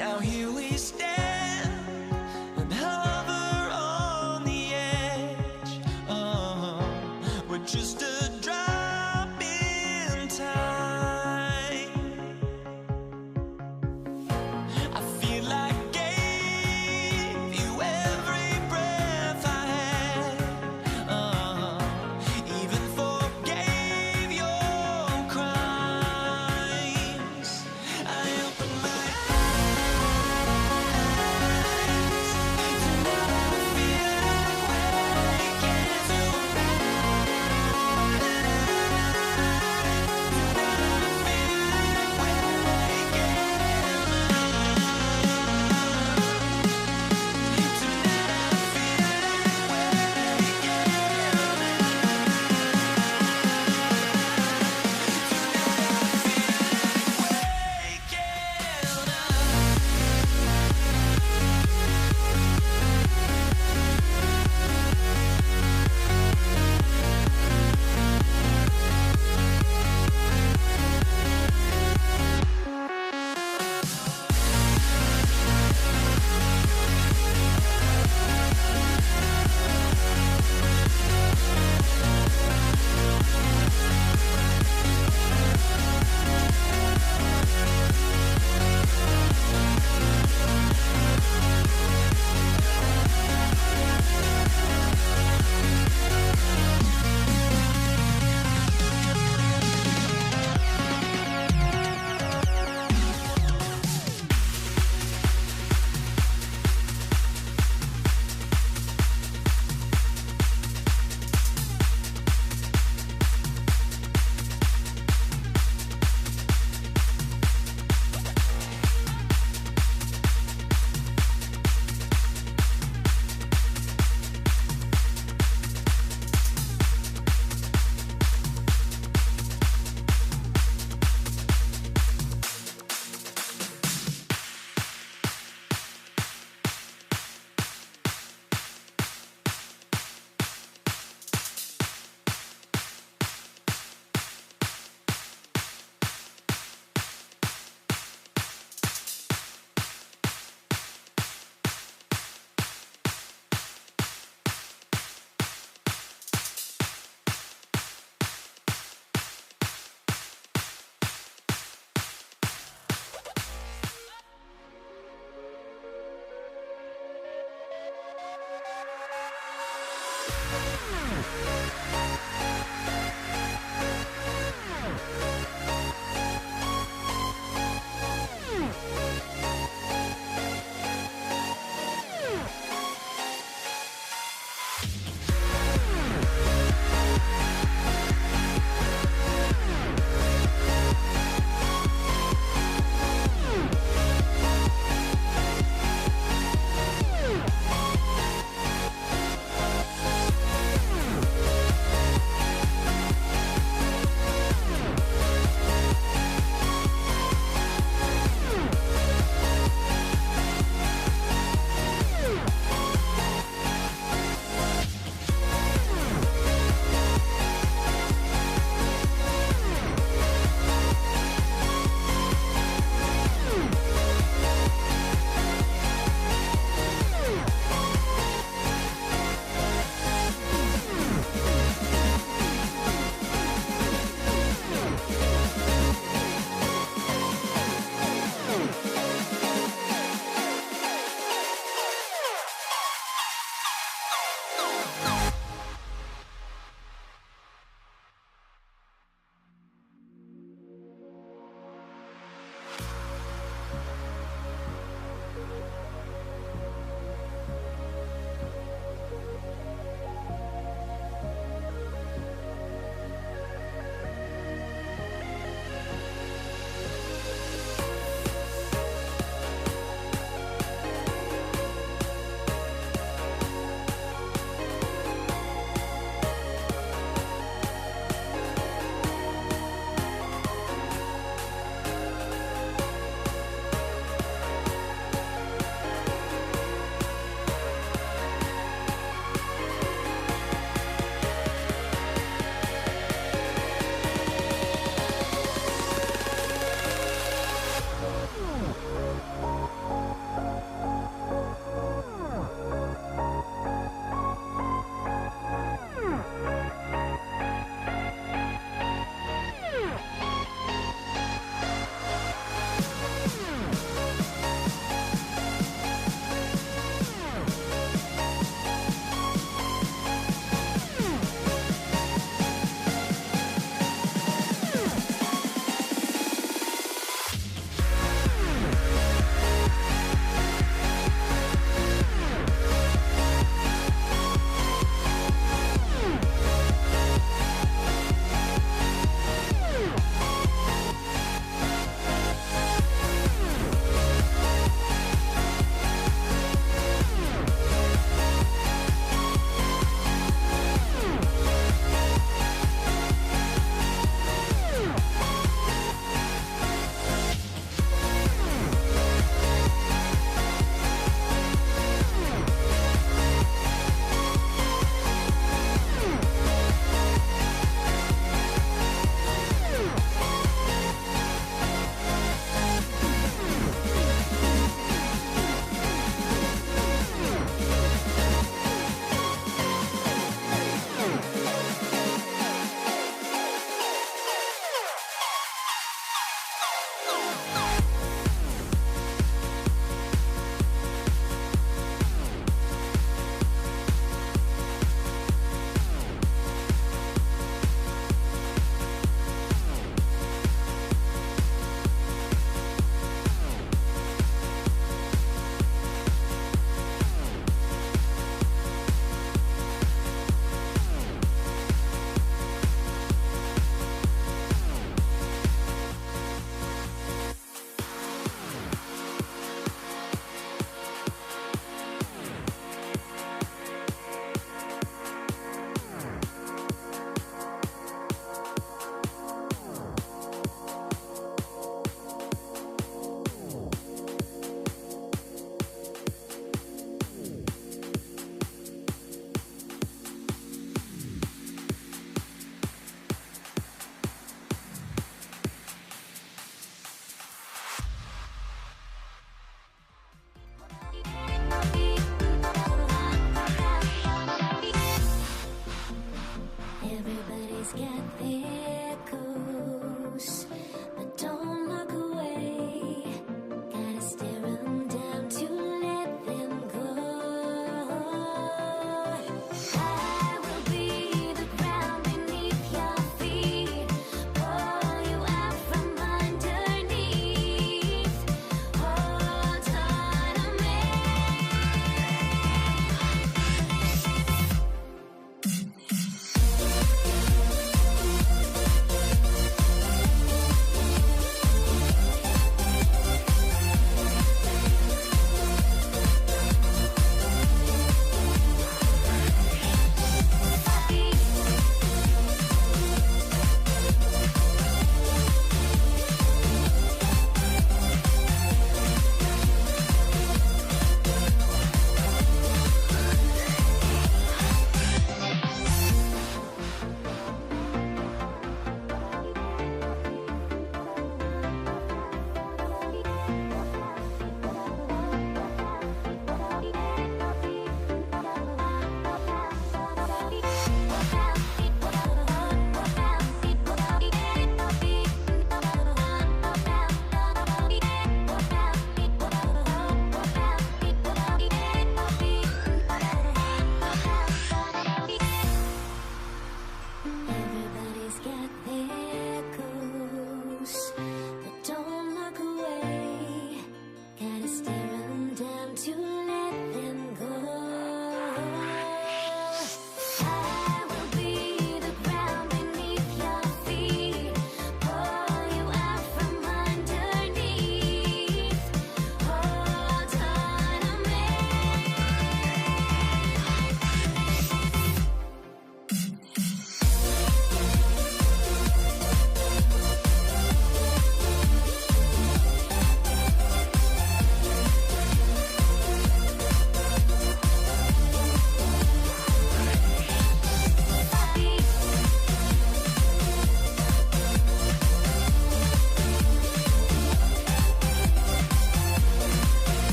Now here we stand and hover on the edge. We're just a drop in time. I feel like gave you every breath I had. Even forgave your crimes. I open my eyes.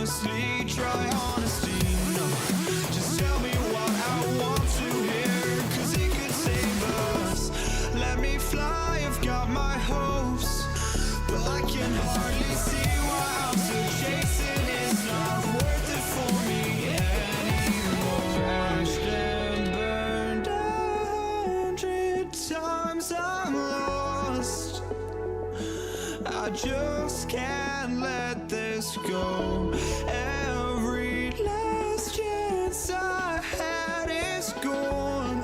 honestly, try honesty. No, just tell me what I want to hear, 'cause it could save us. Let me fly, I've got my hopes, but I can hardly see why I'm still chasing. It's not worth it for me anymore. Crashed and burned 100 times, I'm lost. I just can't let this go. Every last chance I had is gone,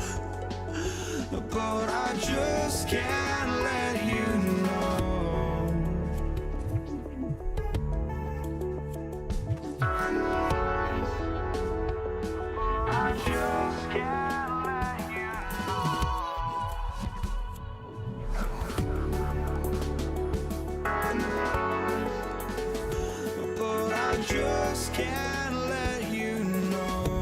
but I just can't let you know. I just can't let you know. But I just can't let you know.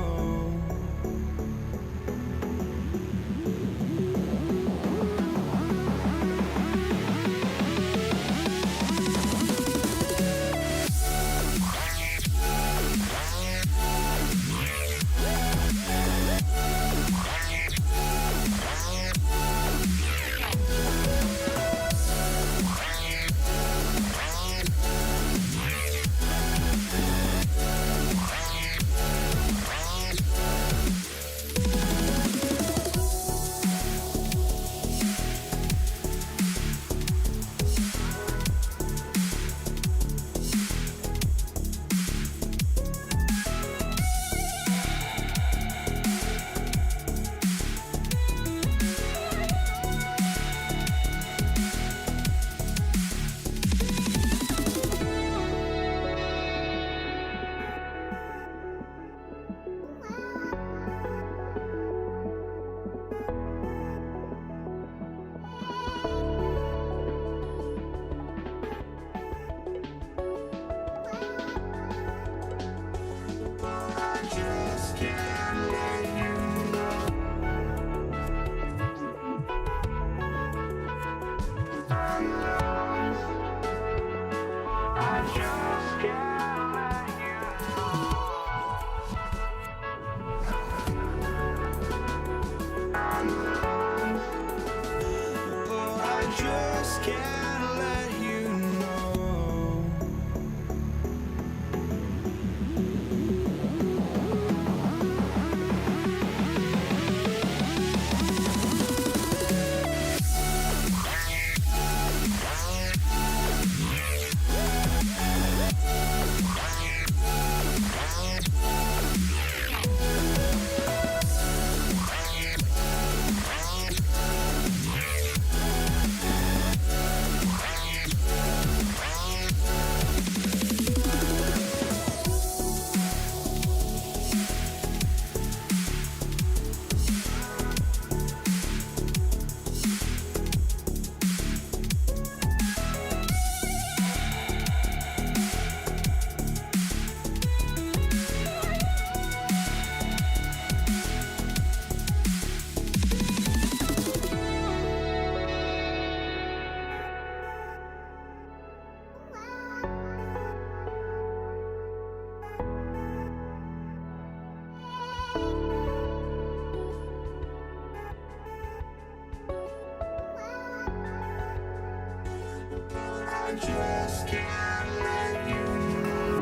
just can't let you know.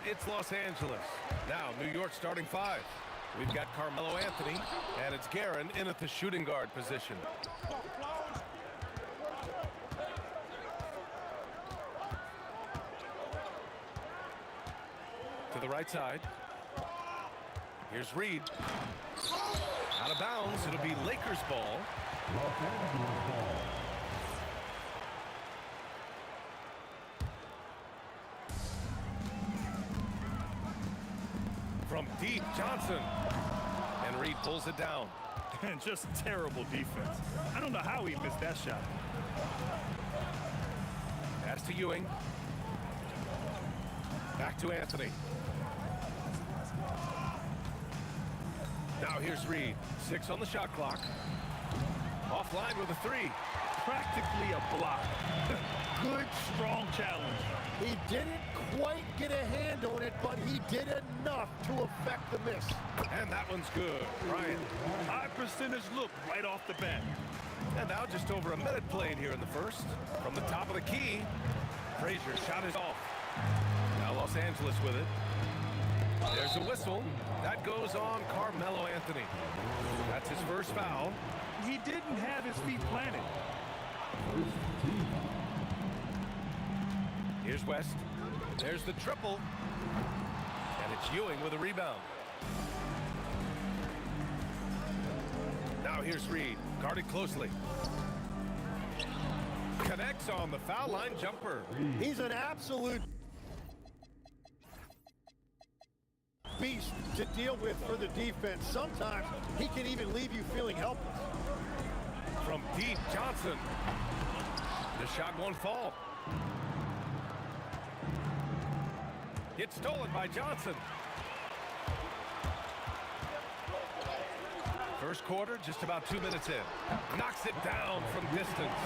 it's Los Angeles. Now, New York starting 5. We've got Carmelo Anthony, and it's Guerin in at the shooting guard position. To the right side. Here's Reed. Out of bounds. It'll be Lakers ball. From deep, Johnson. And Reed pulls it down. And just terrible defense. I don't know how he missed that shot. Pass to Ewing. Back to Anthony. Now here's Reed. 6 on the shot clock. Offline with a 3. Practically a block. Good, strong challenge. He didn't quite get a hand on it, but he did enough to affect the miss. And that one's good. Bryant. High percentage look right off the bat. And now just over a minute played here in the first. From the top of the key, Frazier's shot is off. Now Los Angeles with it. There's a whistle. That goes on Carmelo Anthony. That's his first foul. He didn't have his feet planted. Here's West. There's the triple. And it's Ewing with a rebound. Now here's Reed. Guarded closely. Connects on the foul line jumper. He's an absolute beast to deal with for the defense. Sometimes he can even leave you feeling helpless. From deep, Johnson. The shot won't fall. It's stolen by Johnson. First quarter, just about 2 minutes in. Knocks it down from distance.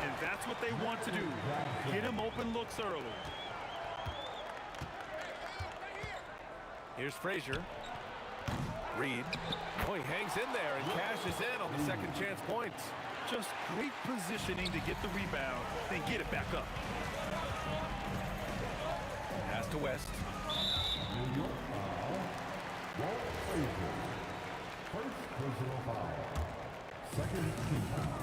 And that's what they want to do. Get him open looks early. Here's Frazier. Reed. Oh, he hangs in there and cashes in on the second chance points. Just great positioning to get the rebound, then get it back up. Pass to West. New York foul. Walt Frazier. First personal foul. Second team foul.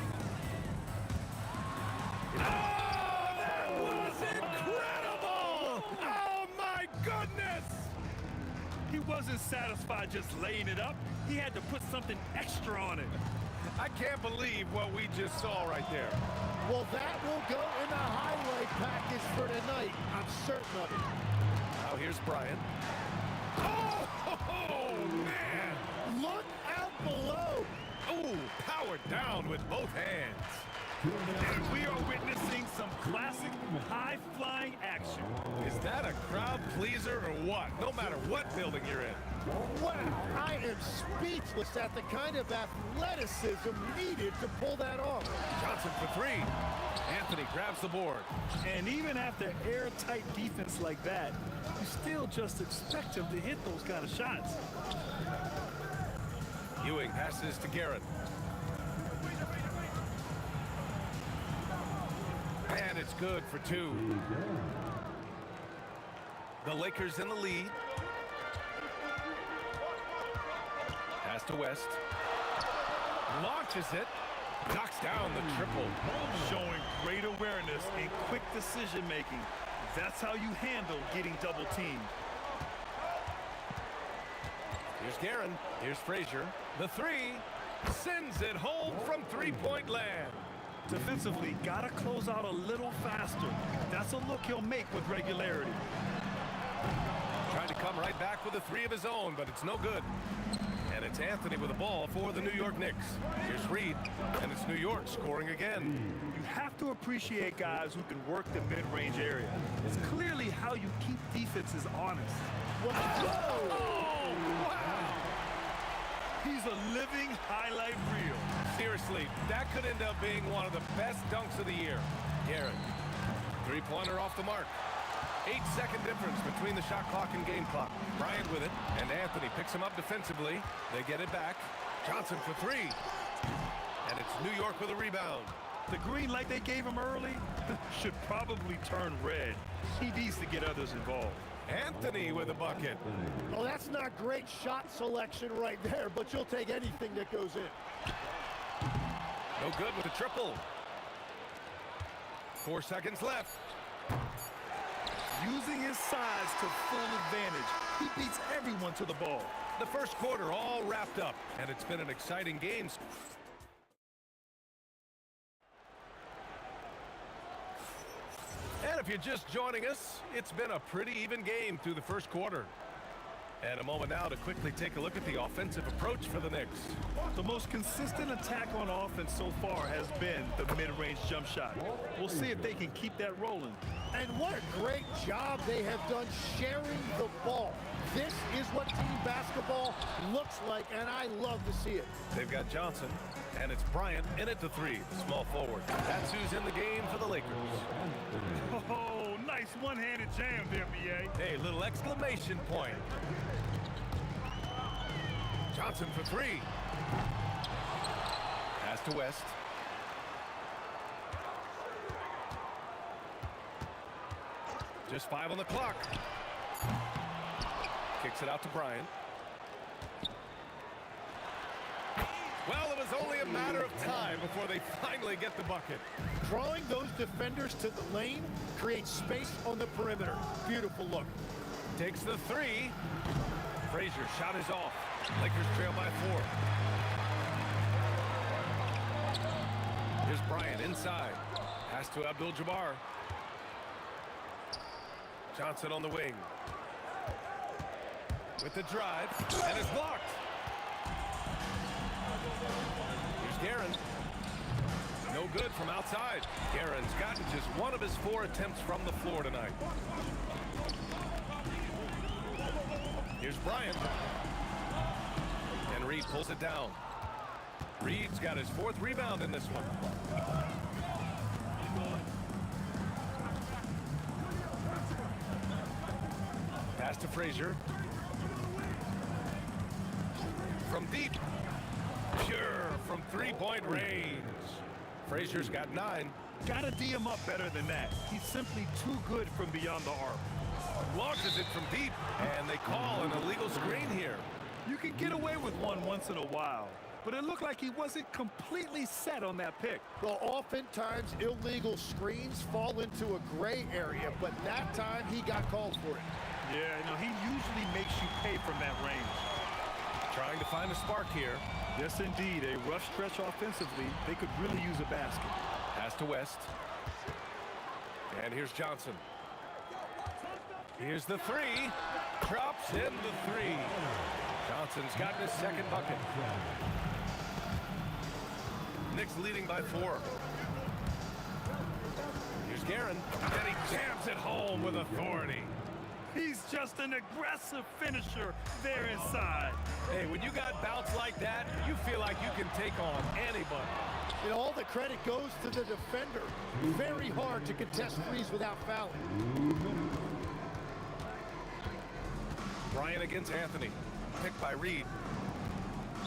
Oh, that was incredible! Oh, my goodness! He wasn't satisfied just laying it up. He had to put something extra on it. I can't believe what we just saw right there. Well, that will go in the highlight package for tonight. I'm certain of it. Now here's Bryant. Oh, man! Look out below. Oh, powered down with both hands. And we are witnessing some classic high-flying action. Is that a crowd pleaser or what? No matter what building you're in. Wow, I am speechless at the kind of athleticism needed to pull that off. Johnson for 3. Anthony grabs the board. And even after airtight defense like that, you still just expect him to hit those kind of shots. Ewing passes to Guerin. And it's good for 2. The Lakers in the lead. Pass to West. Launches it. Knocks down the triple. Showing great awareness and quick decision-making. That's how you handle getting double-teamed. Here's Guerin. Here's Frazier. The 3 sends it home from three-point land. Defensively, gotta close out a little faster. That's a look he'll make with regularity. Trying to come right back with a 3 of his own, but it's no good. And it's Anthony with the ball for the New York Knicks. Here's Reed, and it's New York scoring again. You have to appreciate guys who can work the mid-range area. It's clearly how you keep defenses honest. Oh, wow! He's a living highlight reel. Seriously, that could end up being one of the best dunks of the year. Guerin, 3-pointer off the mark. 8-second difference between the shot clock and game clock. Bryant with it, and Anthony picks him up defensively. They get it back. Johnson for 3. And it's New York with a rebound. The green light they gave him early should probably turn red. He needs to get others involved. Anthony with a bucket. Well, that's not great shot selection right there, but you'll take anything that goes in. No good with the triple. 4 seconds left. Using his size to full advantage. He beats everyone to the ball. The first quarter all wrapped up, and it's been an exciting game. And if you're just joining us, it's been a pretty even game through the first quarter. And a moment now to quickly take a look at the offensive approach for the Knicks. The most consistent attack on offense so far has been the mid-range jump shot. We'll see if they can keep that rolling. And what a great job they have done sharing the ball. This is what team basketball looks like, and I love to see it. They've got Johnson, and it's Bryant in at the three, the small forward. That's who's in the game for the Lakers. Oh, nice one-handed jam there, B.A. Hey, little exclamation point. Johnson for three. Pass to West. Just 5 on the clock. Kicks it out to Bryant. Well, it was only a matter of time before they finally get the bucket. Drawing those defenders to the lane creates space on the perimeter. Beautiful look. Takes the three. Frazier shot is off. Lakers trail by 4. Here's Bryant inside. Pass to Abdul-Jabbar. Johnson on the wing. With the drive, and it's blocked. Here's Guerin. No good from outside. Guerin's gotten just one of his 4 attempts from the floor tonight. Here's Bryant. And Reed pulls it down. Reed's got his 4th rebound in this one. Pass to Frazier. From deep. Pure from 3-point range. Frazier's got 9. Gotta D him up better than that. He's simply too good from beyond the arc. Launches it from deep, and they call an illegal screen here. You can get away with one once in a while, but it looked like he wasn't completely set on that pick. Well, oftentimes illegal screens fall into a gray area, but that time he got called for it. Yeah, no, he usually makes you pay from that range. Trying to find a spark here. Yes, indeed. A rough stretch offensively. They could really use a basket. Pass to West. And here's Johnson. Here's the three. Drops in the three. Johnson's gotten his 2nd bucket. Knicks leading by 4. Here's Guerin. And he jams it home with authority. He's just an aggressive finisher there inside. Hey, when you got bounce like that, you feel like you can take on anybody. And all the credit goes to the defender. Very hard to contest threes without fouling. Bryant against Anthony. Picked by Reed.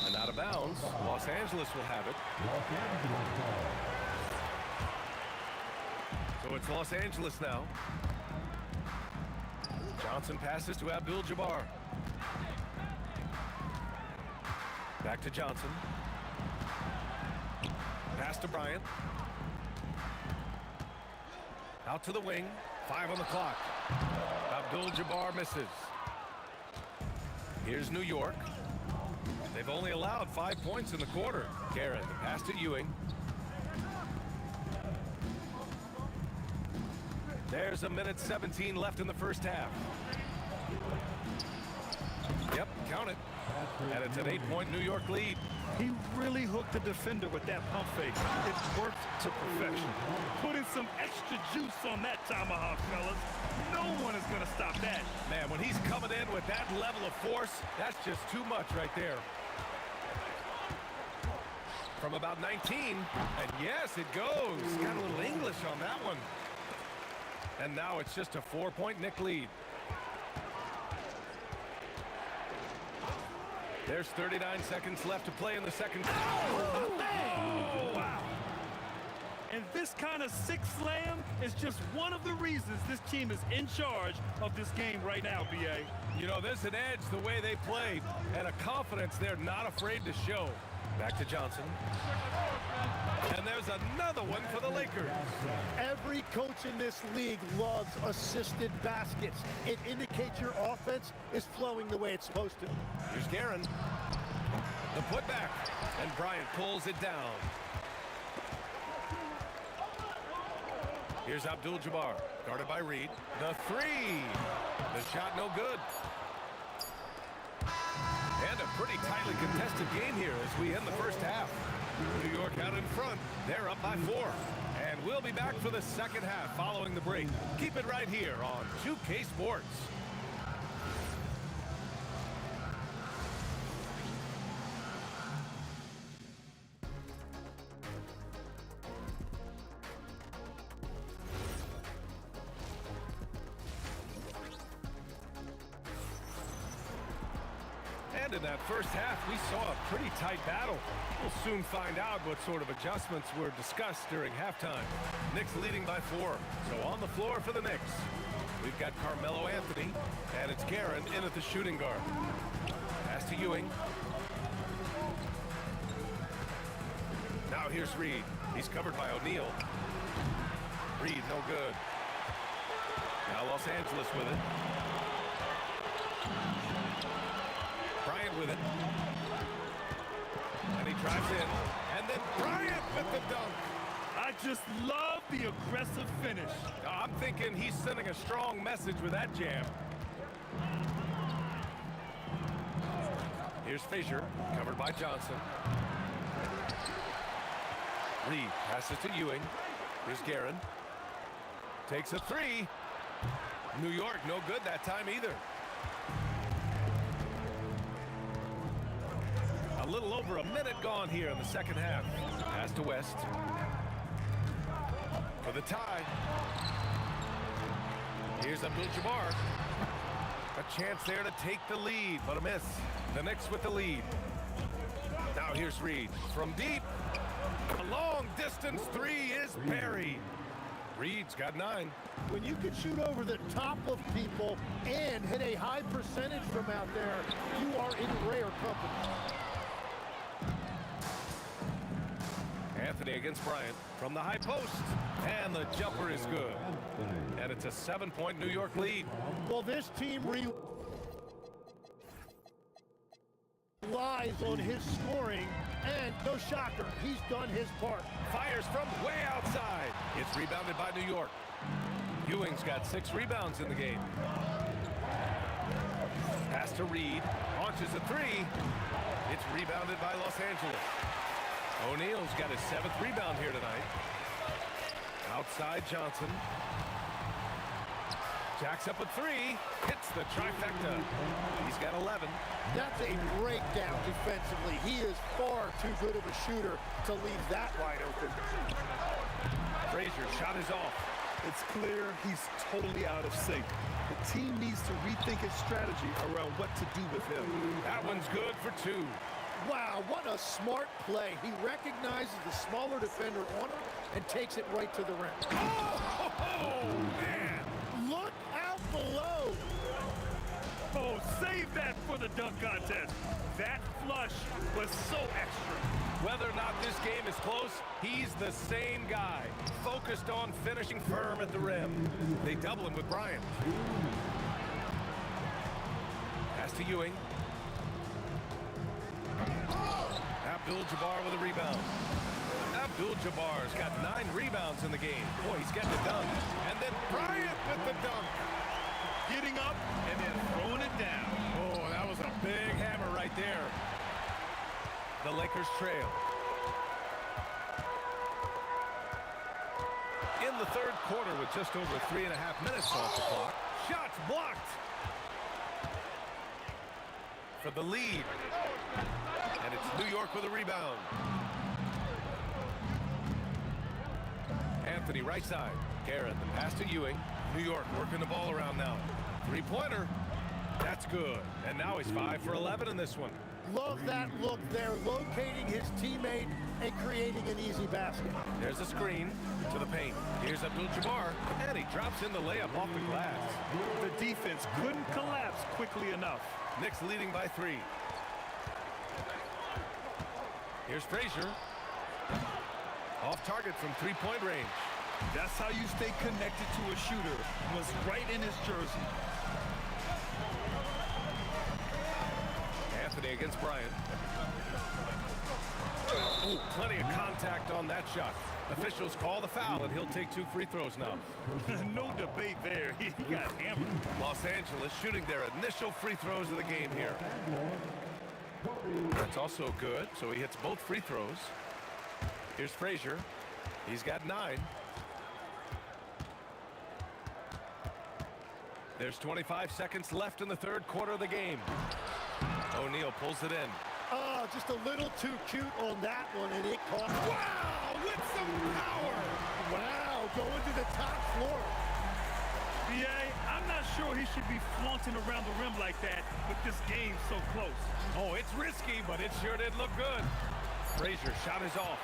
And out of bounds. Los Angeles will have it. So it's Los Angeles now. Johnson passes to Abdul-Jabbar. Back to Johnson. Pass to Bryant. Out to the wing. 5 on the clock. Abdul-Jabbar misses. Here's New York. They've only allowed 5 points in the quarter. Guerin, the pass to Ewing. There's a minute 17 left in the first half. Yep, count it. And it's an 8-point New York lead. He really hooked the defender with that pump fake. It worked to perfection. Put in some extra juice on that tomahawk, fellas. No one is going to stop that. Man, when he's coming in with that level of force, that's just too much right there. From about 19, and yes, it goes. Got a little English on that one. And now it's just a 4-point Knick lead. There's 39 seconds left to play in the second. Oh, wow. And this kind of six slam is just one of the reasons this team is in charge of this game right now, B.A. You know, there's an edge the way they play and a confidence they're not afraid to show. Back to Johnson. And there's another one for the Lakers. Every coach in this league loves assisted baskets. It indicates your offense is flowing the way it's supposed to. Here's Guerin. The putback. And Bryant pulls it down. Here's Abdul-Jabbar, guarded by Reed. The three. The shot no good. And a pretty tightly contested game here as we end the first half. New York out in front. They're up by 4. And we'll be back for the second half following the break. Keep it right here on 2K Sports. And in that first half, we saw a pretty tight battle. We'll soon find out what sort of adjustments were discussed during halftime. Knicks leading by 4. So on the floor for the Knicks, we've got Carmelo Anthony, and it's Guerin in at the shooting guard. Pass to Ewing. Now here's Reed. He's covered by O'Neal. Reed, no good. Now Los Angeles with it. Bryant with it. And he drives in. And then Bryant with the dunk. I just love the aggressive finish. I'm thinking he's sending a strong message with that jam. Here's Fisher, covered by Johnson. Reed passes to Ewing. Here's Guerin. Takes a three. New York, no good that time either. A little over a minute gone here in the second half. Pass to West. For the tie. Here's Abdul-Jabbar. A chance there to take the lead, but a miss. The Knicks with the lead. Now here's Reed. From deep. A long distance three is buried. Reed's got 9. When you can shoot over the top of people and hit a high percentage from out there, you are in rare company. Anthony against Bryant from the high post. And the jumper is good. And it's a 7-point New York lead. Well, this team relies on his scoring, and no shocker, he's done his part. Fires from way outside. It's rebounded by New York. Ewing's got 6 rebounds in the game. Pass to Reed. Launches a 3. It's rebounded by Los Angeles. O'Neal's got his 7th rebound here tonight. Outside Johnson. Jacks up a 3. Hits the trifecta. He's got 11. That's a breakdown defensively. He is far too good of a shooter to leave that wide open. Frazier's shot is off. It's clear he's totally out of sync. The team needs to rethink its strategy around what to do with him. That one's good for 2. Wow, what a smart play. He recognizes the smaller defender on him and takes it right to the rim. Oh, man. Look out below. Oh, save that for the dunk contest. That flush was so extra. Whether or not this game is close, he's the same guy, focused on finishing firm at the rim. They double him with Bryant. Pass to Ewing. Abdul-Jabbar with a rebound. Abdul-Jabbar's got 9 rebounds in the game. Boy, he's getting it done. And then Bryant with the dunk. Getting up and then throwing it down. Oh, that was a big hammer right there. The Lakers trail. In the third quarter with just over 3.5 minutes off the clock. Shots blocked. For the lead. And it's New York with a rebound. Anthony right side. Guerin, the pass to Ewing. New York working the ball around now. 3-pointer. That's good. And now he's 5 for 11 in this one. Love that look there, locating his teammate and creating an easy basket. There's a screen to the paint. Here's Abdul-Jabbar, and he drops in the layup off the glass. The defense couldn't collapse quickly enough. Knicks leading by 3. Here's Frazier. Off target from three-point range. That's how you stay connected to a shooter. Was right in his jersey. Anthony against Bryant. Ooh, plenty of contact on that shot. Officials call the foul, and he'll take 2 free throws now. No debate there. He got hammered. Los Angeles shooting their initial free throws of the game here. That's also good, so he hits both free throws. Here's Frazier. He's got 9. There's 25 seconds left in the third quarter of the game. O'Neal pulls it in. Oh, just a little too cute on that one, and it caught. Wow, with some power. Wow, going to the top floor. BA, I'm not sure he should be flaunting around the rim like that with this game so close. Oh, it's risky, but it sure did look good. Frazier shot is off.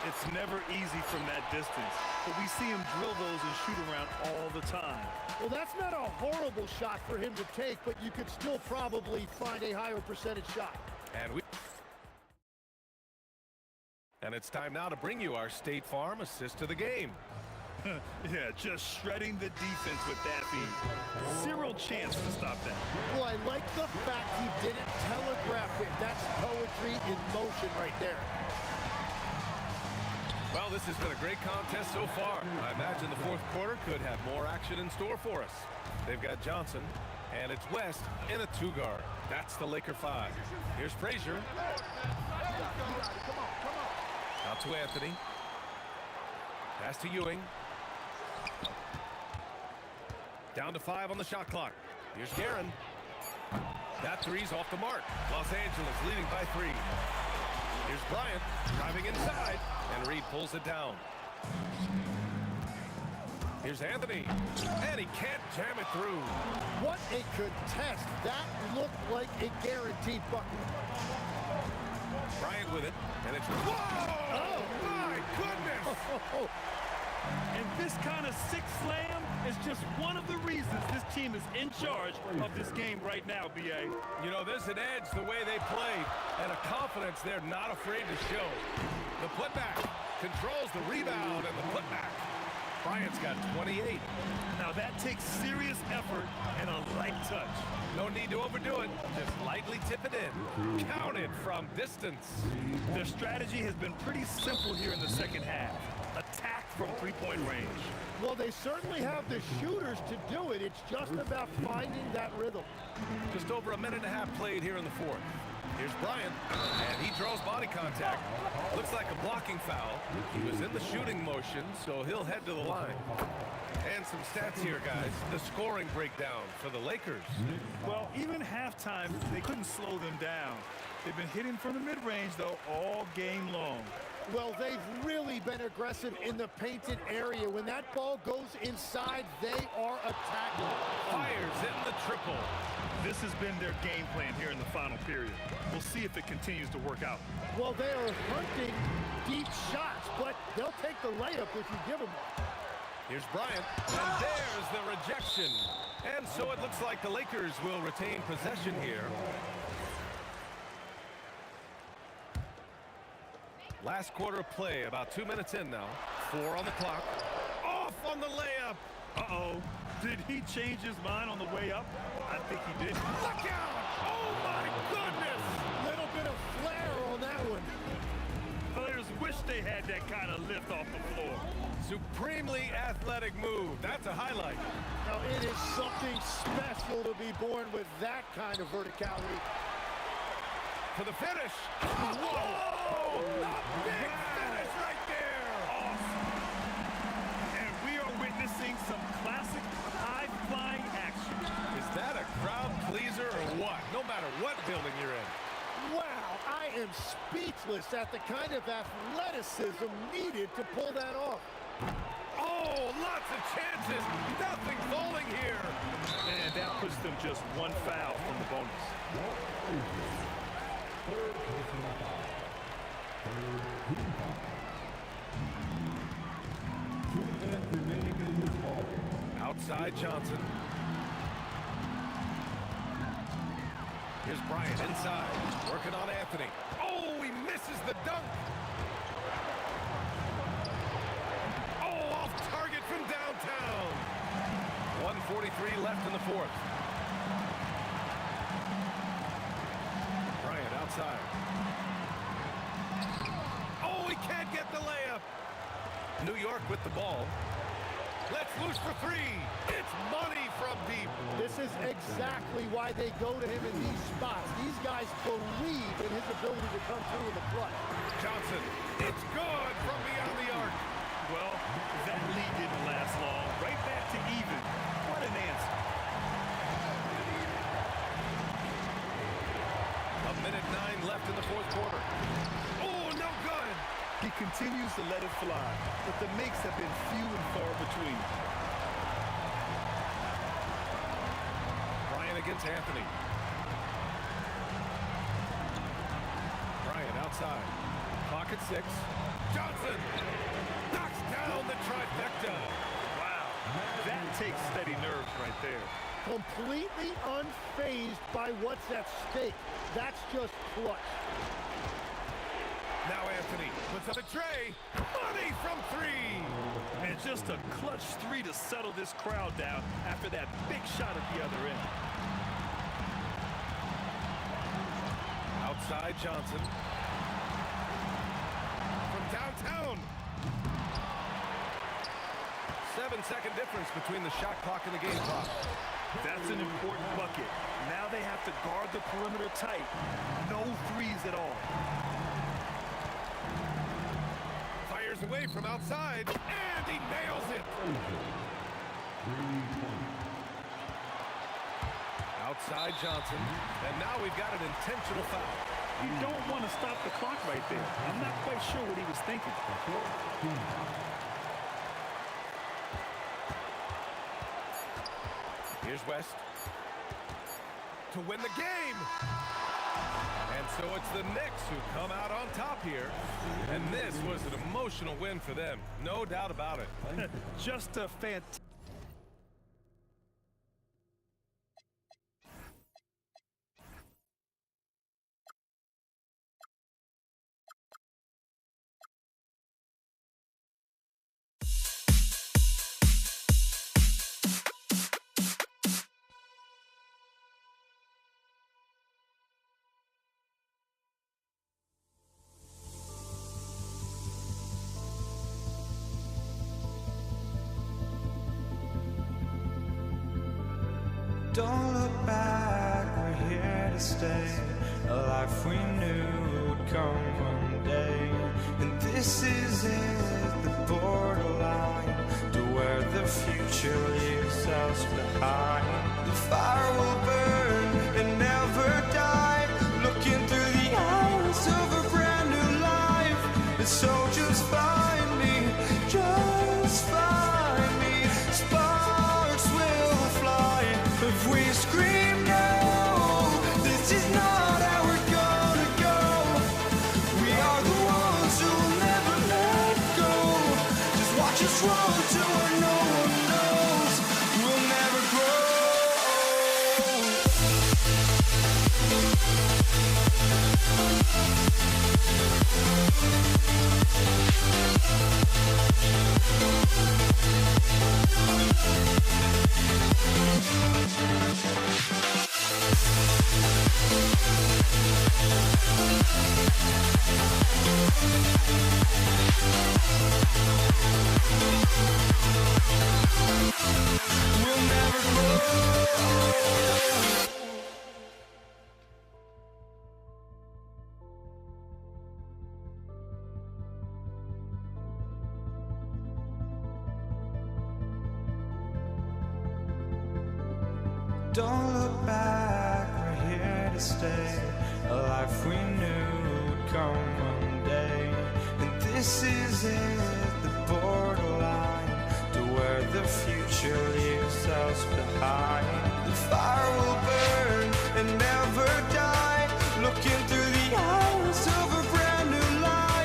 It's never easy from that distance, but we see him drill those and shoot around all the time. Well, that's not a horrible shot for him to take, but you could still probably find a higher percentage shot. And it's time now to bring you our State Farm assist to the game. Yeah, just shredding the defense with that feed. Zero chance to stop that. Well, I like the fact he didn't telegraph it. That's poetry in motion right there. Well, this has been a great contest so far. I imagine the fourth quarter could have more action in store for us. They've got Johnson, and it's West in a 2-guard. That's the Laker 5. Here's Frazier. Out to Anthony. Pass to Ewing. Down to 5 on the shot clock. Here's Guerin. That three's off the mark. Los Angeles leading by 3. Here's Bryant driving inside, and Reed pulls it down. Here's Anthony, and he can't jam it through. What a contest. That looked like a guaranteed bucket. Bryant with it, and it's... Whoa! Oh, my goodness! And this kind of sick slam is just one of the reasons this team is in charge of this game right now, BA. You know, there's an edge the way they played, and a confidence they're not afraid to show. The putback controls the rebound and the putback. Bryant's got 28. Now that takes serious effort and a light touch. No need to overdo it. Just lightly tip it in. Count it from distance. Their strategy has been pretty simple here in the second half. Attack from three-point range. Well, they certainly have the shooters to do it. It's just about finding that rhythm. Just over a minute and a half played here in the fourth. Here's Bryant, and he draws body contact. Looks like a blocking foul. He was in the shooting motion, so he'll head to the line. And some stats here, guys. The scoring breakdown for the Lakers. Well, even halftime, they couldn't slow them down. They've been hitting from the mid-range, though, all game long. Well, they've really been aggressive in the painted area. When that ball goes inside, they are attacking. Fires in the triple. This has been their game plan here in the final period. We'll see if it continues to work out. Well, they are hunting deep shots, but they'll take the layup if you give them one. Here's Bryant, and there's the rejection. And so it looks like the Lakers will retain possession here. Last quarter of play, about 2 minutes in now. 4 on the clock. Off on the layup. Uh-oh. Did he change his mind on the way up? I think he did. Look out! Oh, my goodness! Little bit of flair on that one. Players wish they had that kind of lift off the floor. Supremely athletic move. That's a highlight. Now, it is something special to be born with that kind of verticality. For the finish. Whoa! A big finish right there! Awesome. And we are witnessing some classic high-flying action. Is that a crowd pleaser or what? No matter what building you're in. Wow, I am speechless at the kind of athleticism needed to pull that off. Oh, lots of chances. Nothing falling here. And that puts them just one foul from the bonus. Third team foul. 2 minutes remaining in this ball game. Outside Johnson. Here's Bryant inside, working on Anthony. Oh, he misses the dunk. Oh, off target from downtown. 1:43 left in the fourth. Bryant outside. Oh, he can't get the layup. New York with the ball. Let's loose for three. It's money from deep. This is exactly why they go to him in these spots. These guys believe in his ability to come through in the clutch. Johnson, it's good from beyond the arc. Well, that lead didn't last long. Right back to even. What an answer. 1:09 left in the fourth quarter. Oh, no good. He continues to let it fly, but the makes have been few and far between. Bryant against Anthony. Bryant outside. Clock at 6. Johnson knocks down the trifecta. Wow. That takes steady nerves right there. Completely unfazed by what's at stake. That's just clutch. Now Anthony puts up a tray. Money from 3. And just a clutch 3 to settle this crowd down after that big shot at the other end. Outside Johnson. From downtown. 7-second difference between the shot clock and the game clock. That's an important bucket. Now they have to guard the perimeter tight. No threes at all. Fires away from outside, and he nails it. Outside Johnson, and now we've got an intentional foul. You don't want to stop the clock right there. I'm not quite sure what he was thinking. Here's West to win the game. And so it's the Knicks who come out on top here. And this was an emotional win for them. No doubt about it. Just a fantastic. Don't look back, we're here to stay. A life we knew would come one day. And this is it, the borderline to where the future leaves us behind. The fire will burn and never die. Looking through the eyes of a brand new life. And so just find me, just find me. Sparks will fly if we scream no. This is not how we're gonna go. We are the ones who will never let go. Just watch us run to where no one knows. We'll never grow. We'll never grow. Don't look back, we're here to stay. A life we knew would come one day. And this is it, the borderline to where the future leaves us behind. The fire will burn and never die. Looking through the eyes of a brand new life.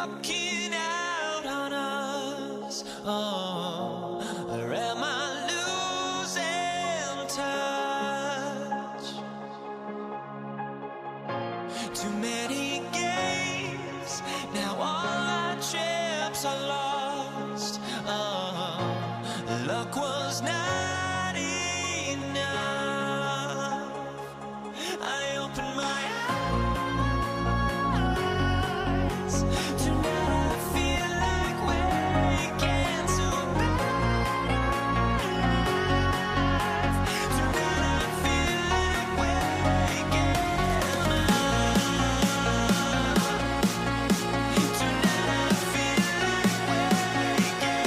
walking out on us? Oh, or am I losing touch? Too many games, now all our chips are lost. Oh, luck was not enough. I opened my eyes. Tonight I feel like waking to life. Tonight I feel like waking up. Tonight I feel like waking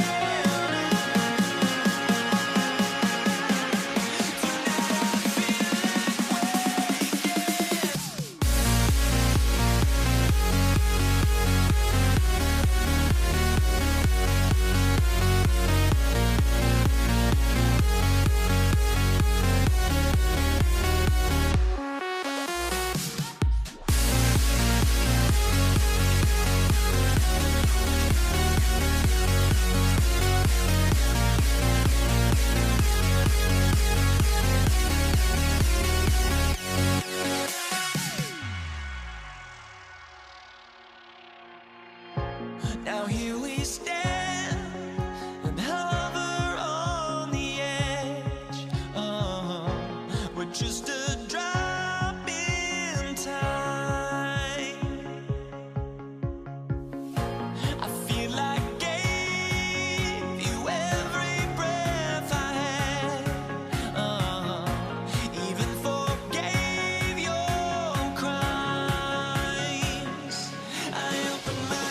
Now here we stand and hover on the edge. Oh, we're just a drop in time. I feel like gave you every breath I had. Oh, even forgave your crimes. I opened my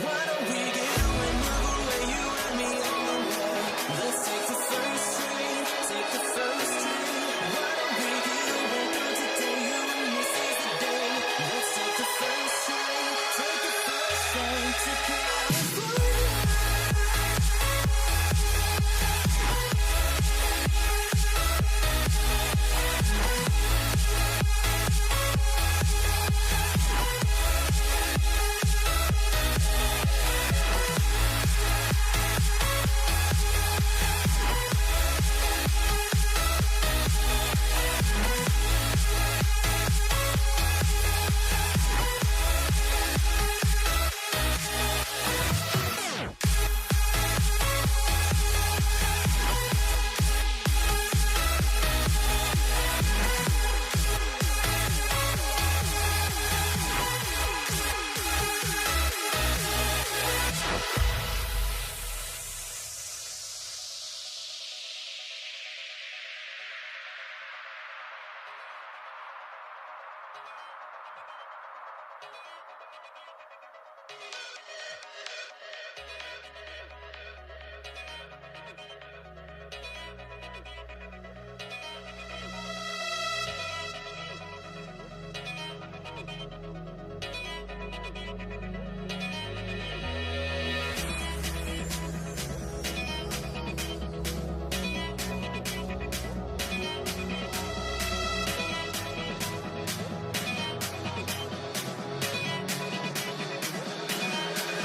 Why don't we get up and move away, you and me on the way? Let's take the first train, take the first train. Why don't we get up and go today, you and this is the day. Let's take the first train, take the first train to California.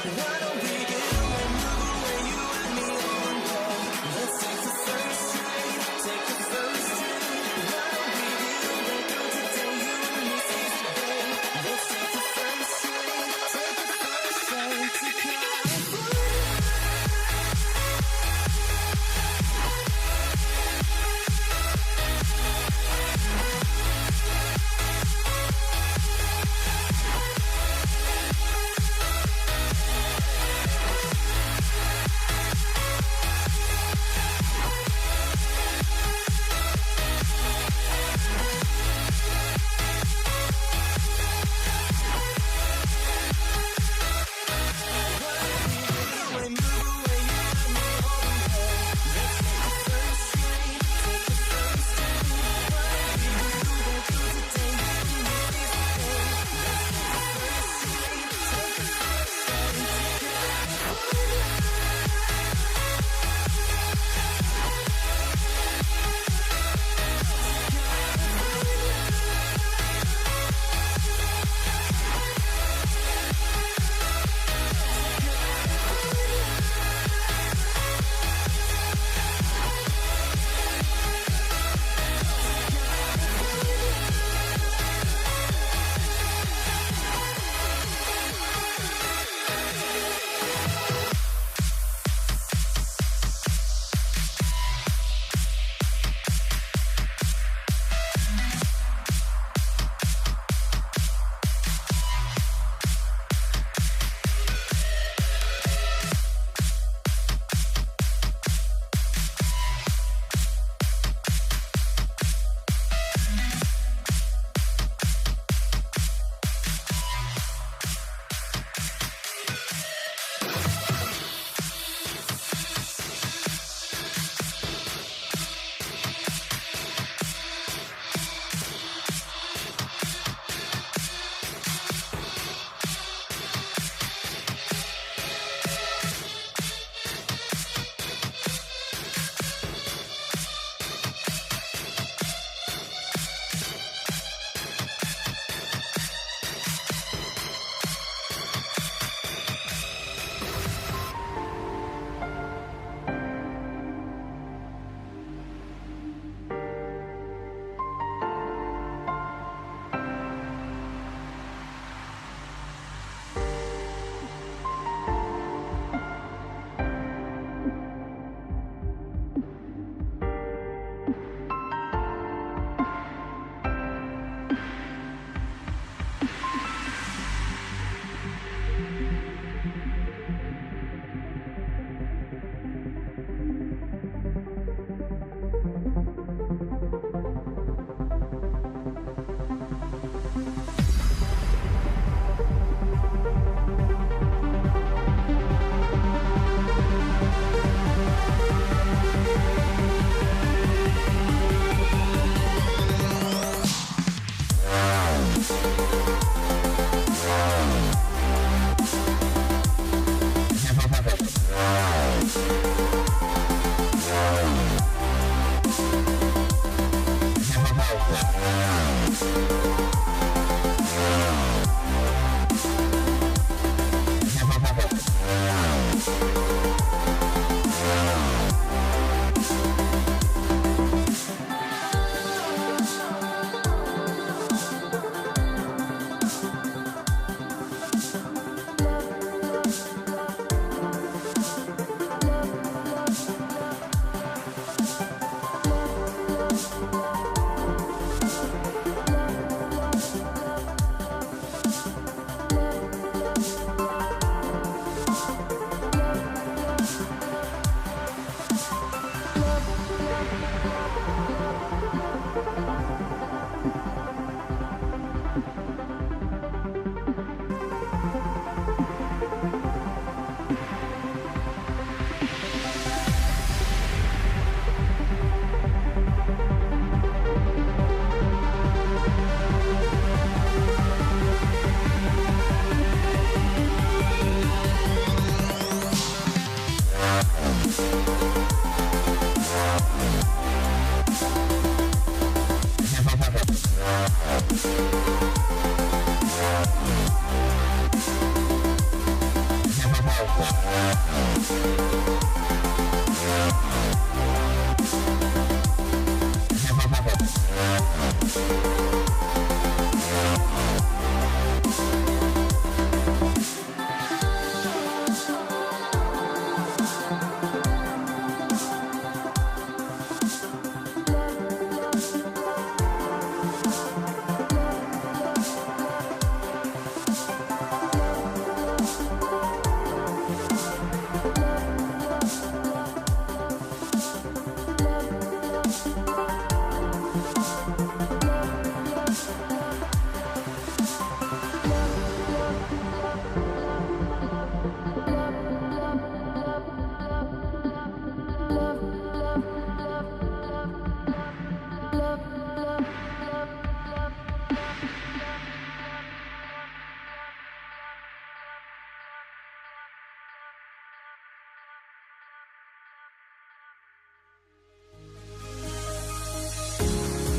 Why don't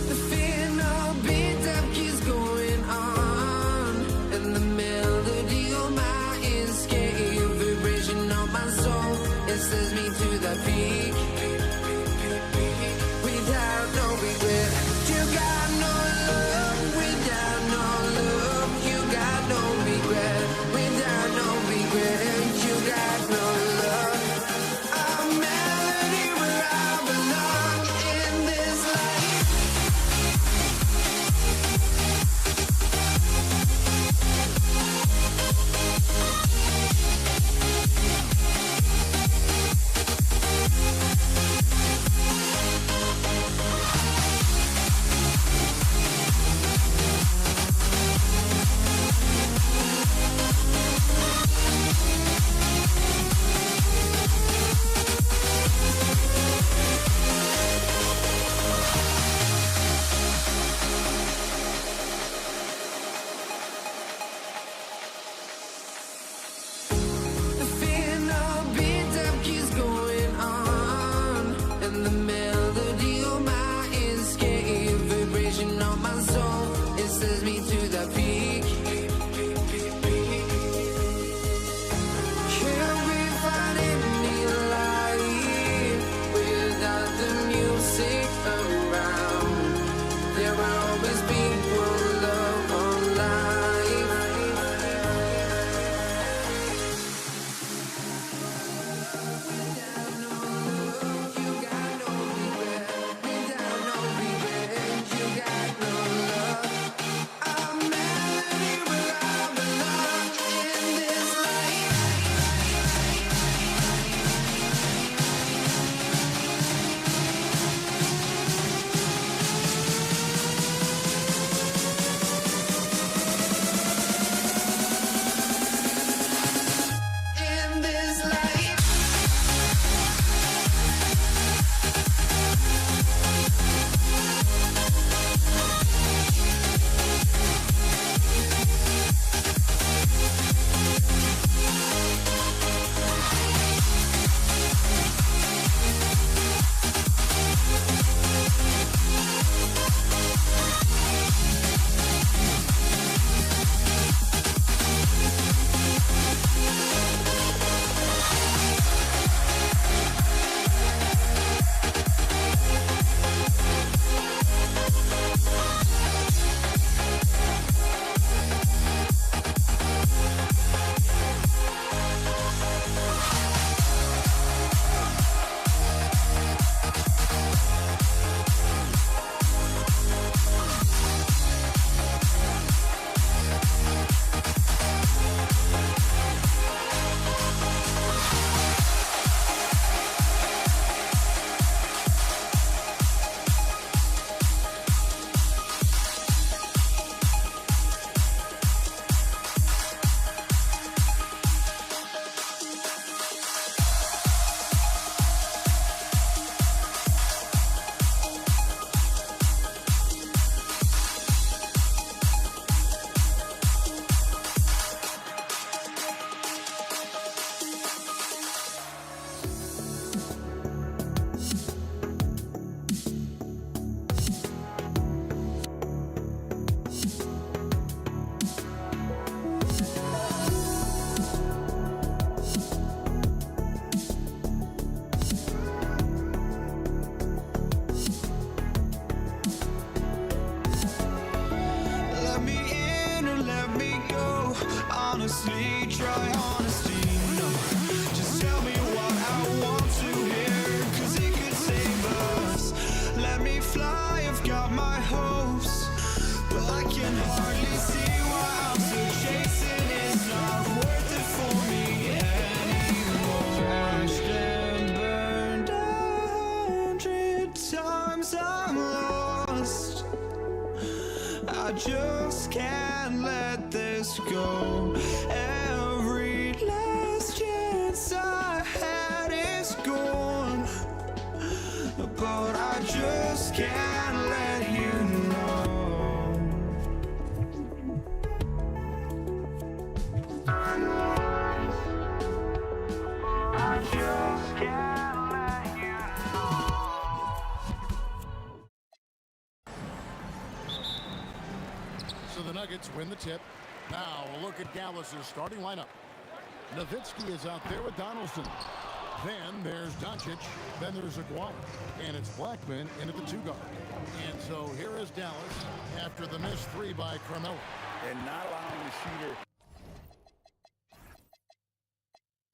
The fear no beat-up keeps going on, and the melody of my escape, vibration of my soul, it sends me to the peak. Without no regret, you got no love. Without no love, you got no regret. Without no regret, you got no love. A melody where I belong in this life. The fear no beat-up keeps going on, and the melody of my escape, vibration of my soul, it sends me to the peak. Can't we find any light without the music around? There will always be one love on life. Without no love, you got no regret. Without no regret, you got no love. A melody honestly, try honesty. No, just tell me what I want to hear, 'cause it could save us. Let me fly, I've got my hopes, but I can hardly see why I'm still chasing. It's not worth it for me anymore. Crashed and burned 100 times, I'm lost. I just can't let this go. Every last chance I had is gone, but I just can't let you know. I just can't let you know. So the Nuggets win the tip. Now a look at Dallas's starting lineup. Nowitzki is out there with Donaldson. Then there's Doncic. Then there's Aguirre. And it's Blackman in at the 2 guard. And so here is Dallas after the missed 3 by Carmelo. And not allowing the shooter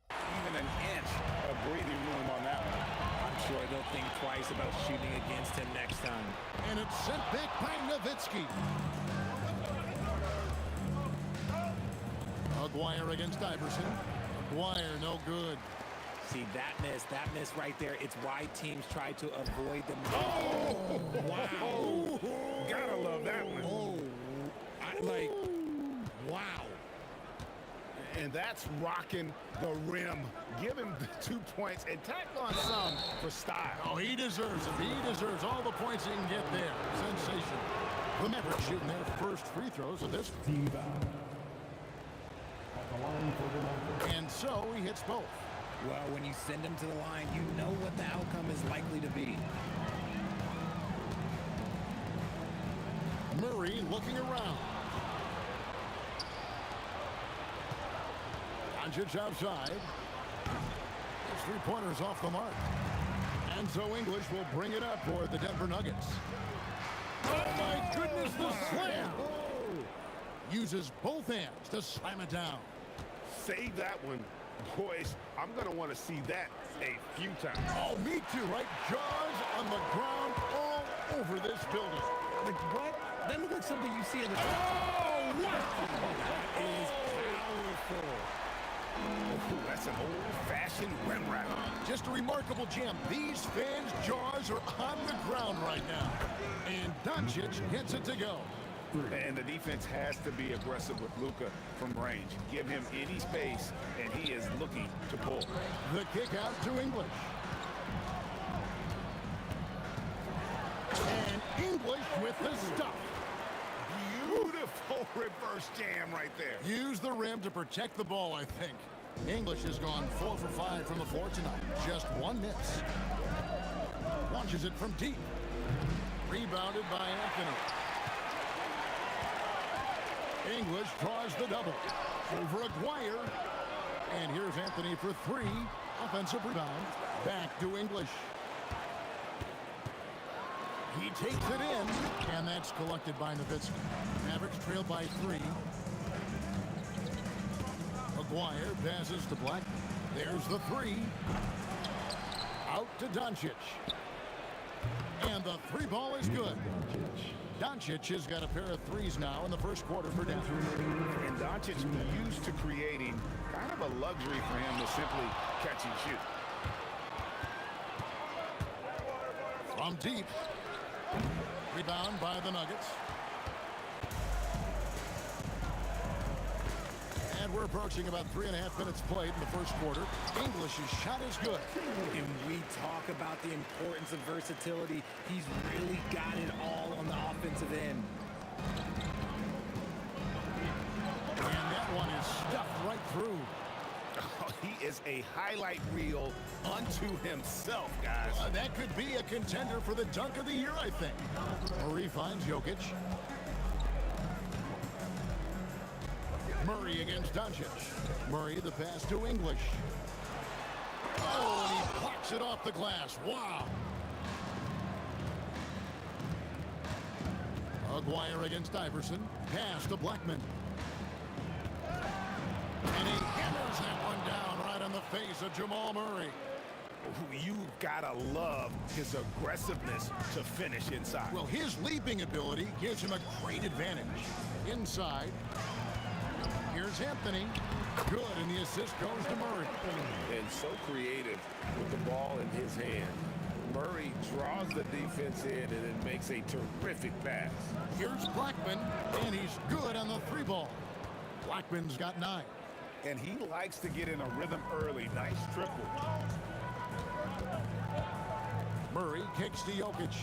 even an inch of breathing room on that one. I'm sure they'll think twice about shooting against him next time. And it's sent back by Nowitzki. Aguirre against Iverson. Aguirre, no good. See, that miss right there, it's why teams try to avoid them. Oh, wow. Gotta love that one. Wow. And that's rocking the rim. Give him the 2 points and tack on some for style. Oh, he deserves it. He deserves all the points he can get there. Sensation. The Mavericks shooting their first free throws of this. Team foul. At the line for the Nuggets. And so he hits both. Well, when you send him to the line, you know what the outcome is likely to be. Murray looking around. Doncic outside. His 3-pointers off the mark. And so English will bring it up for the Denver Nuggets. Oh my goodness, the slam! Uses both hands to slam it down. Save that one. Boys, I'm going to want to see that a few times. Oh, me too, right? Jaws on the ground all over this building. Like, what? That looks like something you see in the... Oh, what? That is powerful. Ooh, that's an old-fashioned rim wrap. Just a remarkable jam. These fans' jaws are on the ground right now. And Doncic gets it to go. And the defense has to be aggressive with Luka from range. Give him any space, and he is looking to pull. The kick out to English. And English with the stuff. Beautiful reverse jam right there. Use the rim to protect the ball, I think. English has gone 4 for 5 from the floor tonight. Just 1 miss. Launches it from deep. Rebounded by Anthony. English draws the double. Over Aguirre. And here's Anthony for 3. Offensive rebound. Back to English. He takes it in. And that's collected by Nowitzki. Mavericks trail by 3. Aguirre passes to Black. There's the 3. Out to Doncic. And the 3 ball is good. Doncic has got a pair of 3s now in the first quarter for Denver. And Doncic used to creating kind of a luxury for him to simply catch and shoot. From deep. Rebound by the Nuggets. And we're approaching about 3.5 minutes played in the first quarter. English's shot is good. And we talk about the importance of versatility. He's really got it all on the offensive end. And that one is stuffed right through. Oh, he is a highlight reel unto himself, guys. That could be a contender for the dunk of the year, I think. Murray finds Jokic. Murray against Doncic. Murray the pass to English. Oh, and he blocks it off the glass. Wow. Aguirre against Iverson. Pass to Blackman. And he hammers that one down right on the face of Jamal Murray. You gotta love his aggressiveness to finish inside. Well, his leaping ability gives him a great advantage. Inside, here's Anthony. Good, and the assist goes to Murray. And so creative with the ball in his hand. Murray draws the defense in and then makes a terrific pass. Here's Blackman, and he's good on the three ball. Blackman's got 9. And he likes to get in a rhythm early. Nice triple. Murray kicks to Jokic.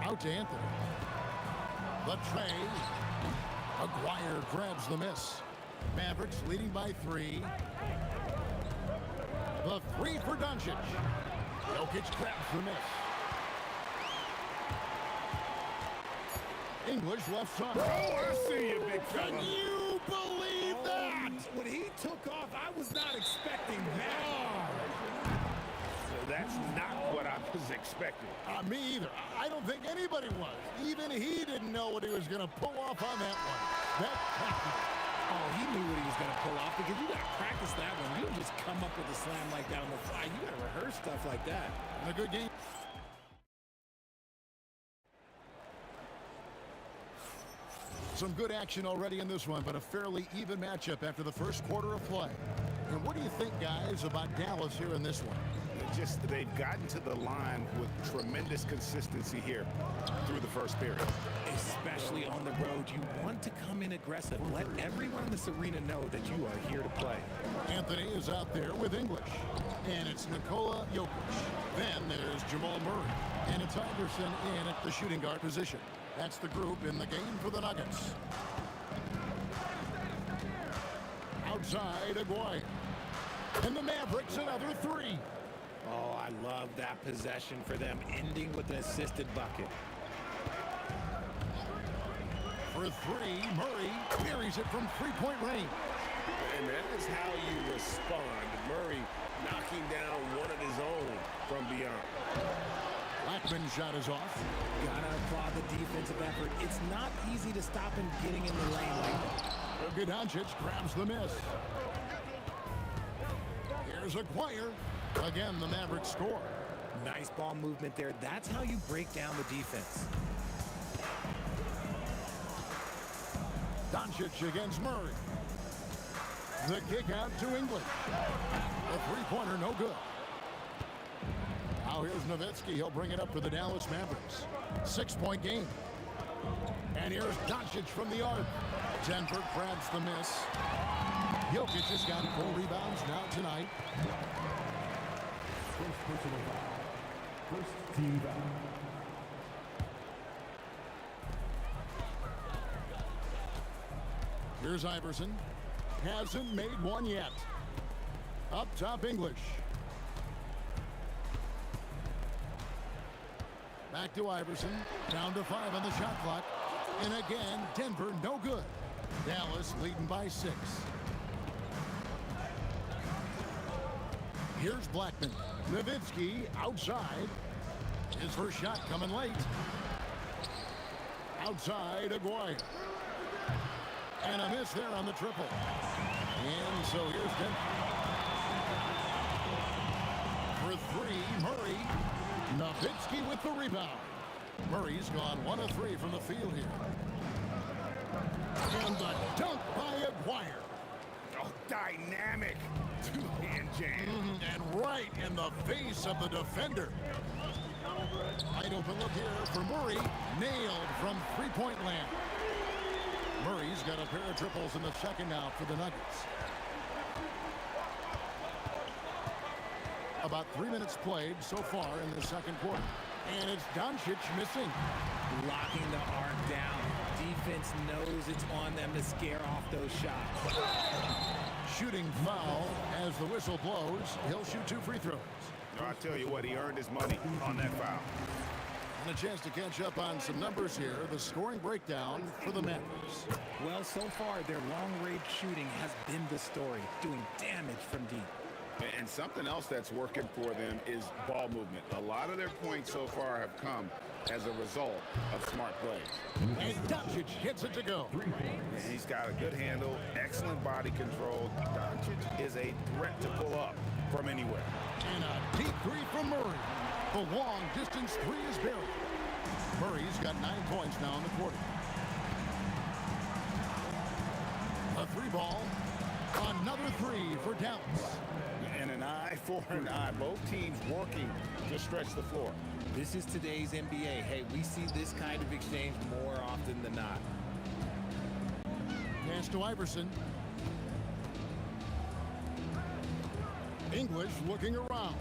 Out to Anthony. The tray. Aguirre grabs the miss. Mavericks leading by 3. The 3 for Doncic. Jokic grabs the miss. English left side. Oh, I see you, big fella. Can you believe that? When he took off, I was not expecting that. That's not what I was expecting. Me either. I don't think anybody was. Even he didn't know what he was going to pull off on that one. Oh, he knew what he was going to pull off because you got to practice that one. You don't just come up with a slam like that on the fly. You got to rehearse stuff like that. And a good game. Some good action already in this one, but a fairly even matchup after the first quarter of play. And what do you think, guys, about Dallas here in this one? They've gotten to the line with tremendous consistency here through the first period. Especially on the road, you want to come in aggressive. Let everyone in this arena know that you are here to play. Anthony is out there with English. And it's Nikola Jokic. Then there's Jamal Murray. And it's Iverson in at the shooting guard position. That's the group in the game for the Nuggets. Outside, Aguirre. And the Mavericks another 3. Oh, I love that possession for them, ending with an assisted bucket. For 3, Murray buries it from three-point range. And that is how you respond. Murray knocking down one of his own from beyond. Blackman's shot is off. Gotta applaud the defensive effort. It's not easy to stop him getting in the lane like that. Doncic grabs the miss. Here's Aguirre. Again, the Mavericks score. Nice ball movement there. That's how you break down the defense. Doncic against Murray. The kick out to English. The three-pointer, no good. Now here's Nowitzki. He'll bring it up for the Dallas Mavericks. 6-point game. And here's Doncic from the arc. Denver grabs the miss. Jokic has got 4 rebounds now tonight. First personal foul. First team foul. Here's Iverson. Hasn't made one yet. Up top, English. Back to Iverson. Down to 5 on the shot clock. And again, Denver no good. Dallas leading by 6. Here's Blackman. Nowitzki outside. His first shot coming late. Outside, Aguirre. And a miss there on the triple. And so here's Denver. For 3, Murray. Nowitzki with the rebound. Murray's gone 1 of 3 from the field here. And the dunk by Aguirre. Oh, dynamic two-hand jam. And right in the face of the defender. Wide open look here for Murray. Nailed from three-point land. Murray's got a pair of triples in the second now for the Nuggets. About 3 minutes played so far in the second quarter. And it's Doncic missing. Locking the arc down. Defense knows it's on them to scare off those shots. Shooting foul as the whistle blows. He'll shoot 2 free throws. I tell you what, he earned his money on that foul. And a chance to catch up on some numbers here. The scoring breakdown for the Mavericks. Well, so far, their long-range shooting has been the story, doing damage from deep. And something else that's working for them is ball movement. A lot of their points so far have come as a result of smart plays. And Doncic hits it to go. And he's got a good handle, excellent body control. Doncic is a threat to pull up from anywhere. And a deep three from Murray. The long distance three is buried. Murray's got 9 points now in the quarter. A three ball. Another three for Dallas. And an eye for an eye. Both teams working to stretch the floor. This is today's NBA. Hey, we see this kind of exchange more often than not. Pass to Iverson. English looking around.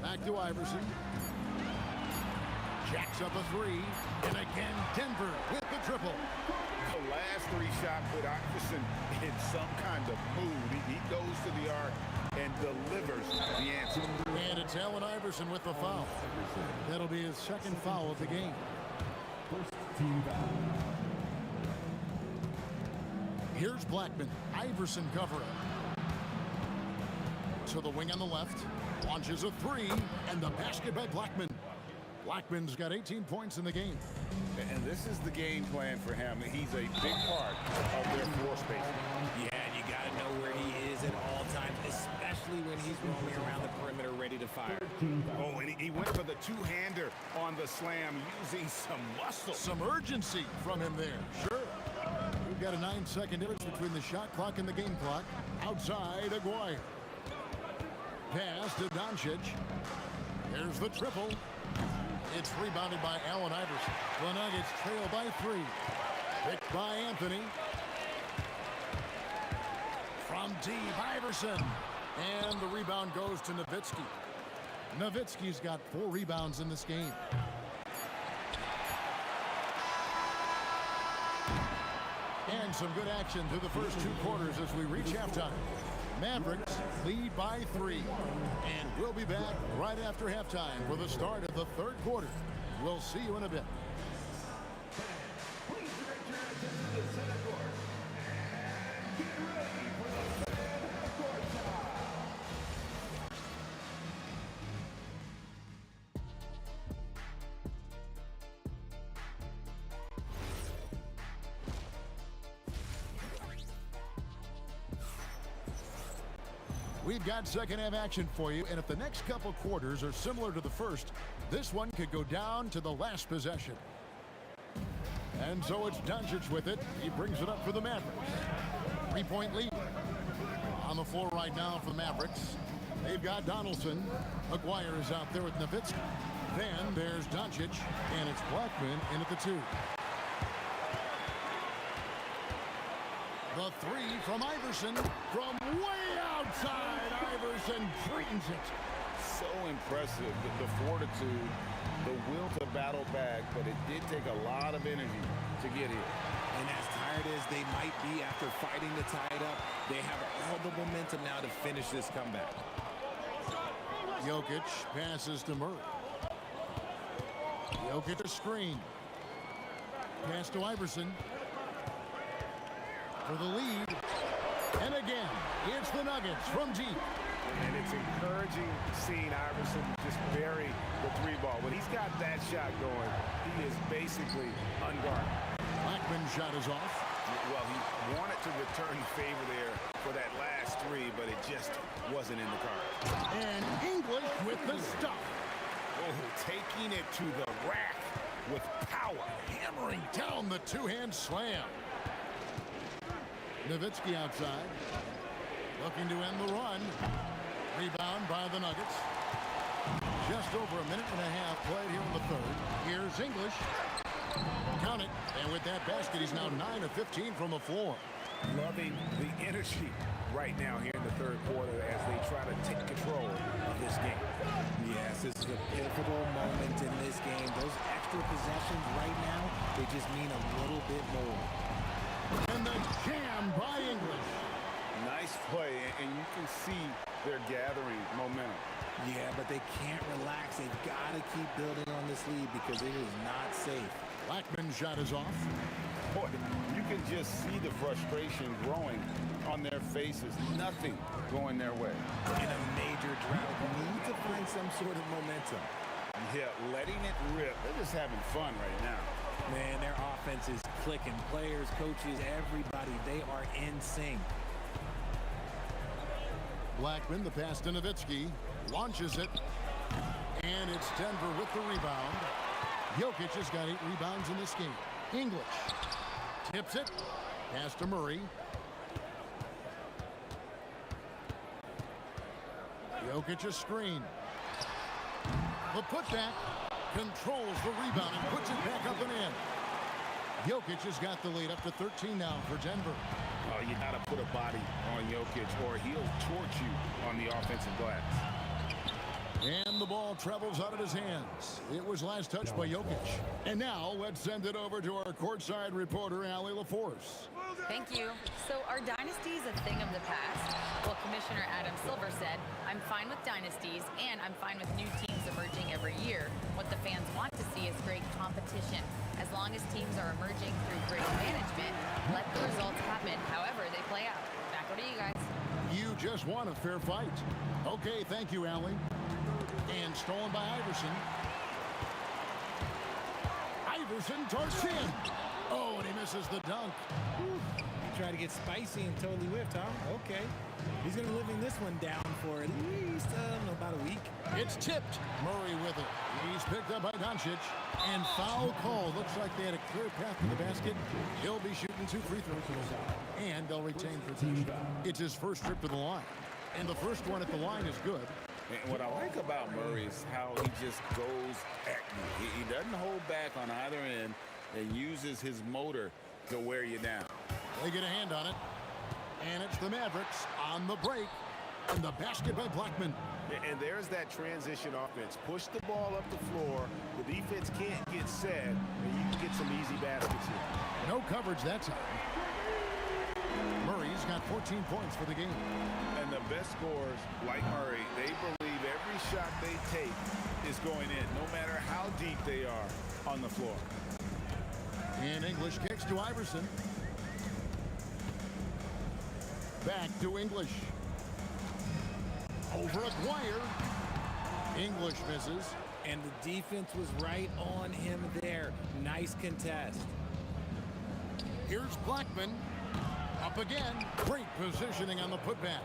Back to Iverson. Jacks up a three. And again, Denver with the triple. The last three shots put Iverson in some kind of mood. He goes to the arc and delivers the answer. And it's Allen Iverson with the foul. That'll be his second foul of the game. Here's Blackman. Iverson covering. To the wing on the left. Launches a three. And the basket by Blackman. Blackman's got 18 points in the game. And this is the game plan for him. He's a big part of their floor spacing. Yeah, and you got to know where he is at all times, especially when he's roaming around the perimeter ready to fire. Oh, and he went for the two-hander on the slam using some muscle. Some urgency from him there. Sure. We've got a 9-second difference between the shot clock and the game clock. Outside, Aguirre. Pass to Doncic. There's the triple. It's rebounded by Allen Iverson. The Nuggets trail by 3. Picked by Anthony. From deep, Iverson. And the rebound goes to Nowitzki. Nowitzki's got 4 rebounds in this game. And some good action through the first 2 quarters as we reach halftime. Mavericks lead by 3. And we'll be back right after halftime for the start of the 3rd quarter. We'll see you in a bit. Please direct your attention to the center court. And get ready for the center court shot. We've got second half action for you, and if the next couple quarters are similar to the first, this one could go down to the last possession. And so it's Doncic with it. He brings it up for the Mavericks. 3-point lead. On the floor right now for the Mavericks. They've got Donaldson. Aguirre is out there with Nowitzki. Then there's Doncic, and it's Blackman in at the 2. The 3 from Iverson from way outside. Iverson drains it. So impressive, the fortitude, the will to battle back, but it did take a lot of energy to get here. And as tired as they might be after fighting to tie it up, they have all the momentum now to finish this comeback. Jokic passes to Murray. Jokic a screen. Pass to Iverson. For the lead. And again, it's the Nuggets from deep. And it's encouraging seeing Iverson just bury the 3 ball. When he's got that shot going, he is basically unguarded. Blackman's shot is off. Well, he wanted to return favor there for that last 3, but it just wasn't in the cards. And English with the stuff. Oh, taking it to the rack with power. Hammering down the 2-hand slam. Nowitzki outside. Looking to end the run. Rebound by the Nuggets. Just over a minute and a half played here in the 3rd. Here's English. Count it. And with that basket, he's now 9 of 15 from the floor. Loving the energy right now here in the 3rd quarter as they try to take control of this game. Yes, this is a pivotal moment in this game. Those extra possessions right now, they just mean a little bit more. And the jam by English. Nice play, and you can see they're gathering momentum. Yeah, but they can't relax. They've got to keep building on this lead because it is not safe. Blackman's shot is off. Boy, you you can just see the frustration growing on their faces. Nothing going their way. In a major drought, need to find some sort of momentum. Yeah, letting it rip. They're just having fun right now. Man, their offense is clicking. Players, coaches, everybody, they are in sync. Blackman, the pass to Nowitzki, launches it, and it's Denver with the rebound. Jokic has got 8 rebounds in this game. English tips it, pass to Murray. Jokic a screen. The putback controls the rebound and puts it back up and in. Jokic has got the lead up to 13 now for Denver. Oh, you got to put a body on Jokic or he'll torch you on the offensive glass. And the ball travels out of his hands. It was last touched by Jokic. And now let's send it over to our courtside reporter, Allie LaForce. Thank you. So are dynasties a thing of the past? Well, Commissioner Adam Silver said, I'm fine with dynasties and I'm fine with new teams emerging every year. What the fans want to see is great competition. As long as teams are emerging through great management, let the results happen however they play out. Back over to you guys. You just want a fair fight. Okay, thank you, Allie. And stolen by Iverson. Iverson torches in. Oh, and he misses the dunk. He tried to get spicy and totally whiffed, huh? Okay. He's going to be living this one down for at least, about a week. It's tipped. Murray with it. He's picked up by Doncic. And foul call. Looks like they had a clear path to the basket. He'll be shooting 2 free throws. And they'll retain possession. It's his first trip to the line. And the first one at the line is good. And what I like about Murray is how he just goes at you. He doesn't hold back on either end and uses his motor to wear you down. They get a hand on it. And it's the Mavericks on the break. And the basket by Blackman. And there's that transition offense. Push the ball up the floor. The defense can't get set, and you can get some easy baskets here. No coverage that time. Murray's got 14 points for the game. And the best scorers, like Murray, they believe every shot they take is going in, no matter how deep they are on the floor. And English kicks to Iverson. Back to English. Over Aguirre. English misses. And the defense was right on him there. Nice contest. Here's Blackman. Up again. Great positioning on the putback.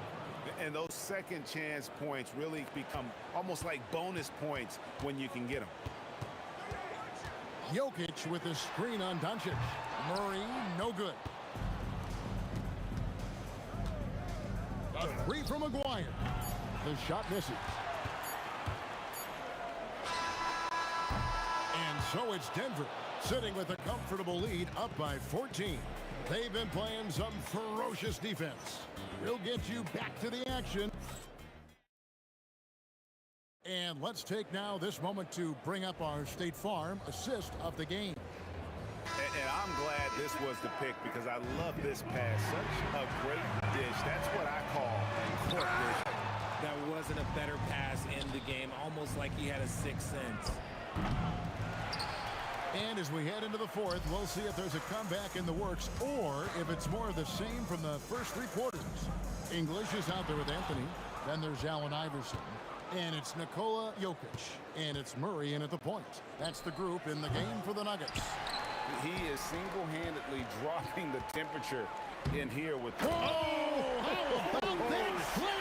And those second chance points really become almost like bonus points when you can get them. Jokic with the screen on Doncic. Murray, no good. A 3 from Aguirre. The shot misses. And so it's Denver sitting with a comfortable lead up by 14. They've been playing some ferocious defense. We'll get you back to the action. And let's take now this moment to bring up our State Farm assist of the game. And I'm glad this was the pick because I love this pass. Such a great dish. That's what I call court vision. That wasn't a better pass in the game, almost like he had a sixth sense. And as we head into the fourth, we'll see if there's a comeback in the works or if it's more of the same from the first 3 quarters. English is out there with Anthony. Then there's Allen Iverson. And it's Nikola Jokic. And it's Murray in at the point. That's the group in the game for the Nuggets. He is single-handedly dropping the temperature in here with... Oh! How about that slam?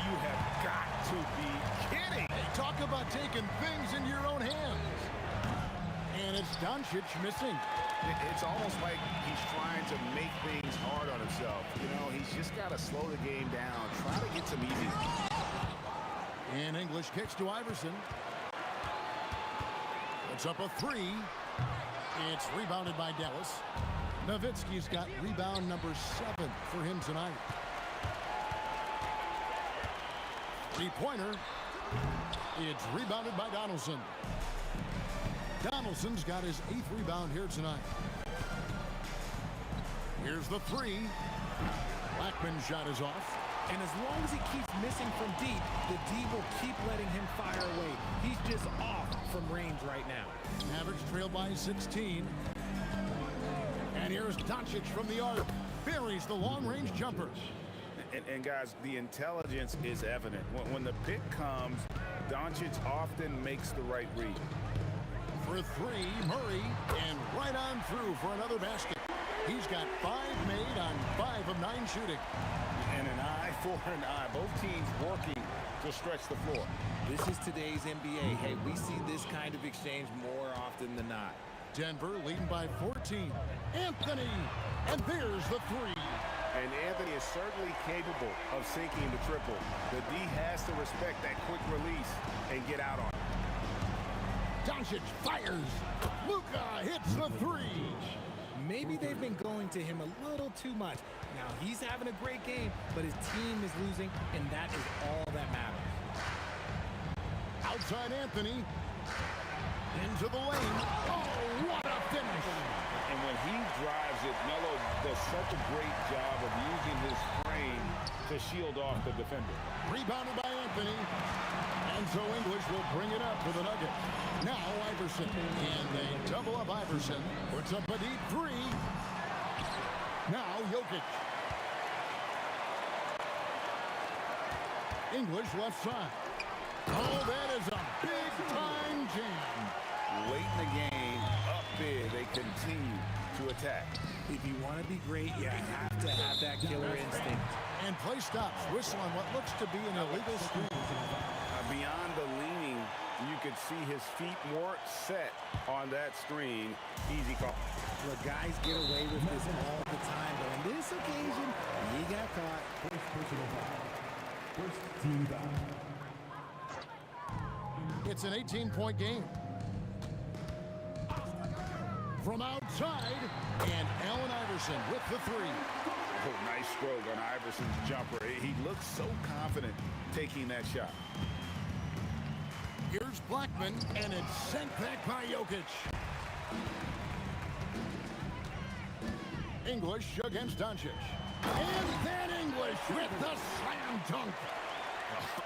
You have got to be kidding. Hey, talk about taking things in your own hands. And it's Doncic missing. It's almost like he's trying to make things hard on himself. You know, he's just got to slow the game down. Try to get some easy. And English kicks to Iverson. It's up a 3. It's rebounded by Dallas. Nowitzki's got rebound number 7 for him tonight. 3-pointer. It's rebounded by Donaldson. Donaldson's got his 8th rebound here tonight. Here's the 3. Blackman's shot is off. And as long as he keeps missing from deep, the D will keep letting him fire away. He's just off from range right now. Mavericks trail by 16. And here's Doncic from the arc. Buries the long-range jumper. And guys, the intelligence is evident. When the pick comes, Doncic often makes the right read. For three, Murray, and right on through for another basket. He's got 5 made on 5 of 9 shooting. And an eye for an eye. Both teams working to stretch the floor. This is today's NBA. Hey, we see this kind of exchange more often than not. Denver leading by 14. Anthony, and there's the three. And Anthony is certainly capable of sinking the triple. The D has to respect that quick release and get out on it. Doncic fires. Luka hits the three. Maybe they've been going to him a little too much. Now, he's having a great game, but his team is losing, and that is all that matters. Outside Anthony. Into the lane. Oh, what a finish. And when he drives it, Melo does such a great job of using his frame to shield off the defender. Rebounded by Anthony. And so English will bring it up for the Nuggets. Now Iverson. And they double up Iverson. Puts up a deep three. Now Jokic. English left side. Oh, that is a big-time jam. Late in the game, up big, they continue to attack. If you want to be great, you have to have that killer instinct. And play stops. Whistle on what looks to be an illegal screen. Beyond the leaning, you could see his feet more set on that screen. Easy call. Look, guys get away with this all the time, but on this occasion, he got caught. First personal foul. First team foul. It's an 18-point game. From outside, and Allen Iverson with the three. Oh, nice stroke on Iverson's jumper. He looks so confident taking that shot. Here's Blackman, and it's sent back by Jokic. English against Doncic. And then English with the slam dunk.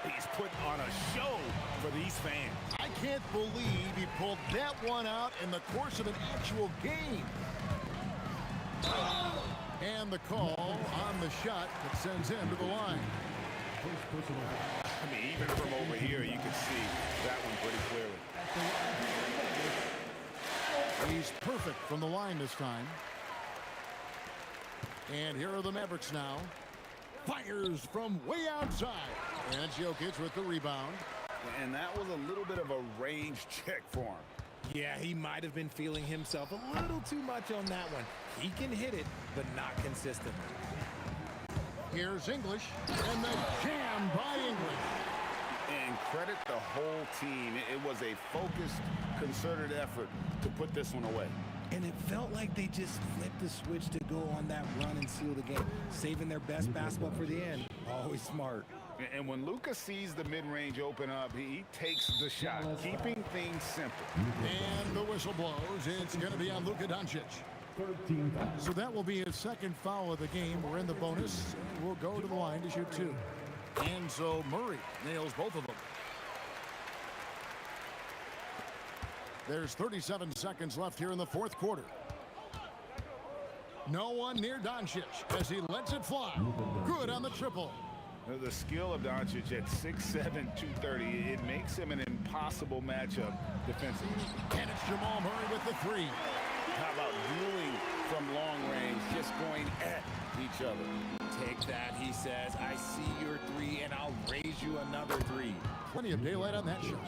He's putting on a show for these fans. I can't believe he pulled that one out in the course of an actual game. And the call on the shot that sends him to the line. I mean, even from over here, you can see that one pretty clearly. He's perfect from the line this time. And here are the Mavericks now. Fires from way outside. And it's Jokic with the rebound. And that was a little bit of a range check for him. Yeah, he might have been feeling himself a little too much on that one. He can hit it, but not consistently. Here's English, and the jam by English. And credit the whole team. It was a focused, concerted effort to put this one away. And it felt like they just flipped the switch to go on that run and seal the game, saving their best basketball for the end. Always smart. And when Luka sees the mid-range open up, he takes the shot, keeping things simple. And the whistle blows. It's going to be on Luka Doncic. So that will be his second foul of the game. We're in the bonus. We'll go to the line to shoot 2. And so Murray nails both of them. There's 37 seconds left here in the fourth quarter. No one near Doncic as he lets it fly. Good on the triple. The skill of Doncic at 6'7", 230, it makes him an impossible matchup defensively. And it's Jamal Murray with the three. How about dueling from long range, just going at each other? Take that, he says. I see your three, and I'll raise you another three. Plenty of daylight on that shot.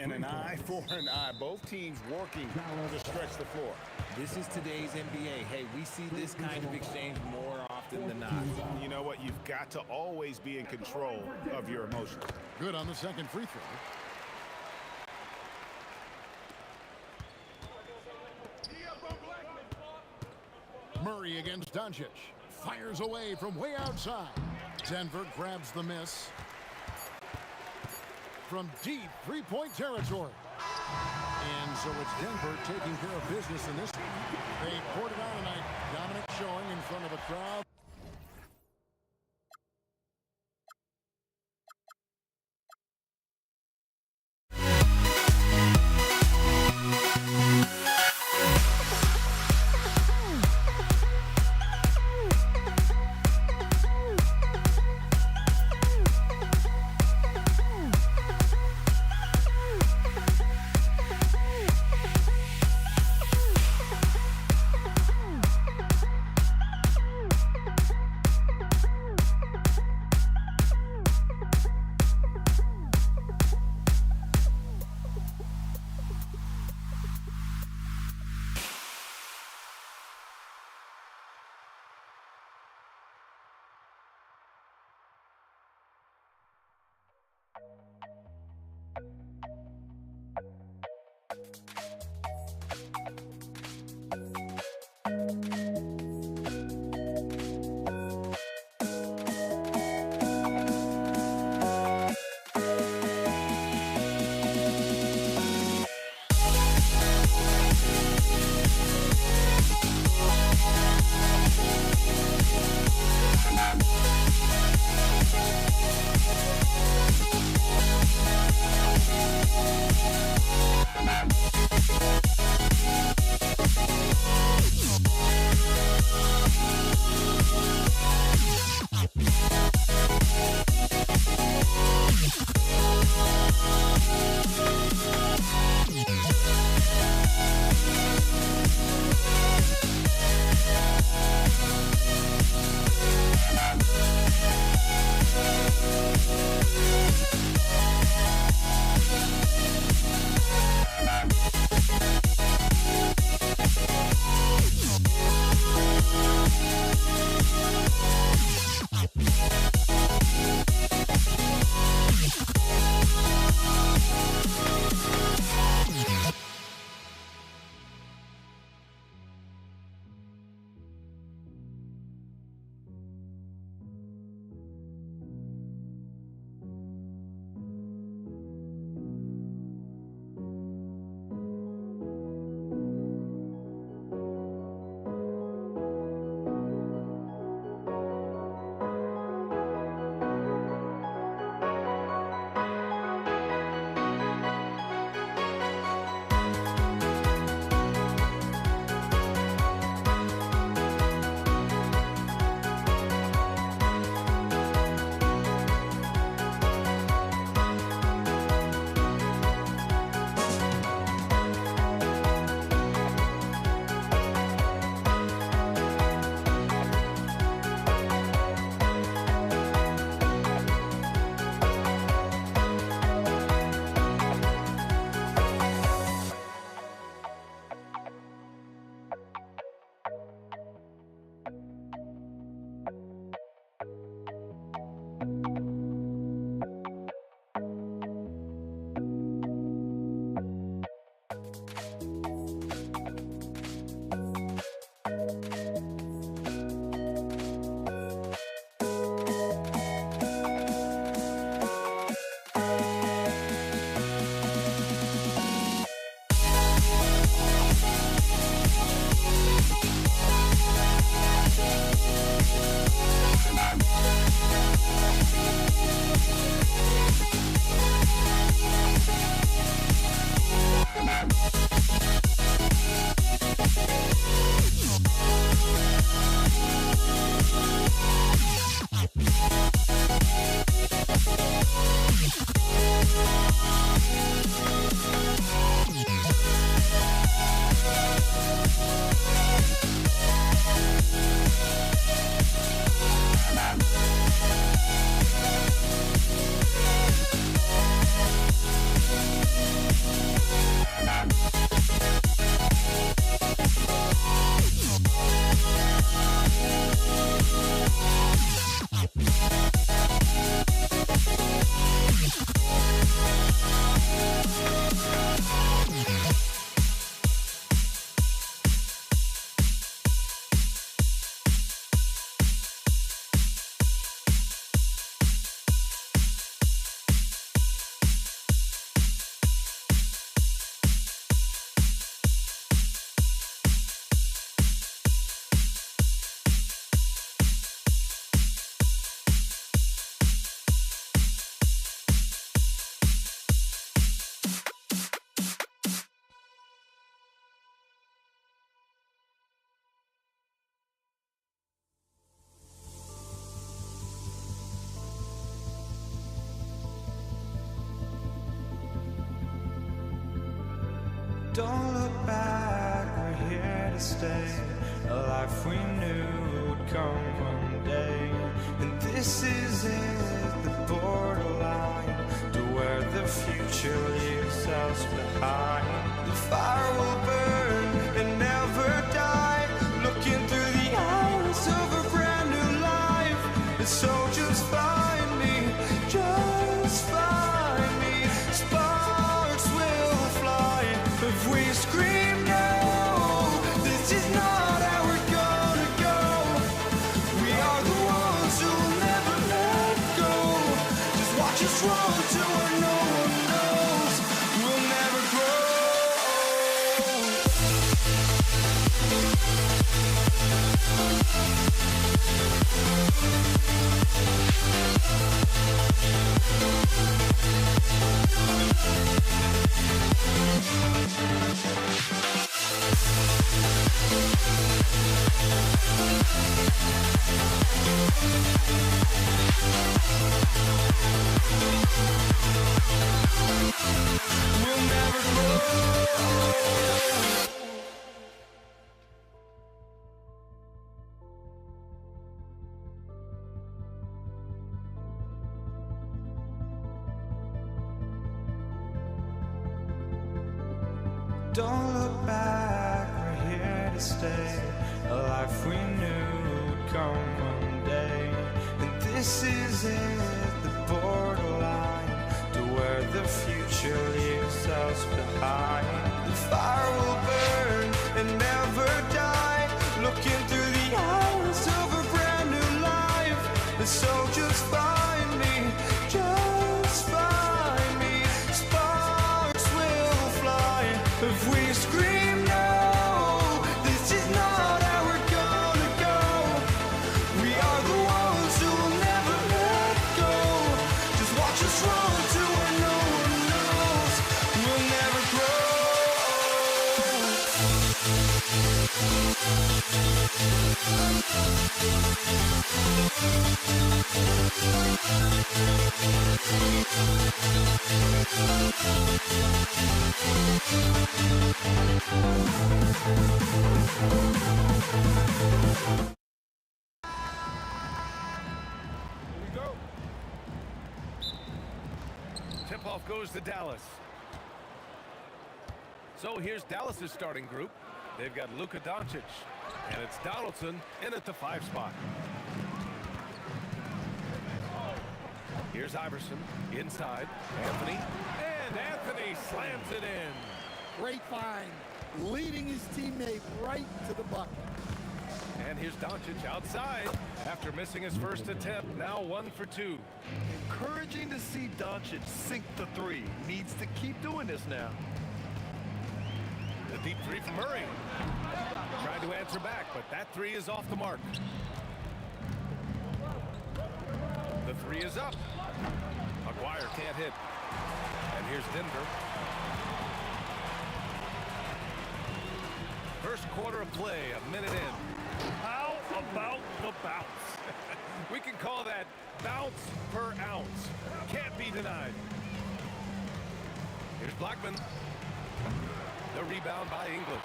And an eye for an eye. Both teams working to stretch the floor. This is today's NBA. Hey, we see this kind of exchange more often than not. You know what? You've got to always be in control of your emotions. Good on the second free throw. Murray against Doncic. Fires away from way outside. Denver grabs the miss. From deep three-point territory. And so it's Denver taking care of business in this one. They poured it out tonight. Dominant showing in front of a crowd. Don't look back, we're here to stay. A life we knew would come one day. And this is it, the borderline to where the future leaves us behind. The fire will burn and never die, looking through the eyes of a brand new life. And so just find me, just find me. Sparks will fly if we scream no. This is not how we're gonna go. We are the ones who'll never let go. Just watch us run to where no one knows. We'll never grow. We'll never grow. Don't look back, we're here to stay. A life we knew would come one day. And this is it, the borderline to where the future leaves us behind. The fire will burn and never die, looking through the eyes of a brand new life. And so just find me, just find me. Sparks will fly if we scream no. This is not how we're gonna go. We are the ones who'll never let go. Just watch us run to where no one knows. We'll never grow. Tip-off goes to Dallas. So here's Dallas's starting group. They've got Luka Doncic, and it's Donaldson in at the 5 spot. Here's Iverson inside. Anthony, and Anthony slams it in. Great find, leading his teammate right to the bucket. And here's Doncic outside after missing his first attempt. Now 1 for 2. Encouraging to see Doncic sink the three. Needs to keep doing this now. The deep three from Murray. Tried to answer back, but that three is off the mark. The three is up. McGuire can't hit. And here's Denver. First quarter of play, a minute in. How about the bounce? We can call that bounce per ounce. Can't be denied. Here's Blackman. The rebound by English.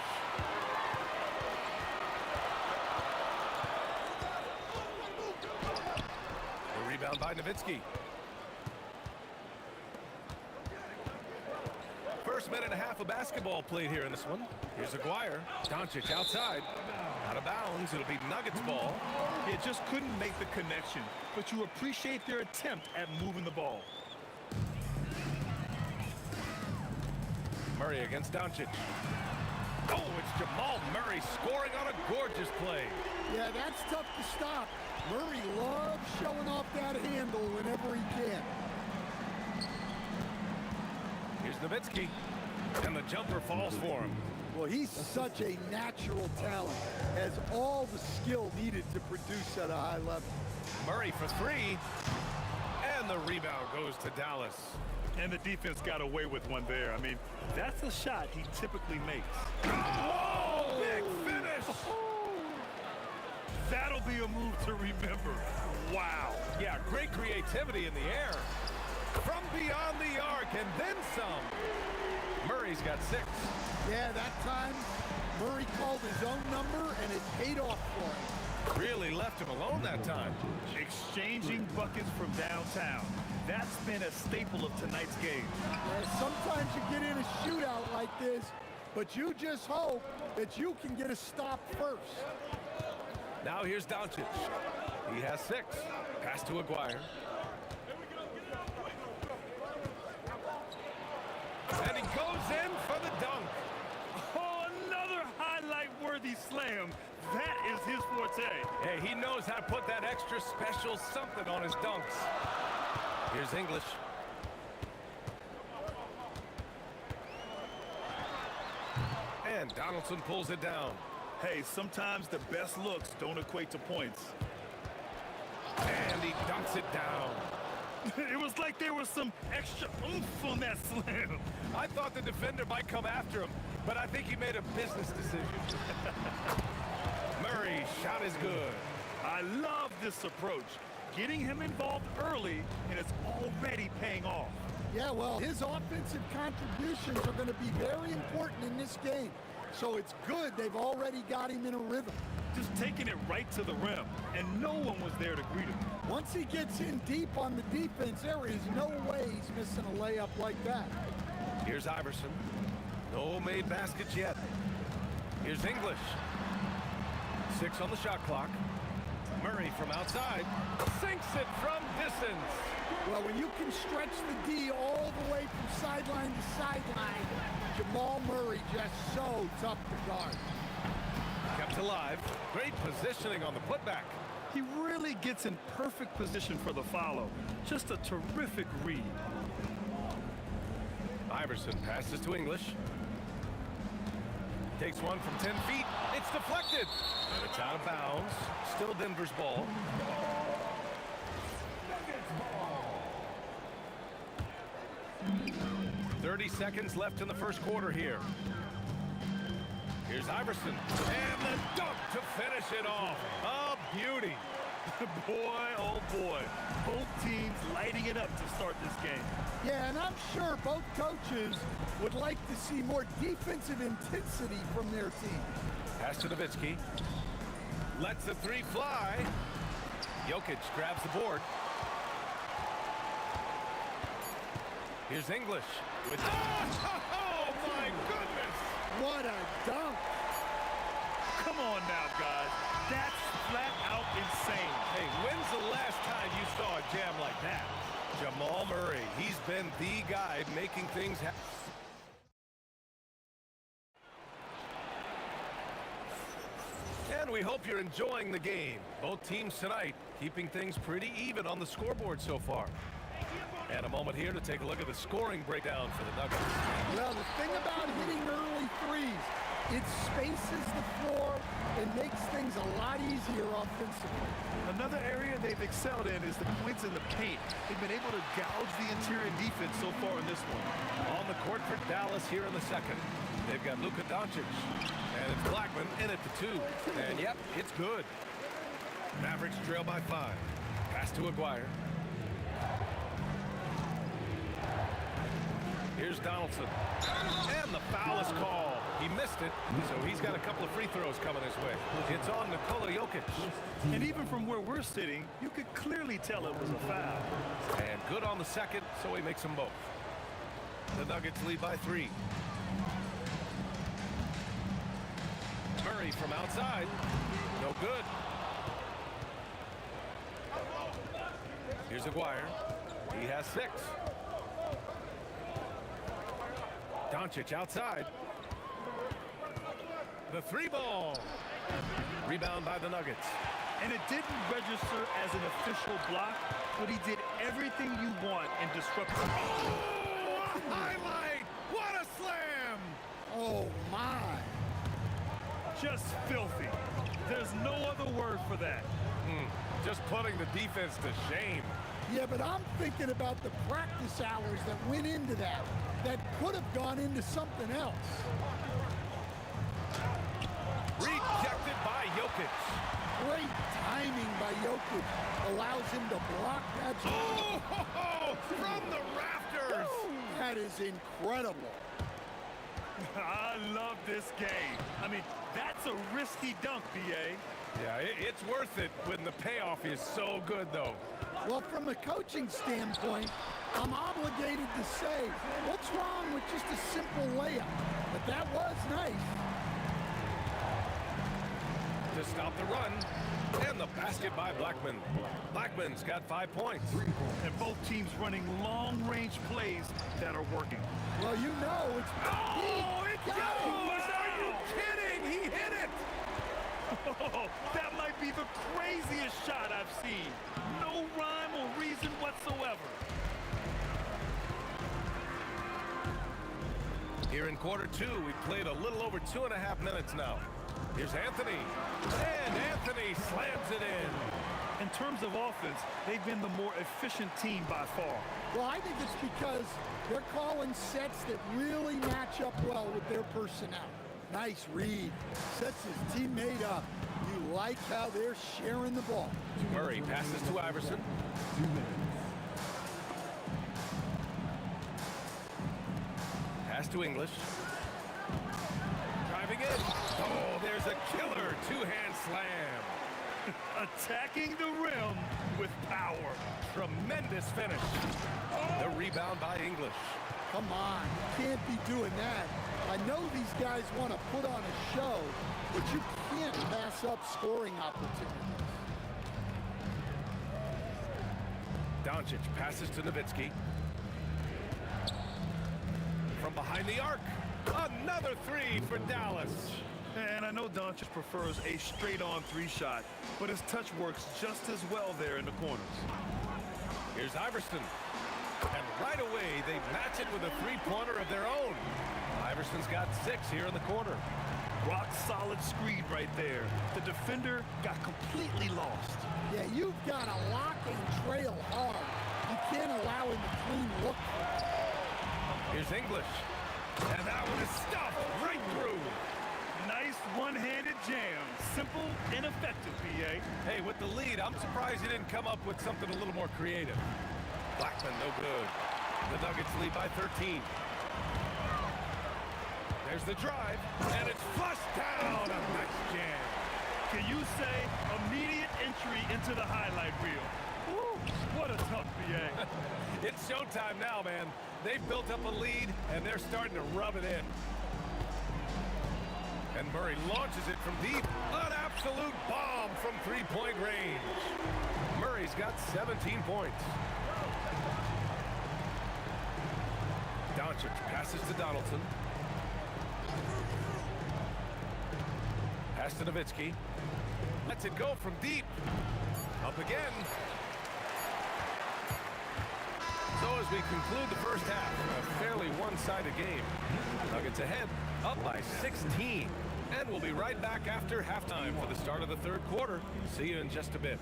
The rebound by Nowitzki. First minute and a half of basketball played here in this one. Here's Aguirre. Doncic outside. Out of bounds. It'll be Nuggets ball. It just couldn't make the connection, but you appreciate their attempt at moving the ball. Murray against Doncic. Oh, it's Jamal Murray scoring on a gorgeous play. Yeah, that's tough to stop. Murray loves showing off that handle whenever he can. Here's Nowitzki. And the jumper falls for him. Well, he's such a natural talent, has all the skill needed to produce at a high level. Murray for three. And the rebound goes to Dallas. And the defense got away with one there. I mean, that's a shot he typically makes. Oh, big finish! That'll be a move to remember. Wow. Yeah, great creativity in the air. From beyond the arc and then some. Murray's got 6. Yeah, that time Murray called his own number and it paid off for him. Really left him alone that time. Exchanging buckets from downtown. That's been a staple of tonight's game. Yeah, sometimes you get in a shootout like this, but you just hope that you can get a stop first. Now here's Doncic. He has 6. Pass to Aguirre. And he goes in for the dunk. Oh, another highlight-worthy slam. That is his forte. Hey, he knows how to put that extra special something on his dunks. Here's English. And Donaldson pulls it down. Hey, sometimes the best looks don't equate to points. And he dunks it down. It was like there was some extra oomph on that slam. I thought the defender might come after him, but I think he made a business decision. Murray's shot is good. I love this approach. Getting him involved early, and it's already paying off. Yeah, well, his offensive contributions are going to be very important in this game. So it's good they've already got him in a rhythm. Just taking it right to the rim, and no one was there to greet him. Once he gets in deep on the defense, there is no way he's missing a layup like that. Here's Iverson. No made baskets yet. Here's English. 6 on the shot clock. Murray from outside sinks it from distance. Well, when you can stretch the D all the way from sideline to sideline, Jamal Murray just so tough to guard. Kept alive. Great positioning on the putback. He really gets in perfect position for the follow. Just a terrific read. Iverson passes to English. Takes one from 10 feet. It's deflected. And it's out of bounds. Still Denver's ball. 30 seconds left in the first quarter here. Here's Iverson. And the dunk to finish it off. A beauty. Boy, oh boy. Both teams lighting it up to start this game. Yeah, and I'm sure both coaches would like to see more defensive intensity from their team. Pass to Nowitzki. Lets the 3 fly. Jokic grabs the board. Here's English. With oh, my goodness! What a dunk! Come on now, guys. That's flat out insane. Hey, when's the last time you saw a jam like that? Jamal Murray, he's been the guy making things happen. And we hope you're enjoying the game. Both teams tonight keeping things pretty even on the scoreboard so far. And a moment here to take a look at the scoring breakdown for the Nuggets. Well, the thing about hitting early threes, it spaces the floor and makes things a lot easier offensively. Another area they've excelled in is the points in the paint. They've been able to gouge the interior defense so far in this one. On the court for Dallas here in the second. They've got Luka Doncic. And it's Blackman in at the 2. And yep, it's good. Mavericks trail by 5. Pass to Aguirre. Here's Donaldson. And the foul is called. He missed it, so he's got a couple of free throws coming his way. It's on Nikola Jokic. And even from where we're sitting, you could clearly tell it was a foul. And good on the second, so he makes them both. The Nuggets lead by 3. Murray from outside. No good. Here's Aguirre. He has 6. Doncic outside. The 3-ball. Rebound by the Nuggets. And it didn't register as an official block, but he did everything you want in disrupting. Oh, a highlight! What a slam! Oh, my. Just filthy. There's no other word for that. Just putting the defense to shame. Yeah, but I'm thinking about the practice hours that went into that could have gone into something else. Rejected by Jokic. Great timing by Jokic allows him to block that. Oh, from the rafters. That is incredible. I love this game. I mean, that's a risky dunk, B.A. Yeah, it's worth it when the payoff is so good, though. Well, from a coaching standpoint, I'm obligated to say, what's wrong with just a simple layup? But that was nice. To stop the run, and the basket by Blackman. Blackman's got 5 points. And both teams running long-range plays that are working. Well, you know it's... Oh, it goes! Are you kidding? He hit it! Oh, that might be the craziest shot I've seen. No rhyme or reason whatsoever. Here in quarter 2, we've played a little over 2.5 minutes now. Here's Anthony. And Anthony slams it in. In terms of offense, they've been the more efficient team by far. Well, I think it's because they're calling sets that really match up well with their personnel. Nice read. Sets his teammate up. You like how they're sharing the ball. Murray passes to Iverson. 2 minutes. Pass to English. Driving in. Oh, there's a killer two-hand slam. Attacking the rim with power. Tremendous finish. The rebound by English. Come on, you can't be doing that. I know these guys want to put on a show, but you can't pass up scoring opportunities. Doncic passes to Nowitzki. From behind the arc. Another 3 for Dallas. And I know Doncic prefers a straight-on 3 shot, but his touch works just as well there in the corners. Here's Iverson. And right away, they match it with a 3-pointer of their own. Iverson's got 6 here in the corner. Rock-solid screen right there. The defender got completely lost. Yeah, you've got to lock and trail hard. You can't allow him to clean look. Here's English. And that one is stuffed right through. Nice one-handed jam. Simple and effective, B.A. Hey, with the lead, I'm surprised he didn't come up with something a little more creative. Blackman, no good. The Nuggets lead by 13. There's the drive, and it's flushed down. A nice jam. Can you say immediate entry into the highlight reel? Woo, what a tough B.A. It's showtime now, man. They've built up a lead, and they're starting to rub it in. And Murray launches it from deep. An absolute bomb from three-point range. Murray's got 17 points. Doncic passes to Donaldson. Pass to Nowitzki. Lets it go from deep. Up again. So as we conclude the first half, a fairly one-sided game. Nuggets ahead, up by 16. And we'll be right back after halftime for the start of the third quarter. See you in just a bit.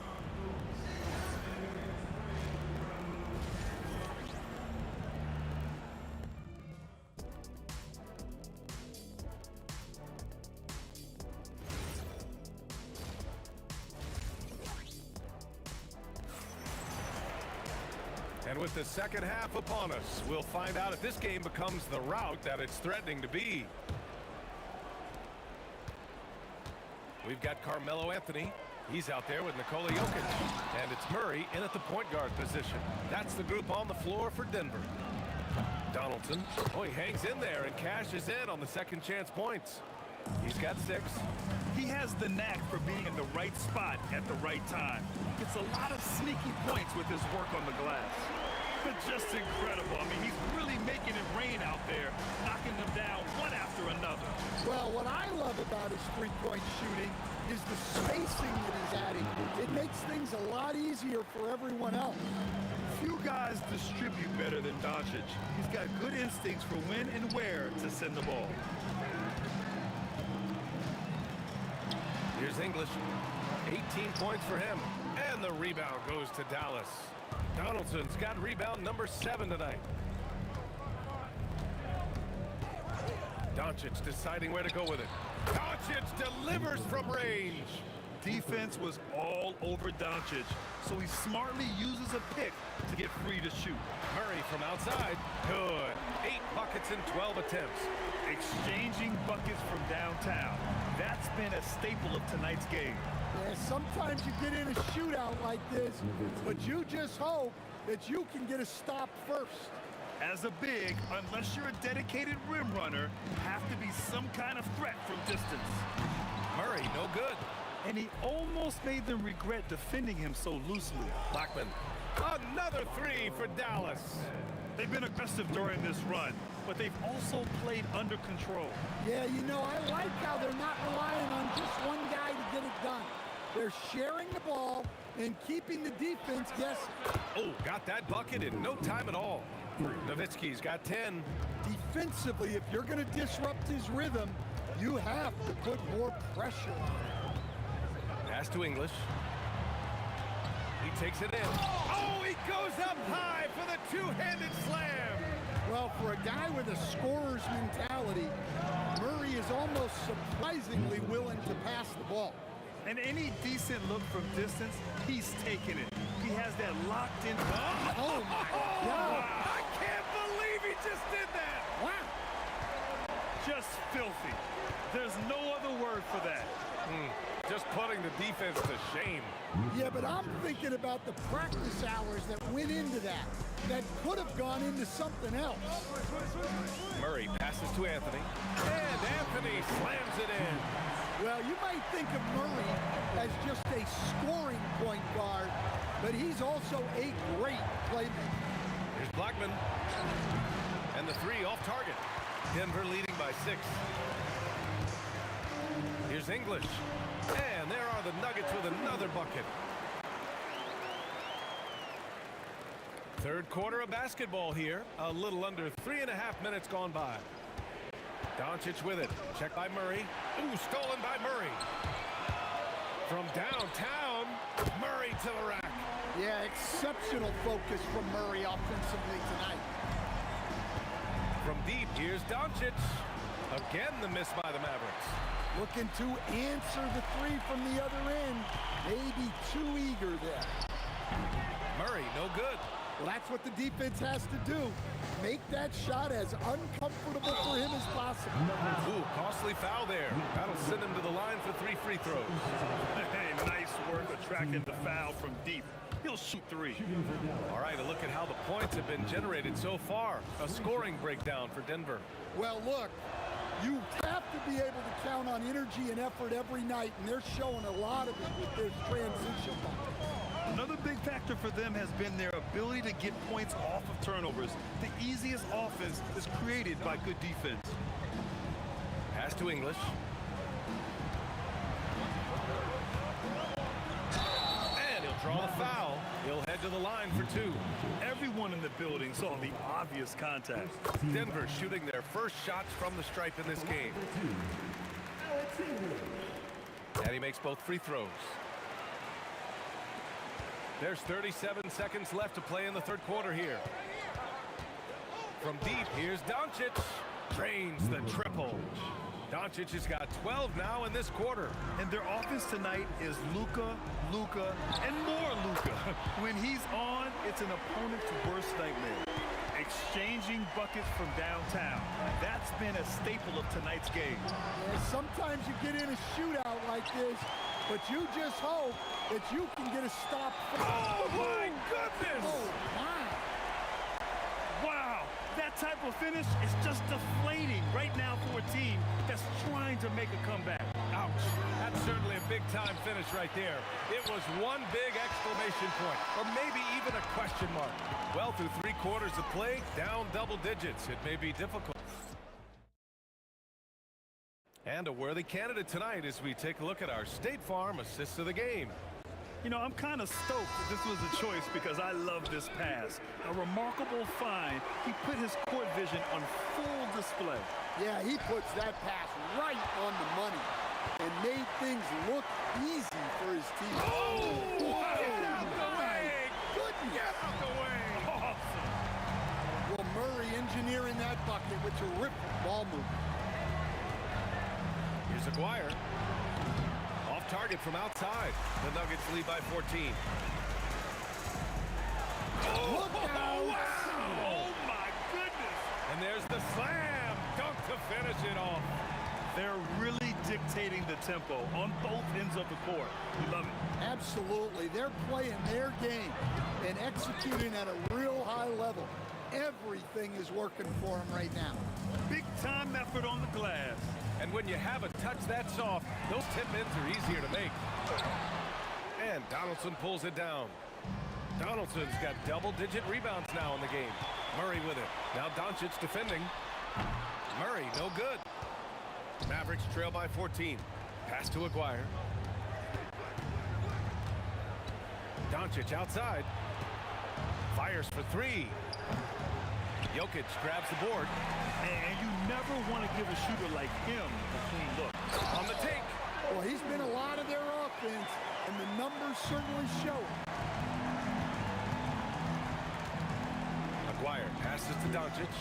with the second half upon us, we'll find out if this game becomes the rout that it's threatening to be. We've got Carmelo Anthony. He's out there with Nikola Jokic. And it's Murray in at the point guard position. That's the group on the floor for Denver. Donaldson. Oh, he hangs in there and cashes in on the second chance points. He's got 6. He has the knack for being in the right spot at the right time. Gets a lot of sneaky points with his work on the glass. But just incredible. I mean, he's really making it rain out there, knocking them down one after another. Well, what I love about his three-point shooting is the spacing that he's adding. It makes things a lot easier for everyone else. Few guys distribute better than Doncic. He's got good instincts for when and where to send the ball. Here's English. 18 points for him. And the rebound goes to Dallas. Donaldson's got rebound number 7 tonight. Doncic deciding where to go with it. Doncic delivers from range. Defense was all over Doncic, so he smartly uses a pick to get free to shoot. Murray from outside. Good. 8 buckets in 12 attempts. Exchanging buckets from downtown. That's been a staple of tonight's game. Yeah, sometimes you get in a shootout like this, but you just hope that you can get a stop first. As a big, unless you're a dedicated rim runner, have to be some kind of threat from distance. Murray, no good. And he almost made them regret defending him so loosely. Blackman. Another 3 for Dallas. They've been aggressive during this run, but they've also played under control. Yeah, you know, I like how they're not relying on just one guy to get it done. They're sharing the ball and keeping the defense guessing. Oh, got that bucket in no time at all. Nowitzki's got 10. Defensively, if you're going to disrupt his rhythm, you have to put more pressure on him. Pass to English. He takes it in. Oh, he goes up high for the two-handed slam. Well, for a guy with a scorer's mentality, Murray is almost surprisingly willing to pass the ball. And any decent look from distance, he's taking it. He has that locked in. Oh, my God. I can't believe he just did that. Wow. Just filthy. There's no other word for that. Just putting the defense to shame. Yeah, but I'm thinking about the practice hours that went into that could have gone into something else. Murray passes to Anthony. And Anthony slams it in. Well, you might think of Murray as just a scoring point guard, but he's also a great playmaker. Here's Blackman. And the 3 off target. Denver leading by 6. Here's English. And there are the Nuggets with another bucket. Third quarter of basketball here. A little under 3.5 minutes gone by. Doncic with it. Checked by Murray. Ooh, stolen by Murray. From downtown, Murray to the rack. Yeah, exceptional focus from Murray offensively tonight. From deep, here's Doncic. Again, the miss by the Mavericks. Looking to answer the 3 from the other end. Maybe too eager there. Murray, no good. Well, that's what the defense has to do. Make that shot as uncomfortable for him as possible. Ooh, costly foul there. That'll send him to the line for 3 free throws. Hey, nice work attracting the foul from deep. He'll shoot 3. All right, a look at how the points have been generated so far. A scoring breakdown for Denver. Well, look, you have to be able to count on energy and effort every night, and they're showing a lot of it with this transition ball. Another big factor for them has been their ability to get points off of turnovers. The easiest offense is created by good defense. Pass to English. And he'll draw the foul. He'll head to the line for 2. Everyone in the building saw the obvious contact. Denver shooting their first shots from the stripe in this game. And he makes both free throws. There's 37 seconds left to play in the third quarter here. From deep, here's Doncic. Drains the triple. Doncic has got 12 now in this quarter. And their offense tonight is Luka, and more Luka. When he's on, it's an opponent's worst nightmare. Exchanging buckets from downtown. That's been a staple of tonight's game. Yeah, sometimes you get in a shootout like this, but you just hope that you can get a stop. Oh, my goodness! Oh, my. Wow, that type of finish is just deflating right now for a team that's trying to make a comeback. Ouch. That's certainly a big-time finish right there. It was one big exclamation point, or maybe even a question mark. Well, through 3 quarters of play, down double digits. It may be difficult. And a worthy candidate tonight as we take a look at our State Farm assists of the game. You know, I'm kind of stoked that this was a choice because I love this pass. A remarkable find. He put his court vision on full display. Yeah, he puts that pass right on the money and made things look easy for his team. Oh, wow. Get out the way! Goodness. Get out the way! Awesome. Well, Murray engineering that bucket with terrific ball movement. Here's Aguirre. Off target from outside. The Nuggets lead by 14. Look out! Wow. Oh, my goodness. And there's the slam dunk to finish it off. They're really dictating the tempo on both ends of the court. Love it. Absolutely. They're playing their game and executing at a real high level. Everything is working for them right now. Big time effort on the glass. And when you have a touch that soft, those tip-ins are easier to make. And Donaldson pulls it down. Donaldson's got double-digit rebounds now in the game. Murray with it. Now Doncic defending. Murray, no good. Mavericks trail by 14. Pass to Aguirre. Doncic outside. Fires for 3. Jokic grabs the board. And you never want to give a shooter like him a clean look. On the take. Well, he's been a lot of their offense, and the numbers certainly show it. Aguirre passes to Doncic.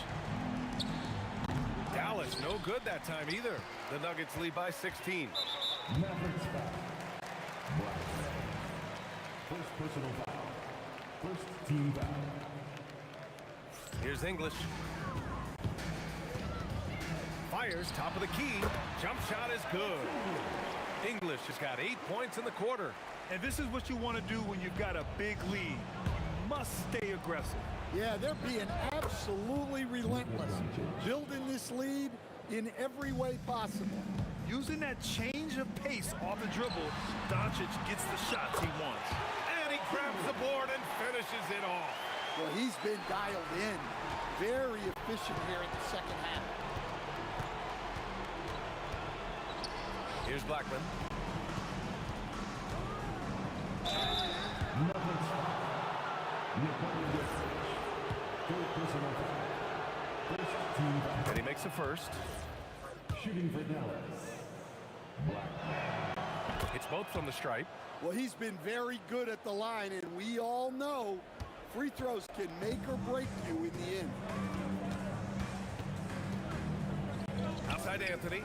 Dallas, no good that time either. The Nuggets lead by 16. Mavericks foul. First personal foul. First team foul. Here's English. Fires, top of the key. Jump shot is good. English has got 8 points in the quarter. And this is what you want to do when you've got a big lead. You must stay aggressive. Yeah, they're being absolutely relentless, building this lead in every way possible. Using that change of pace off the dribble, Doncic gets the shots he wants. And he grabs the board and finishes it off. Well, he's been dialed in. Very efficient here in the second half. Here's Blackman. Nuggets foul. Third personal foul. First team foul. And he makes the first. Shooting for Dallas. Black. It's both from the stripe. Well, he's been very good at the line, and we all know free throws can make or break you in the end. Outside Anthony.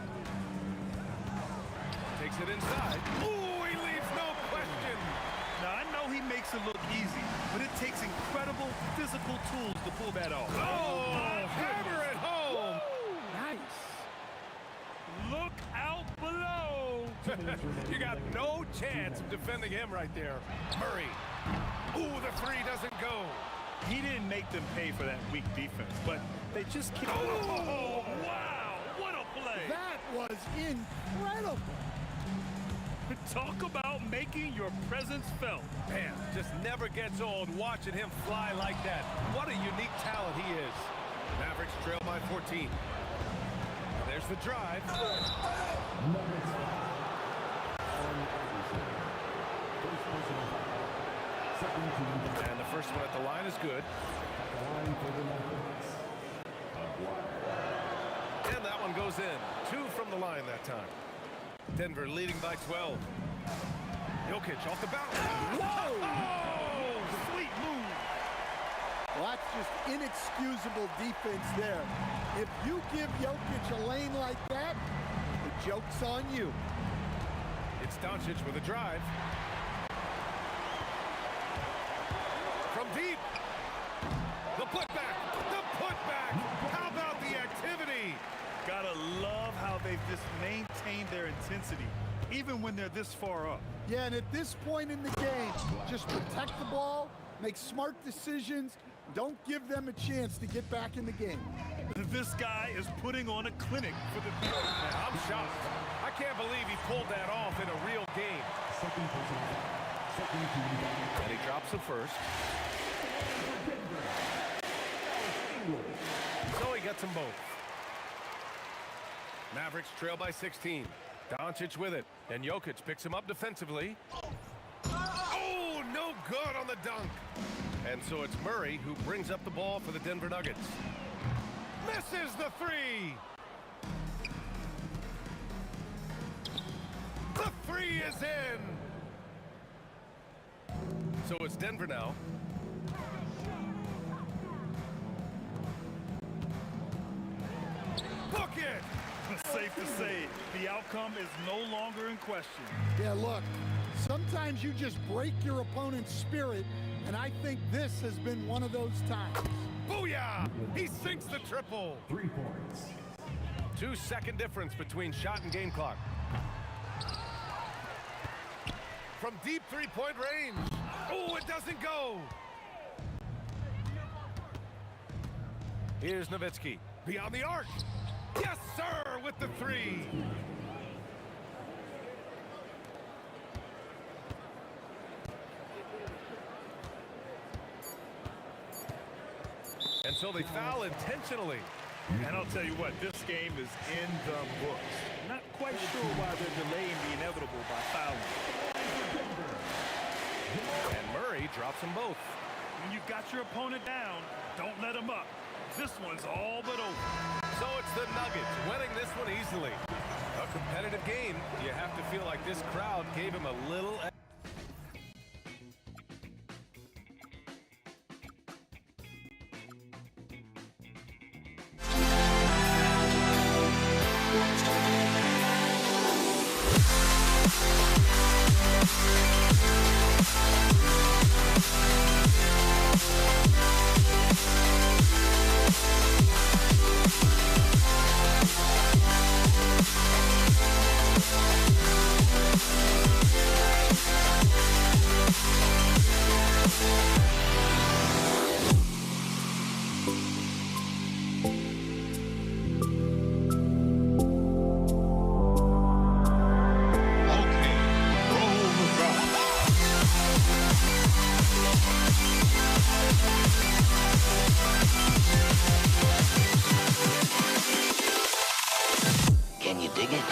Takes it inside. Ooh, he leaves no question. Now, I know he makes it look easy, but it takes incredible physical tools to pull that off. Oh, hammer it home. Nice. Look out below. You got no chance of defending him right there. Murray. Ooh, the 3 doesn't go. He didn't make them pay for that weak defense, but they just keep... Oh, wow. What a play. That was incredible. Talk about making your presence felt. Man, just never gets old watching him fly like that. What a unique talent he is. Mavericks trail by 14. There's the drive. Nuggets foul. First personal foul. Second team foul. And the first one at the line is good. At the line for the Nuggets. Aguirre. And that one goes in. 2 from the line that time. Denver leading by 12. Jokic off the bounce. Whoa! Oh, sweet move. Well, that's just inexcusable defense there. If you give Jokic a lane like that, the joke's on you. It's Doncic with a drive. From deep. The putback. The putback. How about the activity? Gotta love how they've just maintained their intensity, even when they're this far up. Yeah, and at this point in the game, just protect the ball, make smart decisions, don't give them a chance to get back in the game. This guy is putting on a clinic for the field. I'm shocked. I can't believe he pulled that off in a real game. And he drops the first. So he gets them both. Mavericks trail by 16. Doncic with it. And Jokic picks him up defensively. Oh, no good on the dunk. And so it's Murray who brings up the ball for the Denver Nuggets. Misses the three. The three is in. So it's Denver now. Book it. Safe to say, the outcome is no longer in question. Yeah, look, sometimes you just break your opponent's spirit, and I think this has been one of those times. Booyah! He sinks the triple. 3 points. 2-second difference between shot and game clock. From deep three-point range. Oh, it doesn't go. Here's Nowitzki. Beyond the arc. Yes, sir, with the three. And so they foul intentionally. And I'll tell you what, this game is in the books. Not quite sure why they're delaying the inevitable by fouling. And Murray drops them both. When you've got your opponent down, don't let him up. This one's all but over. So it's the Nuggets winning this one easily. A competitive game. You have to feel like this crowd gave him a little... Can you dig it?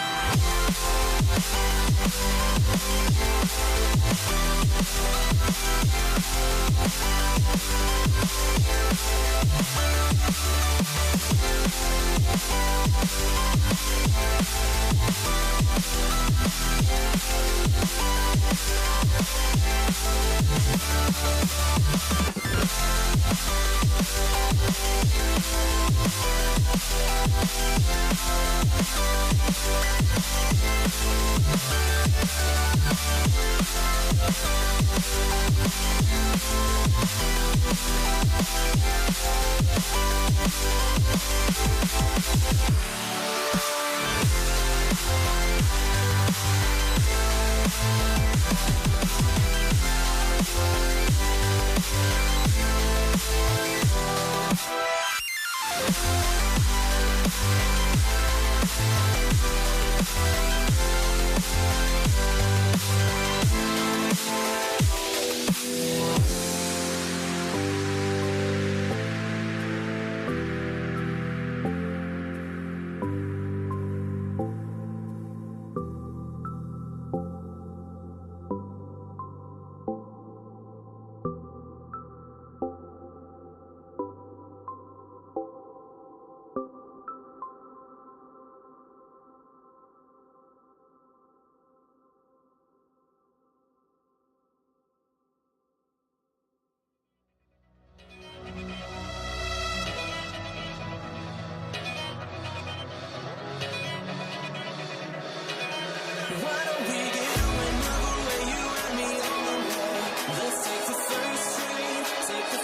Take the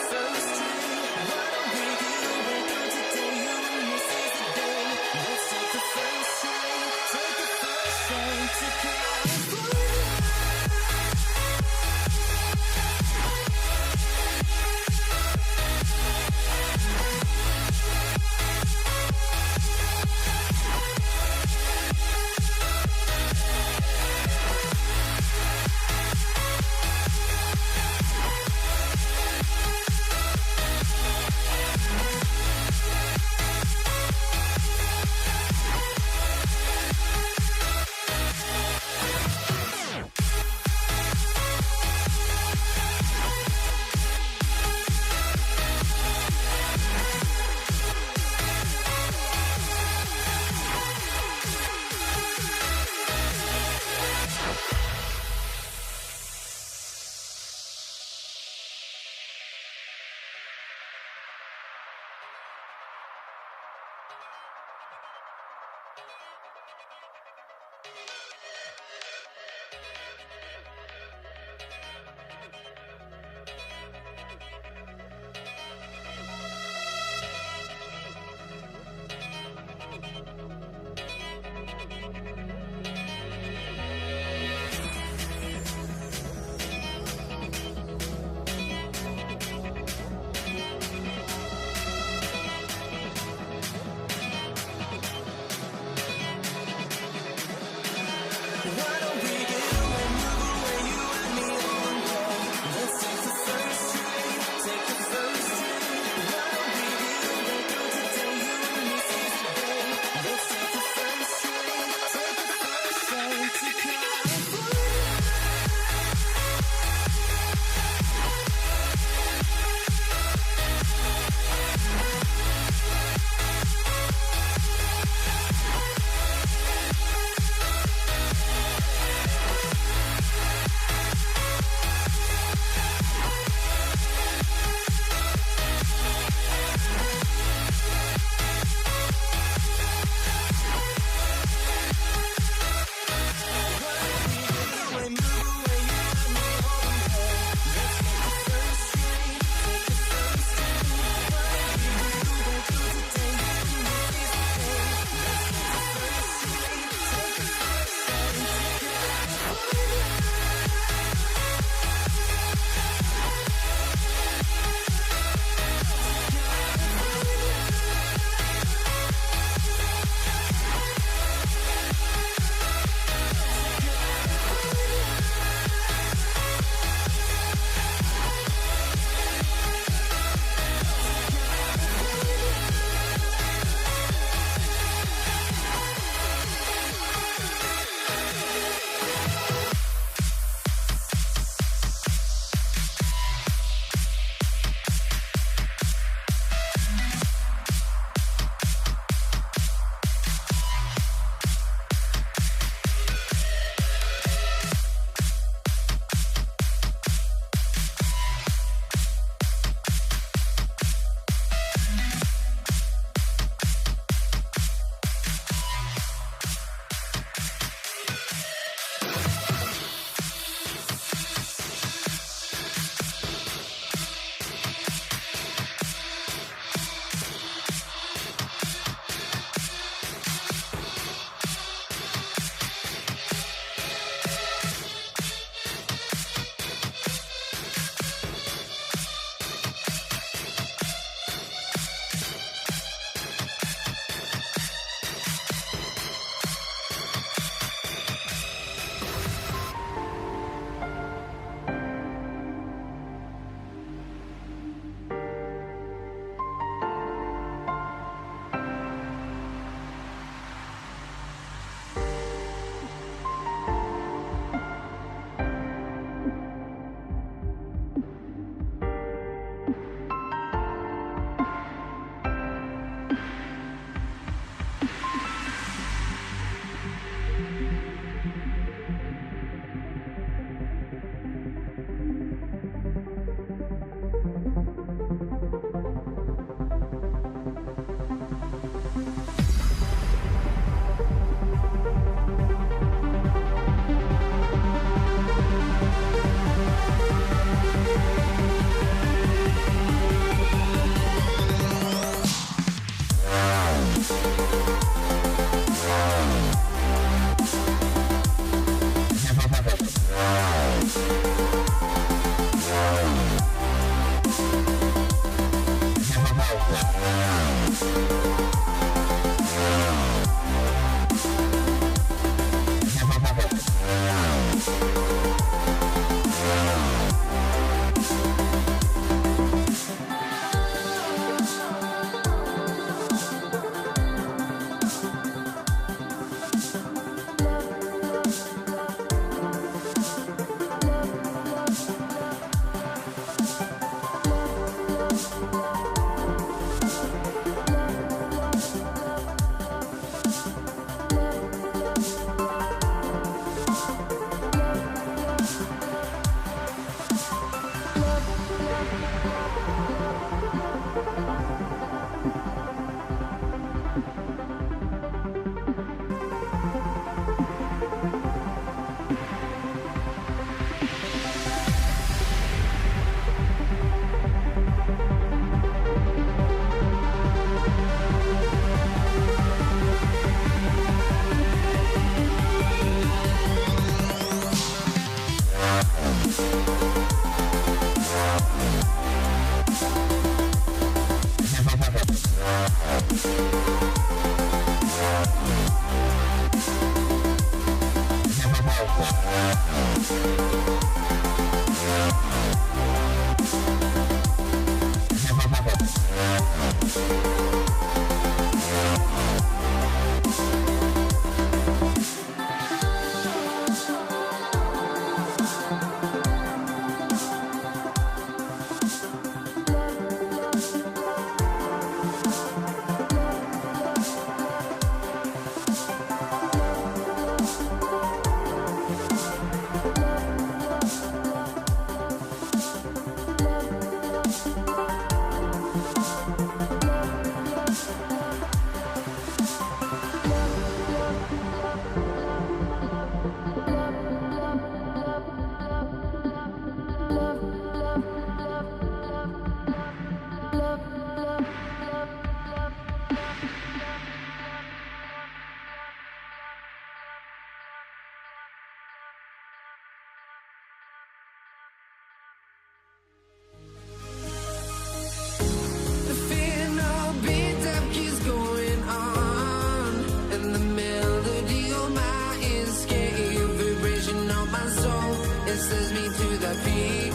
The fear no beat up keeps going on, and the melody on my ears, scary vibration of my soul. It sends me to the peak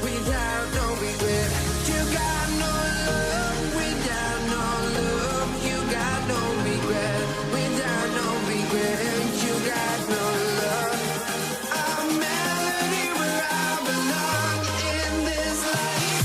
without no regret. You got no love without no love. You got no regret without no regret. You got no love. A melody where I belong in this life.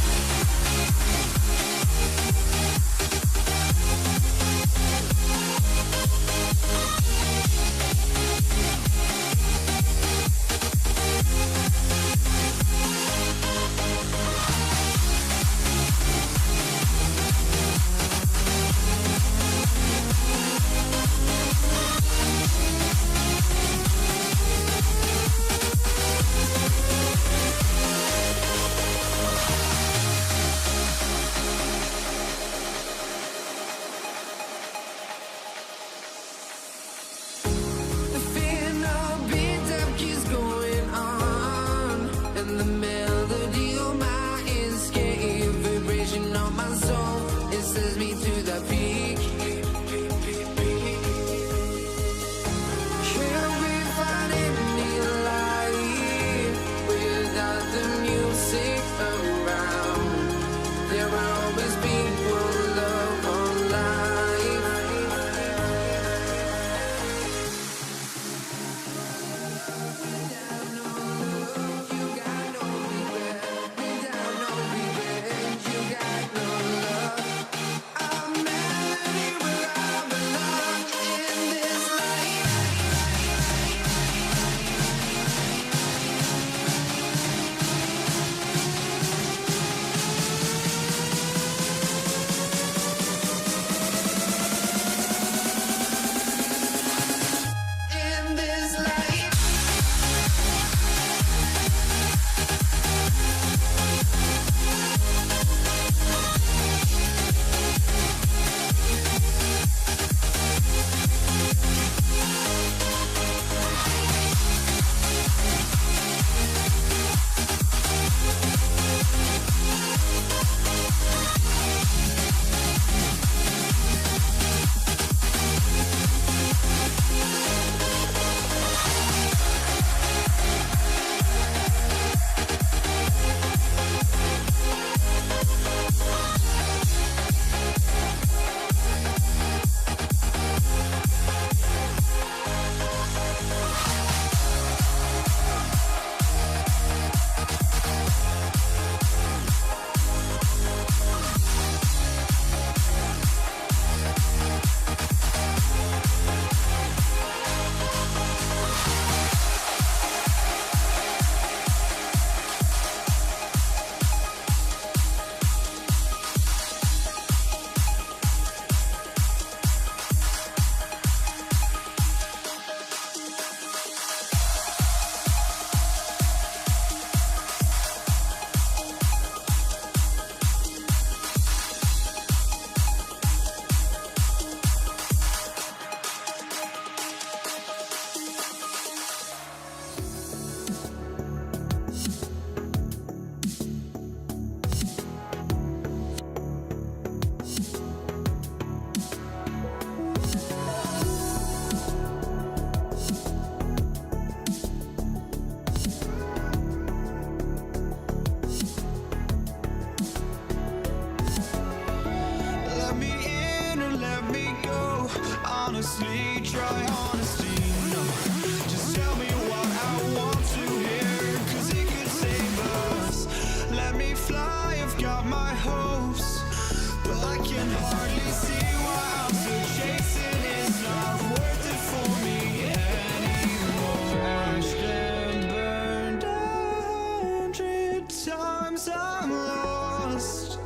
can hardly see why I'm still chasing. It's not worth it for me anymore. Crashed and burned 100 times. I'm lost.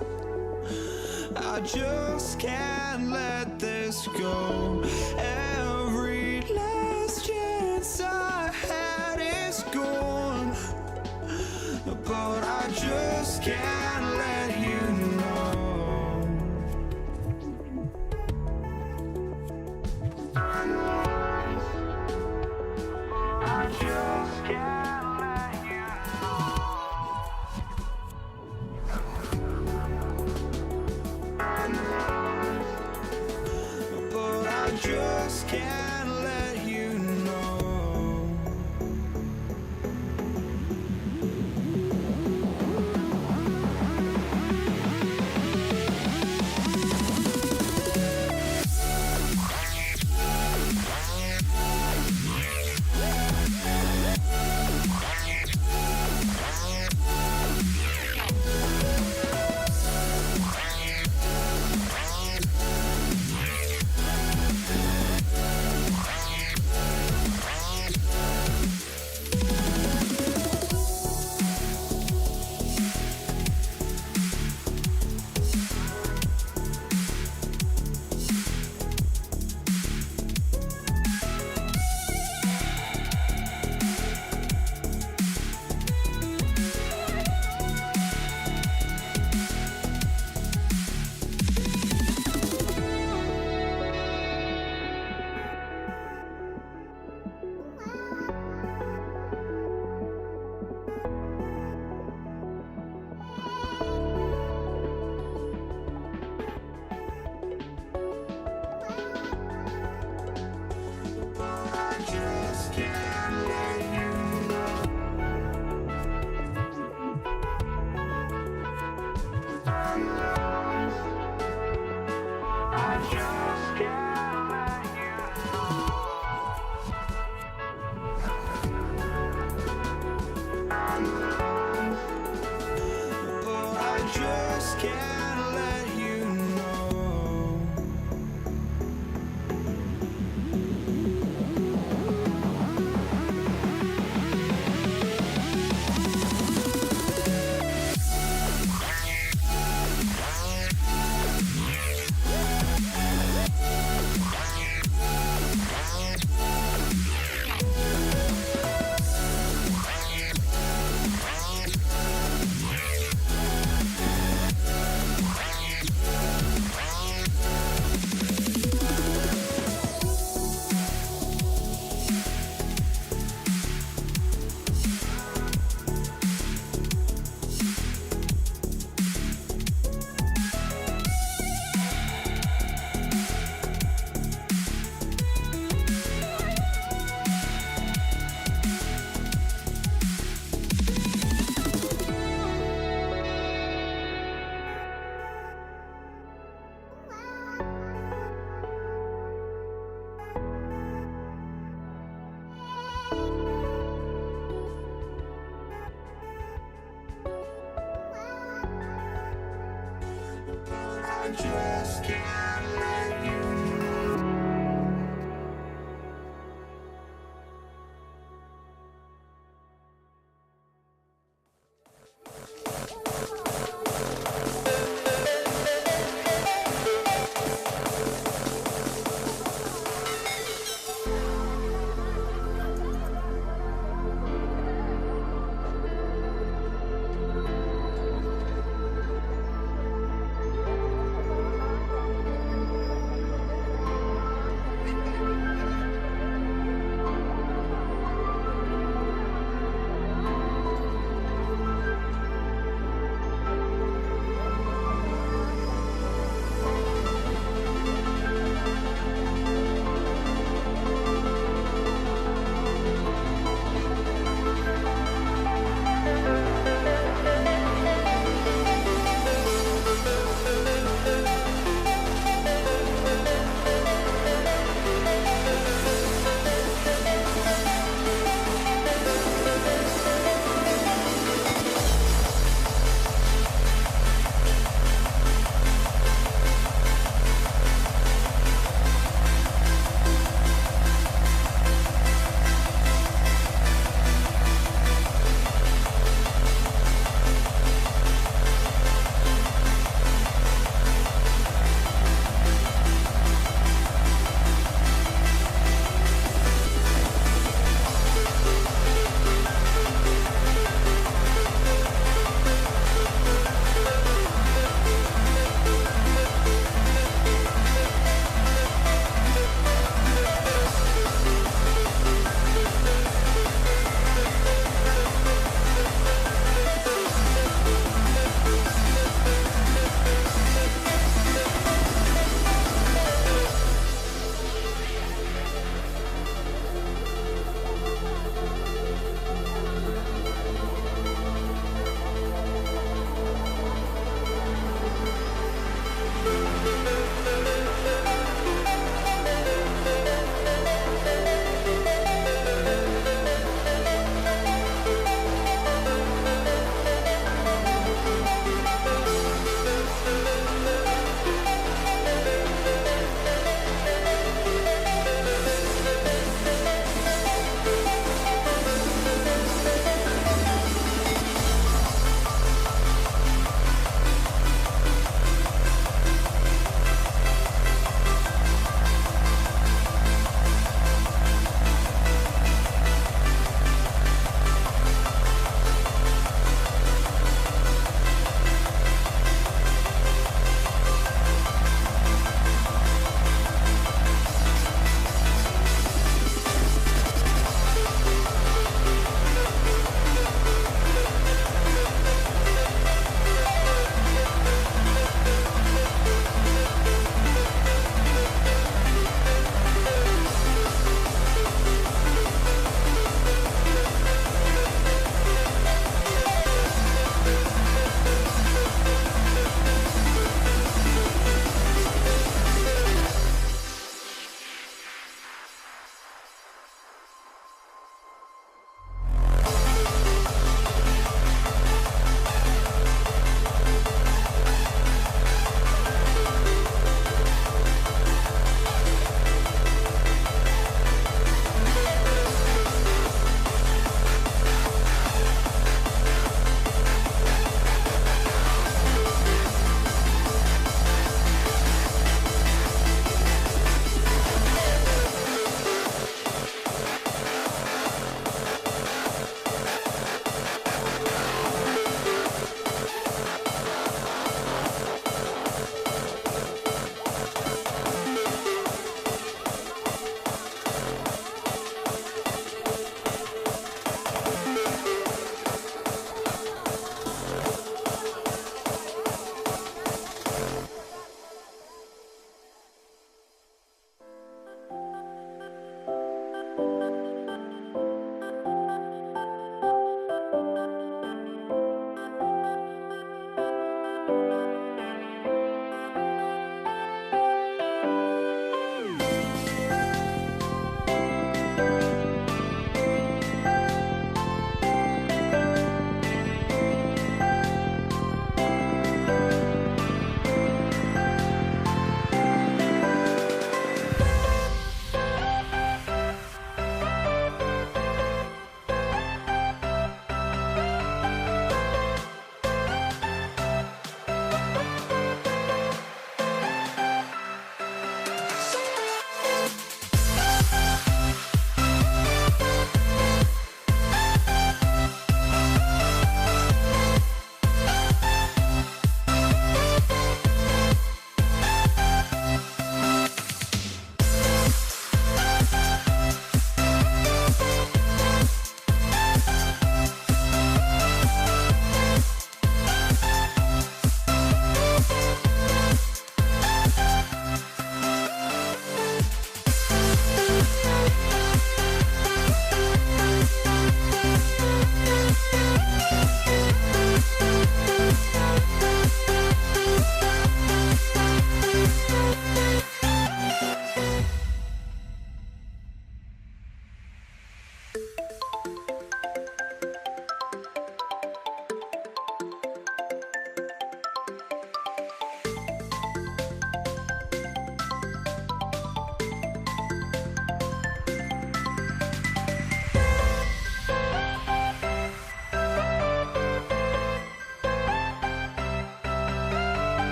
I just can't let this go. Every last chance I had is gone, but I just can't let you know. I just can't let you know. But I just can't let you know. just can't let you know.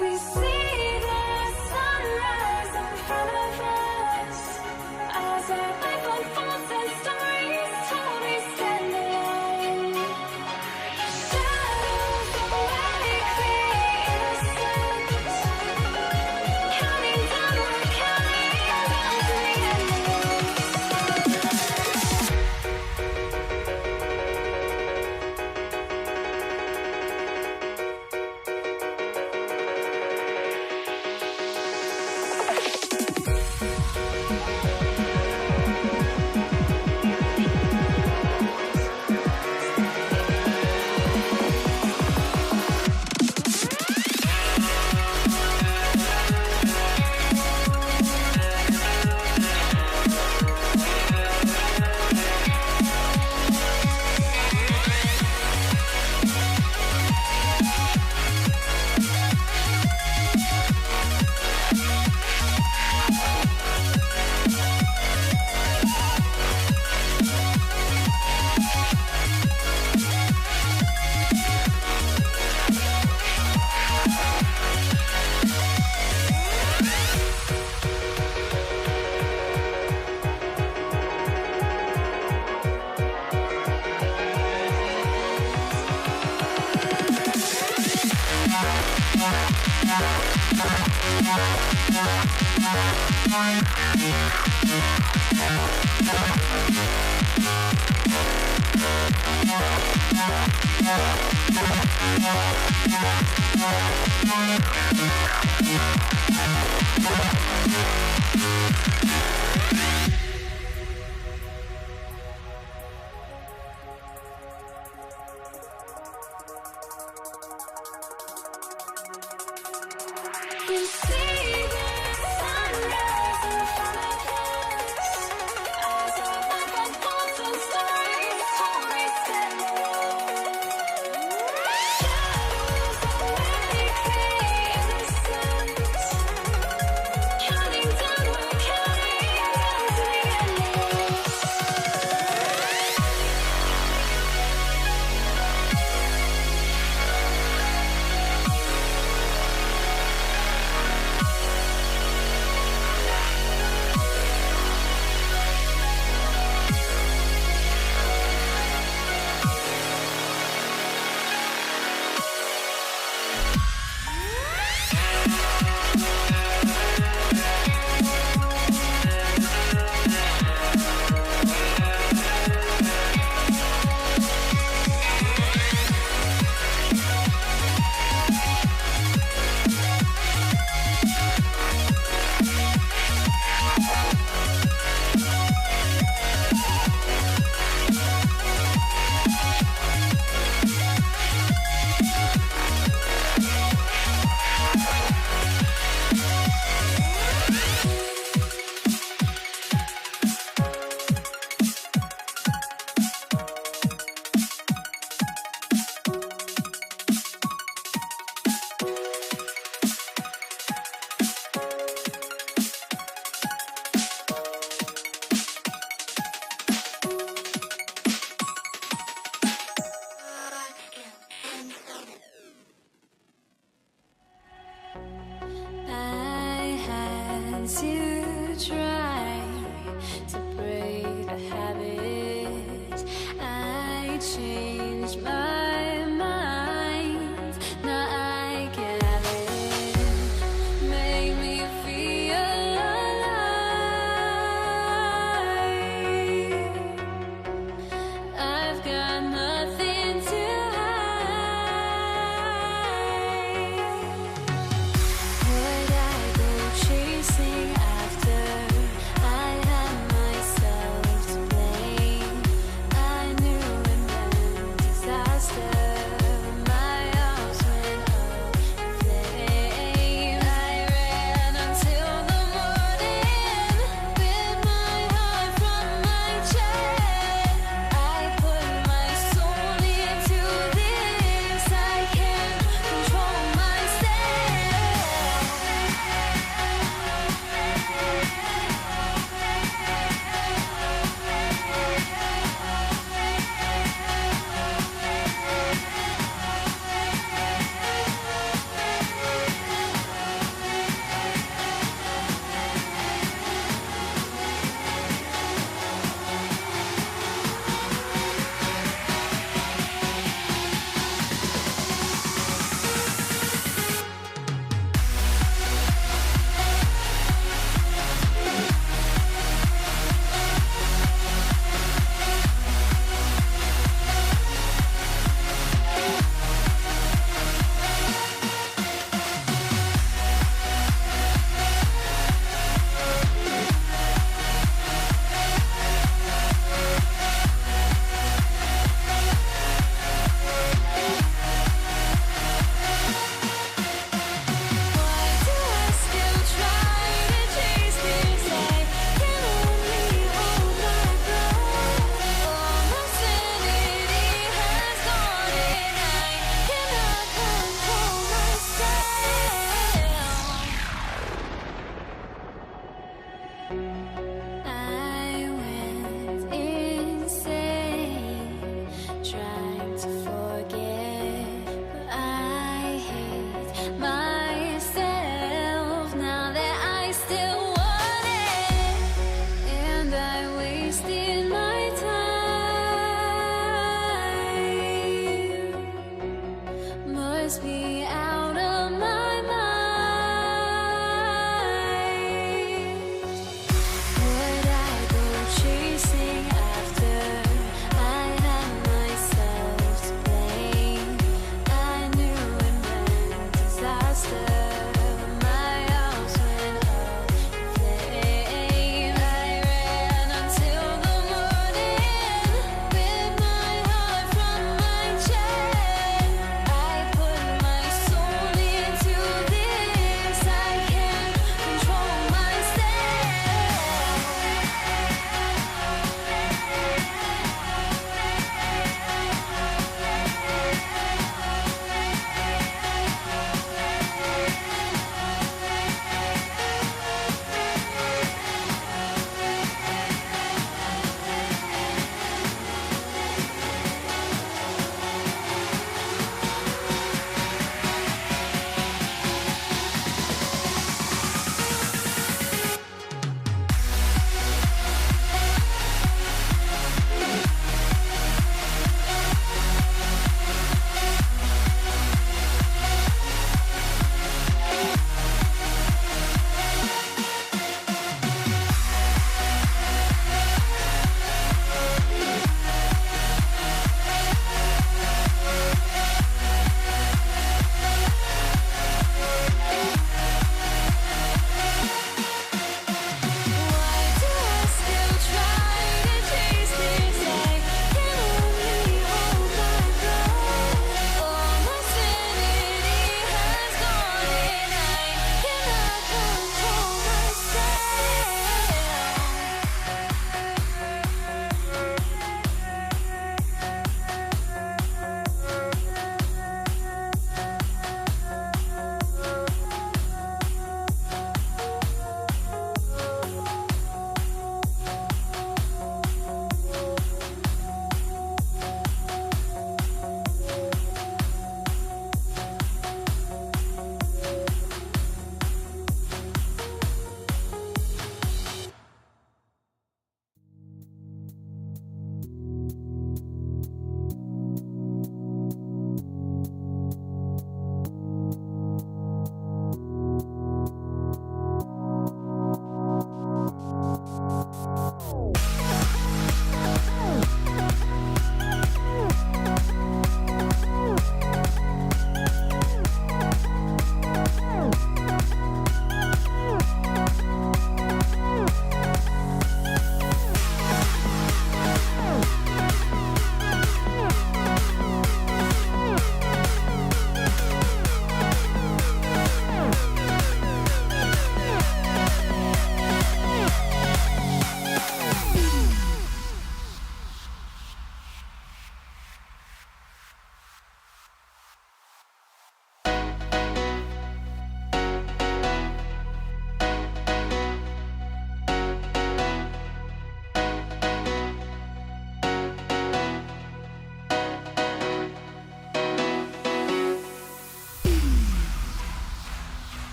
We see the sunrise in front of us as our life unfolds and stories told we stand alone. Shadows awake the innocence, counting down, we're counting down to the end of we see the sunrise in front of us as our life unfolds and stories told we stand alone. Shadows awake the innocence, counting down, we're counting down to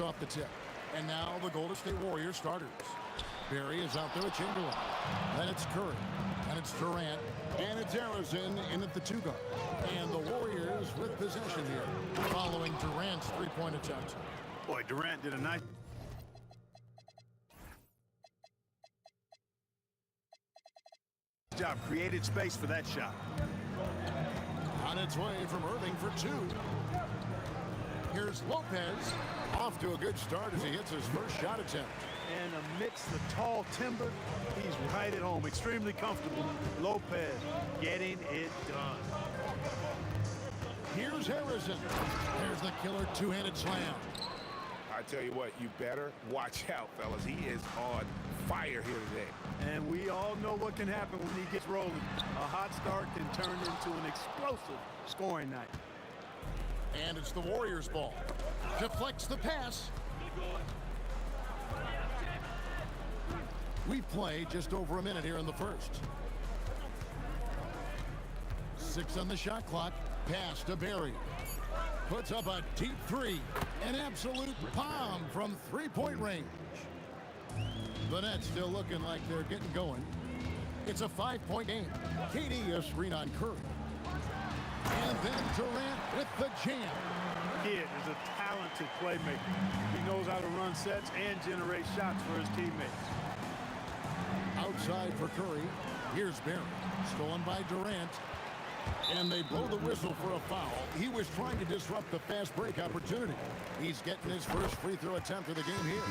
picks off the tip. And now the Golden State Warriors starters. Barry is out there with Chamberlain. Then it's Curry. And it's Durant. And it's Harrison in at the 2 guard. And the Warriors with possession here following Durant's three-point attempt. Boy, Durant did a nice job. Created space for that shot. On its way from Irving for 2. Here's Lopez. Off to a good start as he hits his first shot attempt. And amidst the tall timber, he's right at home. Extremely comfortable. Lopez getting it done. Here's Harrison. There's the killer two-handed slam. I tell you what, you better watch out, fellas. He is on fire here today. And we all know what can happen when he gets rolling. A hot start can turn into an explosive scoring night. And it's the Warriors' ball. Deflects the pass. We've played just over a minute here in the first. 6 on the shot clock. Pass to Barry. Puts up a deep 3. An absolute bomb from three-point range. The Nets still looking like they're getting going. It's a 5-point game. KD a screen on Curry. And then Durant with the jam. Kid is a talented playmaker. He knows how to run sets and generate shots for his teammates. Outside for Curry. Here's Barry. Stolen by Durant. And they blow the whistle for a foul. He was trying to disrupt the fast break opportunity. He's getting his first free throw attempt of the game here.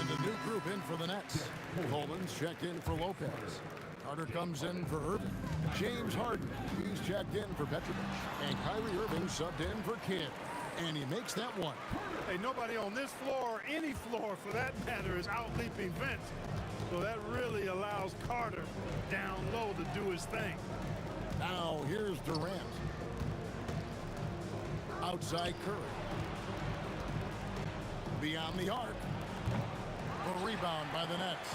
And a new group in for the Nets. Coleman's checked in for Lopez. Carter comes in for Irving. James Harden, he's checked in for Petrovic. And Kyrie Irving subbed in for Kidd. And he makes that one. Hey, nobody on this floor, or any floor for that matter, is out-leaping Vince. So that really allows Carter down low to do his thing. Now here's Durant. Outside Curry. Beyond the arc. A rebound by the Nets.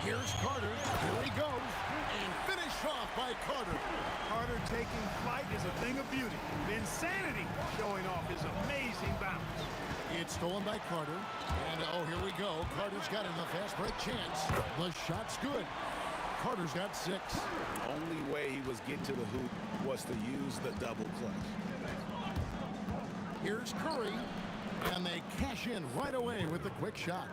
Here's Carter. Here he goes. And finished off by Carter. Carter taking flight is a thing of beauty. Insanity showing off his amazing bounce. It's stolen by Carter. And oh, here we go. Carter's got it in the fast break chance. The shot's good. Carter's got 6. The only way he was getting to the hoop was to use the double clutch. Here's Curry. And they cash in right away with the quick shot.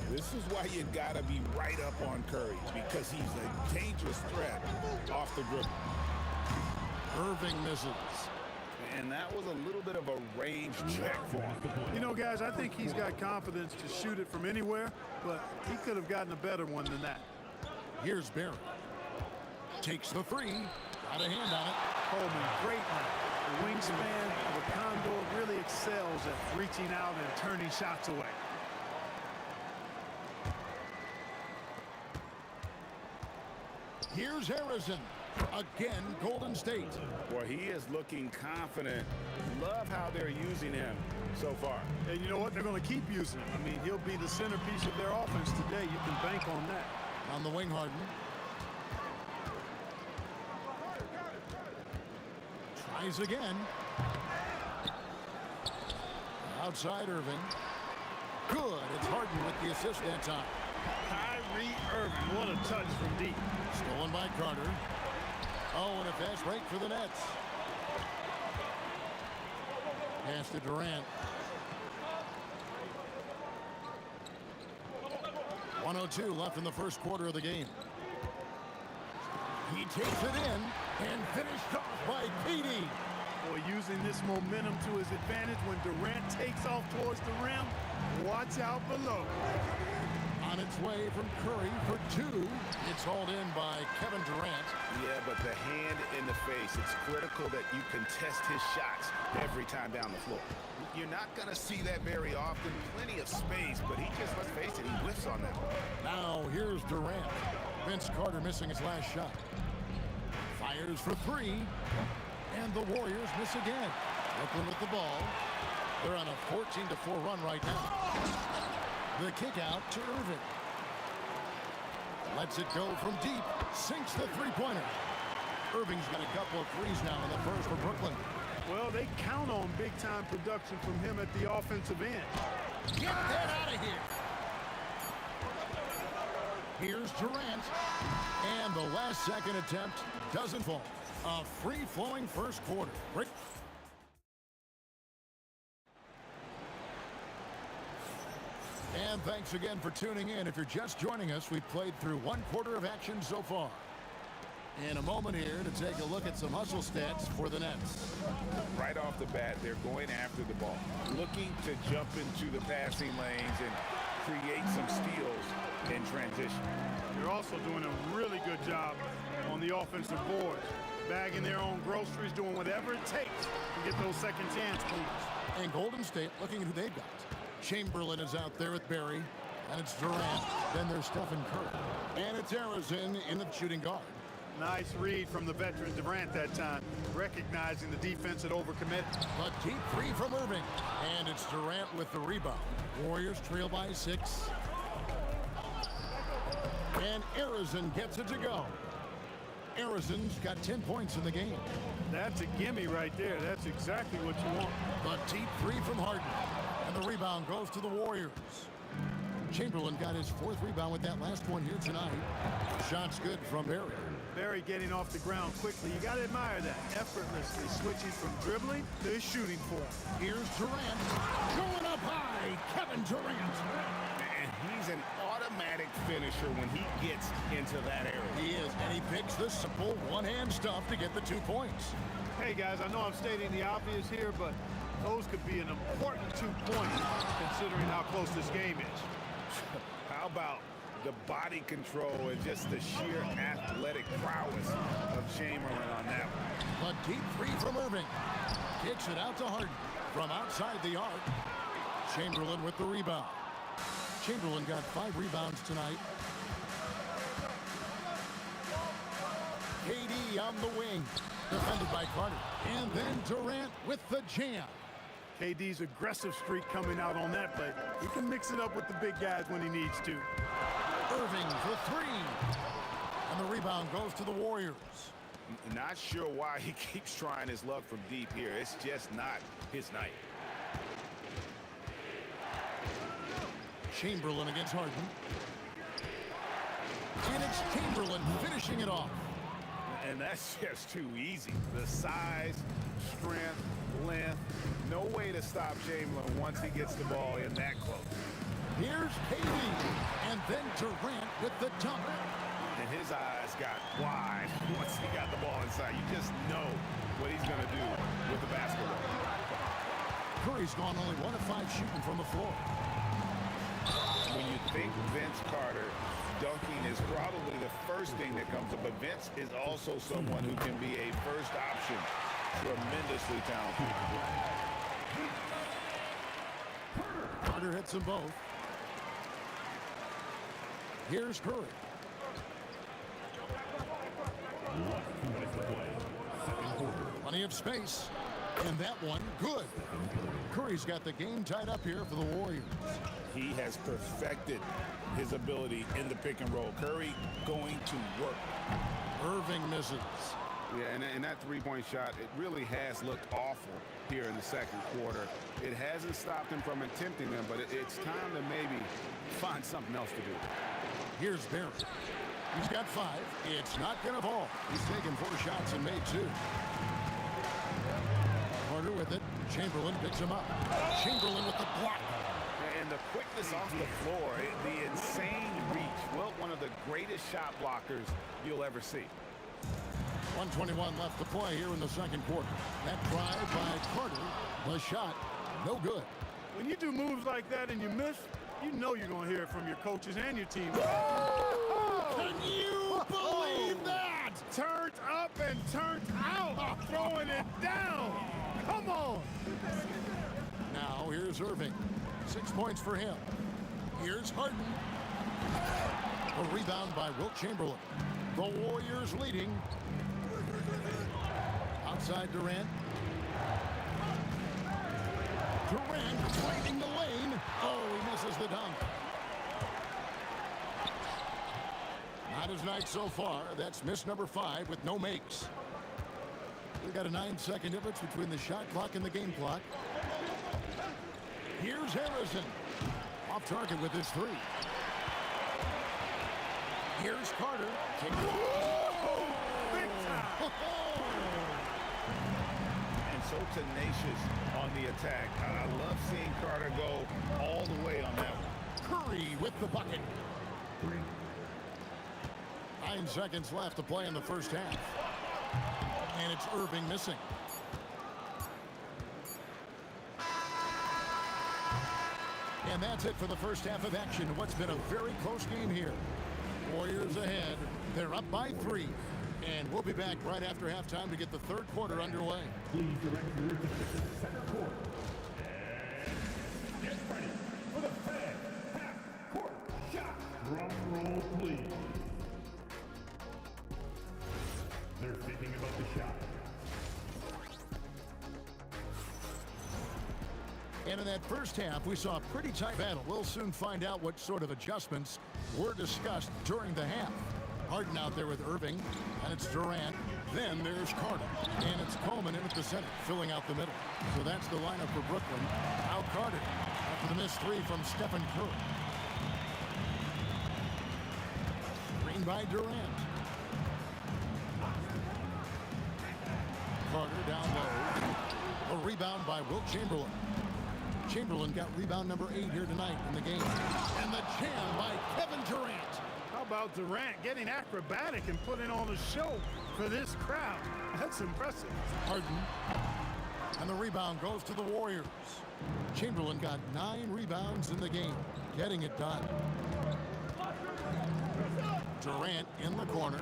This is why you gotta be right up on Curry, because he's a dangerous threat off the dribble. Irving misses. And that was a little bit of a range check for him. You know, guys, I think he's got confidence to shoot it from anywhere, but he could have gotten a better one than that. Here's Barry. Takes the 3. Got a hand on it. Coleman, great one. The wingspan of a Condor really excels at reaching out and turning shots away. Here's Harrison. Again, Golden State. Well, he is looking confident. Love how they're using him so far. And you know what? They're going to keep using him. I mean, he'll be the centerpiece of their offense today. You can bank on that. On the wing, Harden. Tries again. Outside Irving. Good. It's Harden with the assist that time. Kyrie Irving, what a touch from deep. Stolen by Carter. Oh, and a fast break for the Nets. Pass to Durant. 1:02 left in the first quarter of the game. He takes it in and finished off by KD. Boy, using this momentum to his advantage when Durant takes off towards the rim. Watch out below. On its way from Curry for 2. It's hauled in by Kevin Durant. Yeah, but the hand in the face, it's critical that you contest his shots every time down the floor. You're not going to see that very often. Plenty of space, but he just, let's face it, he whiffs on that one. Now here's Durant. Vince Carter missing his last shot. Fires for 3. And the Warriors miss again. Brooklyn with the ball. They're on a 14-4 run right now. The kick out to Irving. Lets it go from deep. Sinks the three-pointer. Irving's got a couple of threes now in the first for Brooklyn. Well, they count on big-time production from him at the offensive end. Get that out of here. Here's Durant. And the last second attempt doesn't fall. A free-flowing first quarter. Great. And thanks again for tuning in. If you're just joining us, we've played through one quarter of action so far. In a moment here to take a look at some hustle stats for the Nets. Right off the bat, they're going after the ball, looking to jump into the passing lanes and create some steals in transition. They're also doing a really good job on the offensive boards, bagging their own groceries, doing whatever it takes to get those second chance moves. And Golden State looking at who they've got. Chamberlain is out there with Barry, and it's Durant. Then there's Stephen Curry, and it's Arizona in the shooting guard. Nice read from the veteran Durant that time, recognizing the defense had overcommitted. A deep three from Irving, and it's Durant with the rebound. Warriors trail by 6. And Arizona gets it to go. Arizona's got 10 points in the game. That's a gimme right there. That's exactly what you want. A deep three from Harden, and the rebound goes to the Warriors. Chamberlain got his 4th rebound with that last one here tonight. Shot's good from Barry. Barry getting off the ground quickly. You got to admire that. Effortlessly switching from dribbling to shooting form. Here's Durant. Going up high. Kevin Durant. And he's an automatic finisher when he gets into that area. He is, and he picks the simple one-hand stuff to get the 2 points. Hey, guys, I know I'm stating the obvious here, but those could be an important 2 points considering how close this game is. How about the body control and just the sheer athletic prowess of Chamberlain on that one? A deep three from Irving. Kicks it out to Harden from outside the arc. Chamberlain with the rebound. Chamberlain got 5 rebounds tonight. KD on the wing. Defended by Carter. And then Durant with the jam. KD's aggressive streak coming out on that play. He can mix it up with the big guys when he needs to. Irving for 3. And the rebound goes to the Warriors. Not sure why he keeps trying his luck from deep here. It's just not his night. Chamberlain against Harden. And it's Chamberlain finishing it off. And that's just too easy. The size, strength, length, no way to stop Chamberlain once he gets the ball in that close. Here's KD, and then Durant with the dunk. And his eyes got wide once he got the ball inside. You just know what he's going to do with the basketball. Curry's gone only 1 of 5 shooting from the floor. When you think Vince Carter, dunking is probably the first thing that comes up. But Vince is also someone who can be a first option. Tremendously talented. Carter hits them both. Here's Curry. Plenty of space. And that one, good. Curry's got the game tied up here for the Warriors. He has perfected his ability in the pick and roll. Curry going to work. Irving misses. Yeah, and that three-point shot, it really has looked awful here in the second quarter. It hasn't stopped him from attempting them, but it's time to maybe find something else to do. Here's Barry. He's got 5. It's not going to fall. He's taken 4 shots and made 2. Carter with it. Chamberlain picks him up. Chamberlain with the block. And the quickness off the floor, the insane reach. Well, one of the greatest shot blockers you'll ever see. 1:21 left to play here in the second quarter. That drive by Carter, the shot, no good. When you do moves like that and you miss, you know you're going to hear it from your coaches and your team. Can you believe that? Turned up and turned out, throwing it down. Come on. Now here's Irving. 6 points for him. Here's Harden. A rebound by Wilt Chamberlain. The Warriors leading. Outside Durant. Durant finding the lane. Oh, he misses the dunk. Not his night so far. That's miss number 5 with no makes. We got a 9-second difference between the shot clock and the game clock. Here's Harrison. Off target with his three. Here's Carter. Big time. And so tenacious on the attack. I love seeing Carter go all the way on that one. Curry with the bucket. 9 seconds left to play in the first half. And it's Irving missing. And that's it for the first half of action. What's been a very close game here. Warriors ahead. They're up by 3. And we'll be back right after halftime to get the third quarter underway. Please direct your attention to the center court. And get ready for the fan half-court shot. Drum roll, please. They're thinking about the shot. And in that first half, we saw a pretty tight battle. We'll soon find out what sort of adjustments were discussed during the half. Harden out there with Irving, and it's Durant. Then there's Carter, and it's Coleman in at the center, filling out the middle. So that's the lineup for Brooklyn. Now Carter after the missed three from Stephen Curry. Screen by Durant. Carter down low. A rebound by Wilt Chamberlain. Chamberlain got rebound number 8 here tonight in the game. And the jam by Kevin Durant. How about Durant getting acrobatic and putting on a show for this crowd? That's impressive. Harden. And the rebound goes to the Warriors. Chamberlain got 9 rebounds in the game, getting it done. Durant in the corner.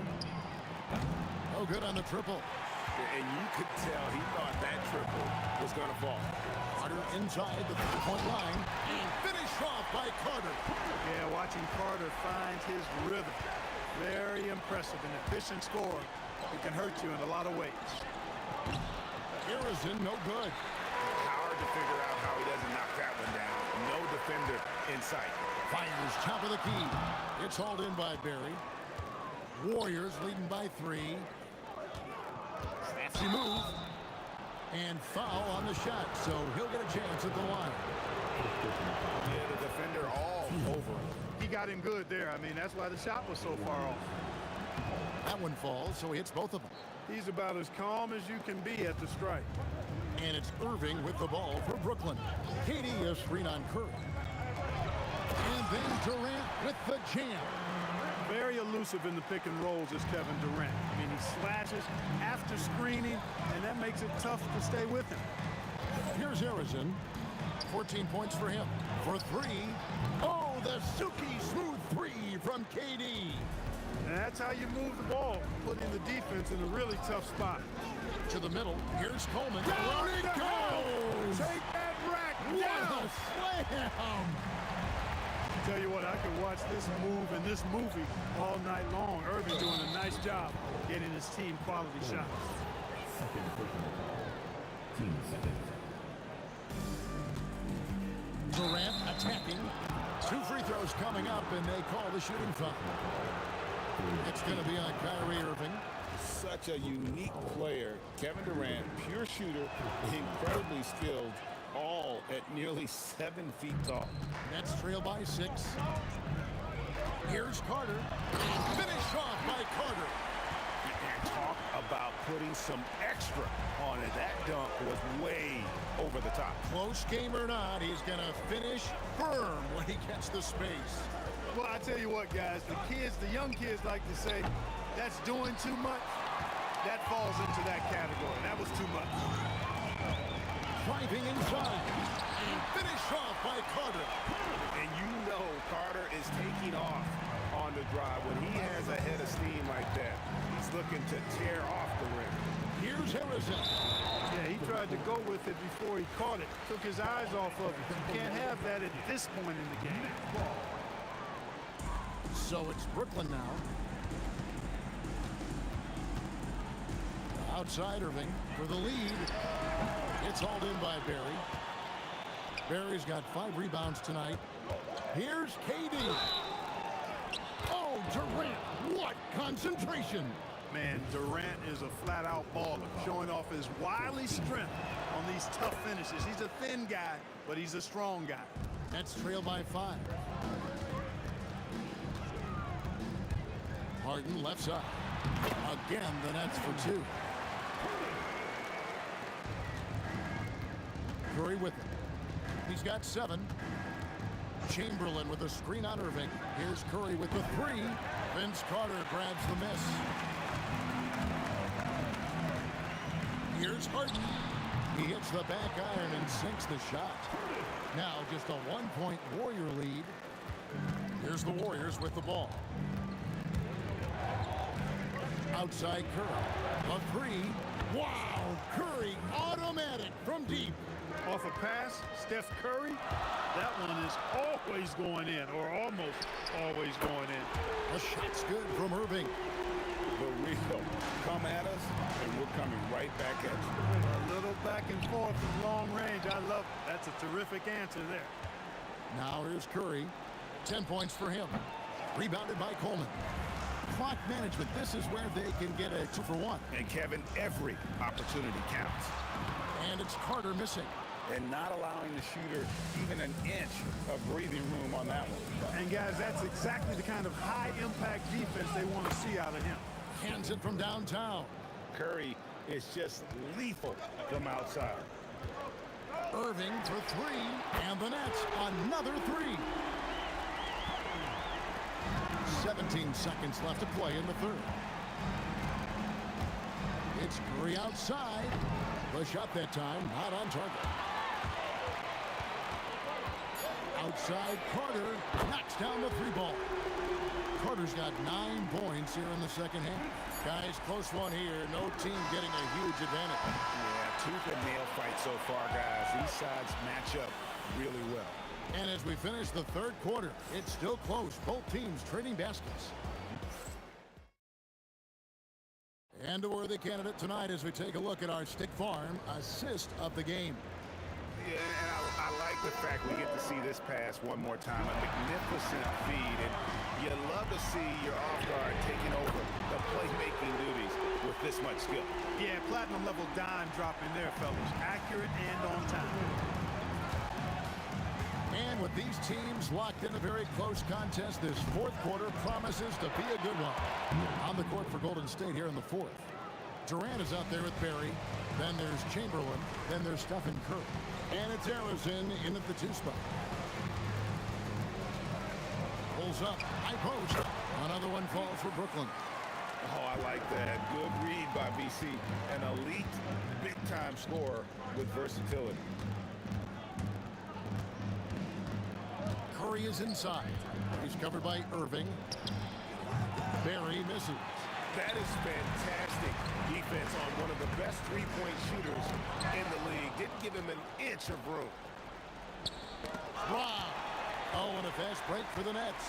No good on the triple. And you could tell he thought that triple was going to fall. Carter inside the 3-point line. And finished off by Carter. Yeah, watching Carter find his rhythm. Very impressive. An efficient scorer who can hurt you in a lot of ways. Harrison, no good. Hard to figure out how he doesn't knock that one down. No defender in sight. Fires top of the key. It's hauled in by Barry. Warriors leading by 3. Crafty move. And foul on the shot, so he'll get a chance at the line. Yeah, the defender all over him. He got him good there. I mean, that's why the shot was so far off. That one falls, so he hits both of them. He's about as calm as you can be at the strike. And it's Irving with the ball for Brooklyn. KD is screen on Curry. And then Durant with the jam. Very elusive in the pick and rolls is Kevin Durant. I mean, he slashes after screening, and that makes it tough to stay with him. Here's Harrison. 14 points for him. For 3. Oh, the Suki smooth 3 from KD. And that's how you move the ball, putting the defense in a really tough spot. To the middle. Here's Coleman. Down it goes! Take that rack What down! a slam! Tell you what, I could watch this move and this movie all night long. Irving doing a nice job getting his team quality shots. Second personal foul. Team seconds. Durant attacking. 2 free throws coming up, and they call the shooting foul. It's going to be on Kyrie Irving. Such a unique player. Kevin Durant, pure shooter, incredibly skilled, all at nearly 7 feet tall. Nets trail by 6. Here's Carter. Finish off by Carter. And talk about putting some extra on it. That dunk was way over the top. Close game or not, he's going to finish firm when he gets the space. Well, I tell you what, guys, the young kids like to say, that's doing too much. That falls into that category. That was too much. Driving inside. And finish off by Carter. And you know Carter is taking off on the drive. When he has a head of steam like that, he's looking to tear off the rim. Here's Harrison. Yeah, he tried to go with it before he caught it. Took his eyes off of it. You can't have that at this point in the game. So it's Brooklyn now. Outside Irving for the lead. It's hauled in by Barry. Barry's got 5 rebounds tonight. Here's KD. Oh, Durant, what concentration. Man, Durant is a flat-out baller, showing off his wily strength on these tough finishes. He's a thin guy, but he's a strong guy. Nets trail by 5. Harden left side. Again, the Nets for 2. Curry with it. He's got 7. Chamberlain with a screen on Irving. Here's Curry with the 3. Vince Carter grabs the miss. Here's Harden. He hits the back iron and sinks the shot. Now just a 1-point Warrior lead. Here's the Warriors with the ball. Outside Curry. A 3. Wow! Curry automatic from deep. Off a pass, Steph Curry, that one is always going in, or almost always going in. The shot's good from Irving. The real come at us, and we're coming right back at you. A little back and forth from long range. I love it. That's a terrific answer there. Now here's Curry. 10 points for him. Rebounded by Coleman. Clock management. This is where they can get a 2-for-1. And Kevin, every opportunity counts. And it's Carter missing. And not allowing the shooter even an inch of breathing room on that one. And guys, that's exactly the kind of high-impact defense they want to see out of him. Hands it from downtown. Curry is just lethal from outside. Irving for 3, and the Nets another 3. 17 seconds left to play in the third. It's Curry outside. The shot that time not on target. Outside Carter knocks down the 3 ball. Carter's got 9 points here in the second half. Guys, close one here. No team getting a huge advantage. Yeah, tooth and nail fight so far, guys. These sides match up really well. And as we finish the third quarter, it's still close. Both teams trading baskets. And a worthy candidate tonight as we take a look at our Stick Farm assist of the game. Yeah, and I like the fact we get to see this pass one more time. A magnificent feed, and you love to see your off-guard taking over the playmaking duties with this much skill. Yeah, platinum-level dime dropping there, fellas. Accurate and on time. And with these teams locked in a very close contest, this fourth quarter promises to be a good one. On the court for Golden State here in the fourth. Durant is out there with Barry. Then there's Chamberlain. Then there's Stephen Curry. And it's Harrison in at the 2 spot. Pulls up. High post. Another one falls for Brooklyn. Oh, I like that. Good read by BC. An elite, big-time scorer with versatility. Curry is inside. He's covered by Irving. Barry misses. That is fantastic defense on one of the best three-point shooters in the league. Didn't give him an inch of room. Wow. Oh, and a fast break for the Nets.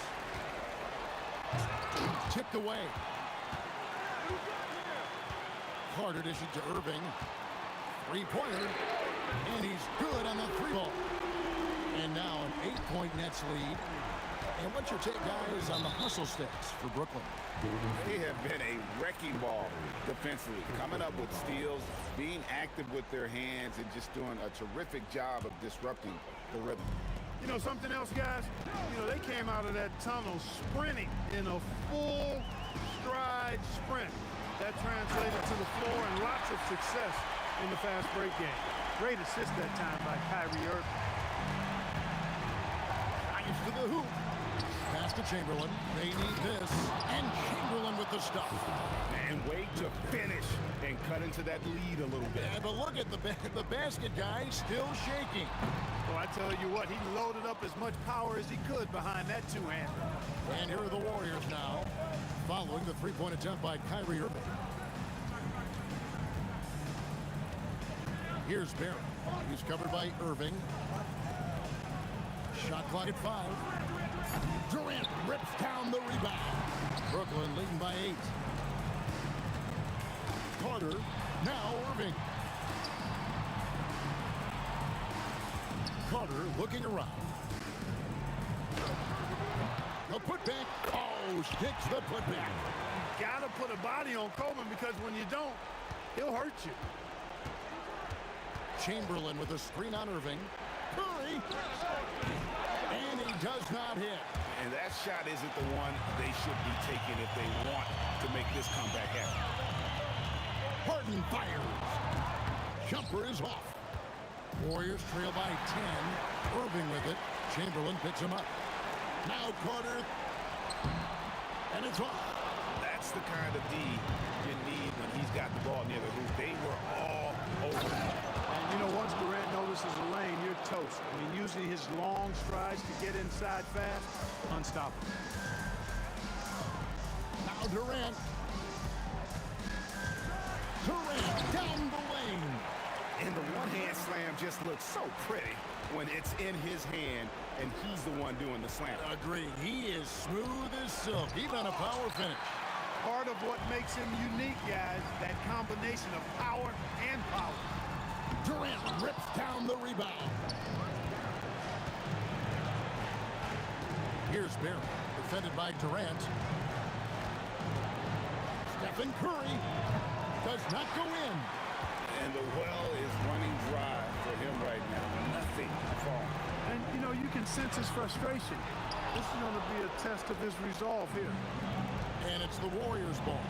Tipped away. Carter dishes to Irving. 3-pointer. And he's good on the 3 ball. And now an 8-point Nets lead. And what's your take, guys, on the hustle sticks for Brooklyn? They have been a wrecking ball defensively, coming up with steals, being active with their hands, and just doing a terrific job of disrupting the rhythm. You know something else, guys? You know, they came out of that tunnel sprinting in a full stride sprint. That translated to the floor and lots of success in the fast break game. Great assist that time by Kyrie Irving. Nice to the hoop. Pass to Chamberlain. They need this. And Chamberlain with the stuff. And wait to finish and cut into that lead a little bit. Yeah, but look at the basket guy still shaking. Well, I tell you what, he loaded up as much power as he could behind that two-hander. And here are the Warriors now, following the 3-point attempt by Kyrie Irving. Here's Barry. He's covered by Irving. Shot clock at 5. Durant rips down the rebound. Brooklyn leading by 8. Carter, now Irving. Carter looking around. The putback. Oh, sticks the putback. got to put a body on Coleman because when you don't, he'll hurt you. Chamberlain with a screen on Irving. Curry. And he does not hit. And that shot isn't the one they should be taking if they want to make this comeback happen. Harden fires. Jumper is off. Warriors trail by 10. Irving with it. Chamberlain picks him up. Now Carter. And it's off. That's the kind of D you need when he's got the ball near the hoop. They were all over him. And you know, once Durant notices a lane, you're toast. I mean, usually his long strides to get inside fast, unstoppable. Now Durant. Durant down the lane. And the one-hand slam just looks so pretty when it's in his hand and he's the one doing the slam. Agreed. He is smooth as silk. Even a power finish. Part of what makes him unique, guys, that combination of power and power. Durant rips down the rebound. Here's Barry, defended by Durant. Stephen Curry does not go in. And the well is running dry for him right now. Nothing falling. And, you know, you can sense his frustration. This is going to be a test of his resolve here. And it's the Warriors' ball.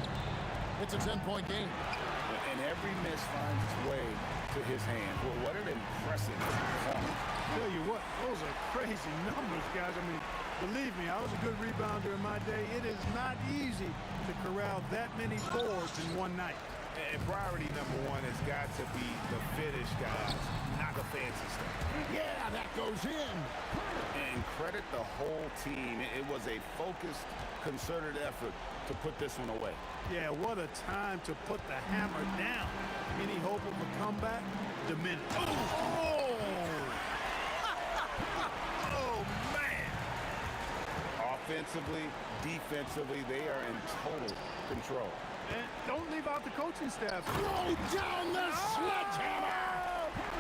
It's a 10-point game. And every miss finds its way to his hand. Well, what an impressive performance. Tell you what, those are crazy numbers, guys. I mean, believe me, I was a good rebounder in my day. It is not easy to corral that many boards in one night. And priority number one has got to be the finish, guys, not the fancy stuff. Yeah, that goes in. And credit the whole team. It was a focused, concerted effort to put this one away. Yeah, what a time to put the hammer down. Any hope of a comeback? Diminished. Oh, man. Offensively, defensively, they are in total control. And don't leave out the coaching staff. Throw down the sledgehammer!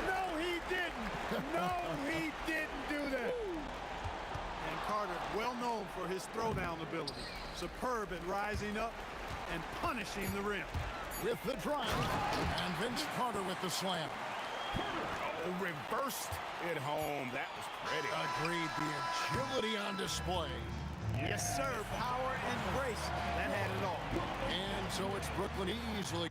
No, he didn't. No, he didn't do that. And Carter, well known for his throwdown ability. Superb at rising up and punishing the rim. With the drive, and Vince Carter with the slam. Oh, reversed it home. That was pretty. Agreed, the agility on display. Yes, sir. Power and grace. That had it all. And so it's Brooklyn easily.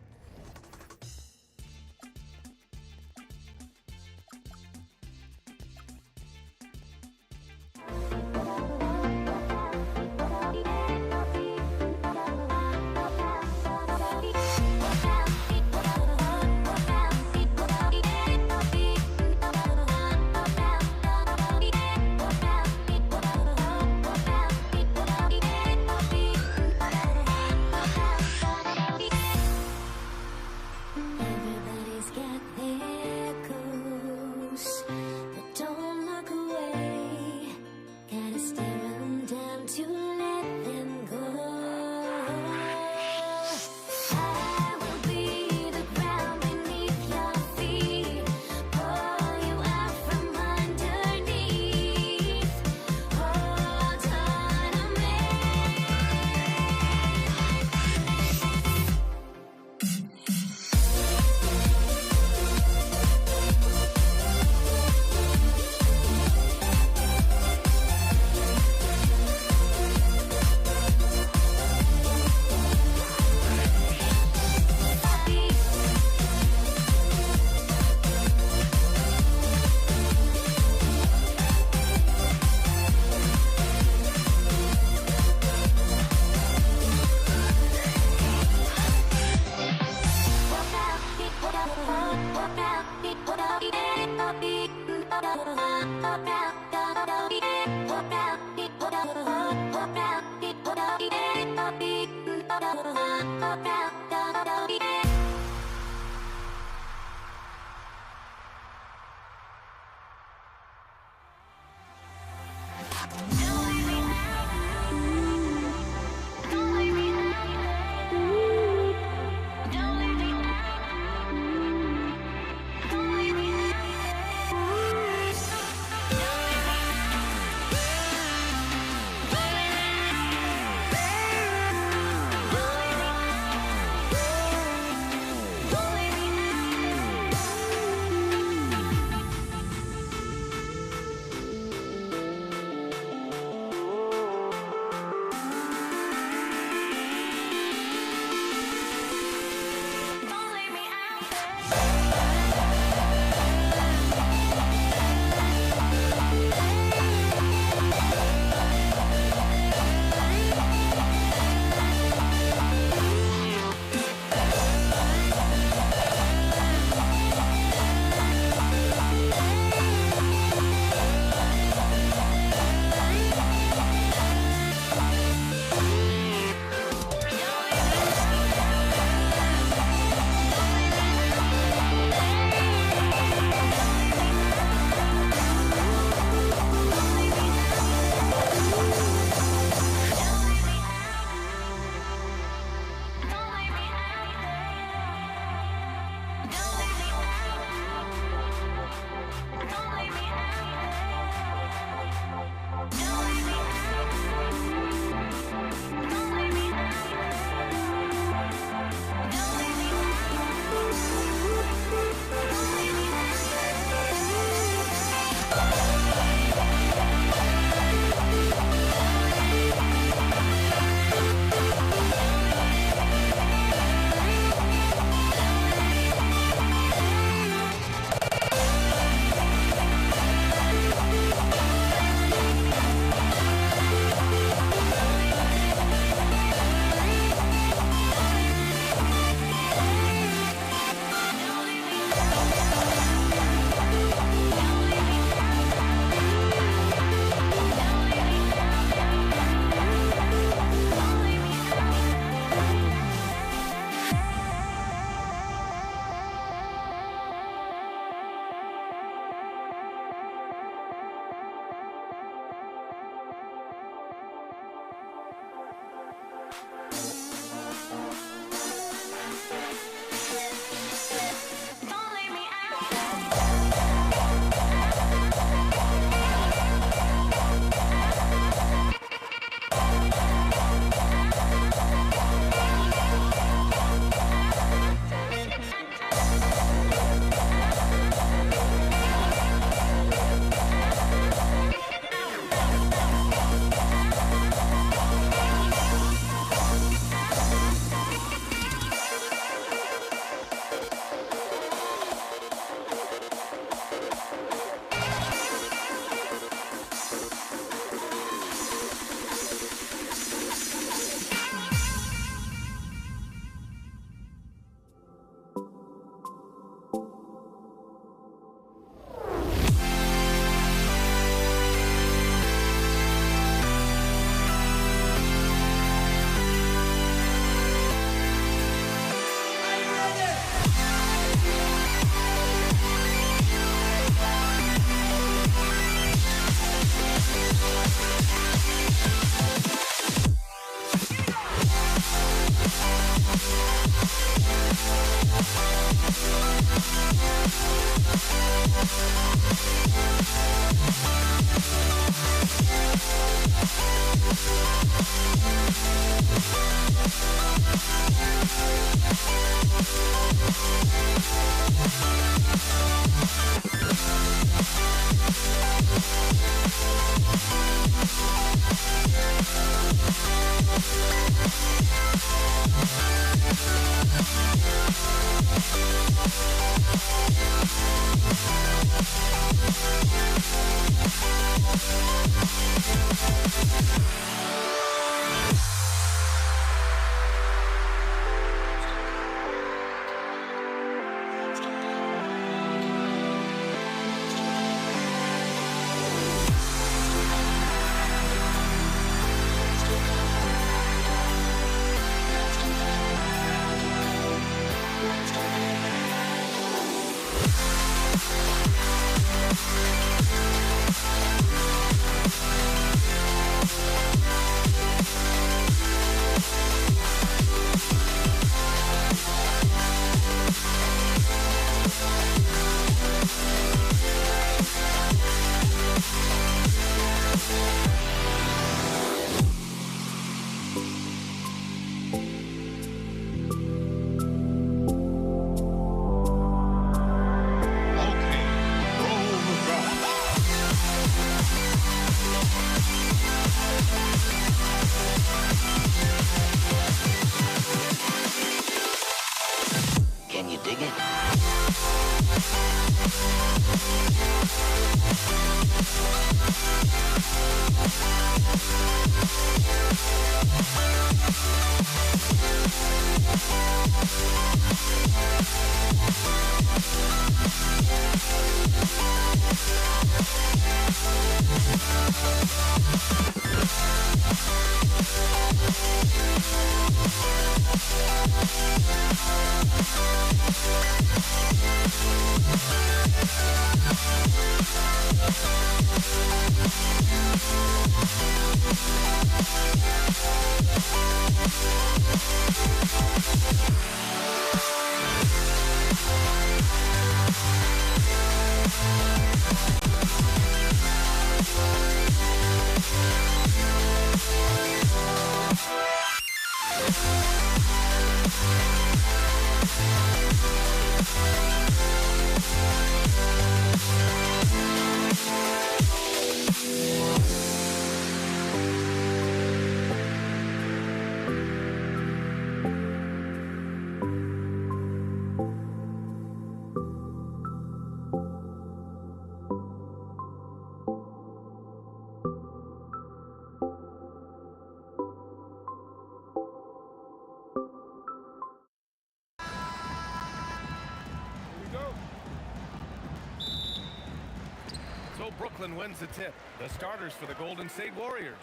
So Brooklyn wins the tip. The starters for the Golden State Warriors.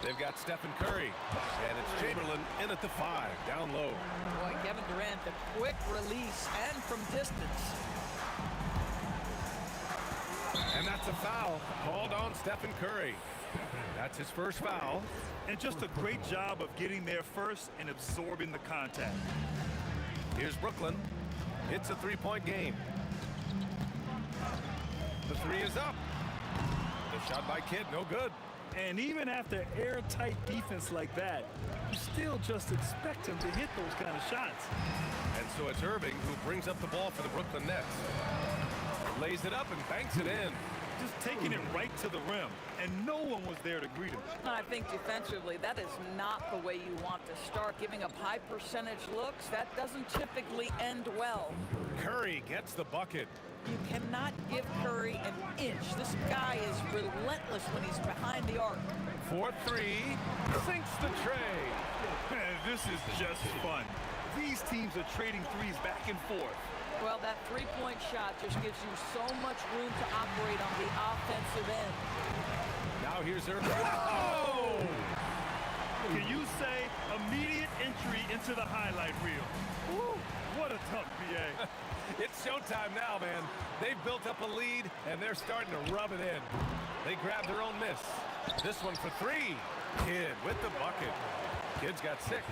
They've got Stephen Curry, and it's Chamberlain in at the 5, down low. Boy, Kevin Durant, the quick release and from distance. And that's a foul called on Stephen Curry. That's his first foul. And just a great job of getting there first and absorbing the contact. Here's Brooklyn. It's a three-point game. The three is up. The shot by Kidd, no good. And even after airtight defense like that, you still just expect him to hit those kind of shots. And so it's Irving who brings up the ball for the Brooklyn Nets. Lays it up and banks it in. Just taking it right to the rim, and no one was there to greet him. I think defensively, that is not the way you want to start. Giving up high percentage looks, that doesn't typically end well. Curry gets the bucket. You cannot give Curry an inch. This guy is relentless when he's behind the arc. 4-3, sinks the tray. This is just fun. These teams are trading threes back and forth. Well, that three-point shot just gives you so much room to operate on the offensive end. Now here's Irving. Oh! Can you say immediate entry into the highlight reel? Woo, what a tough BA. It's showtime now, man. They've built up a lead, and they're starting to rub it in. They grab their own miss. This one for 3. Kidd with the bucket. Kidd's got 6.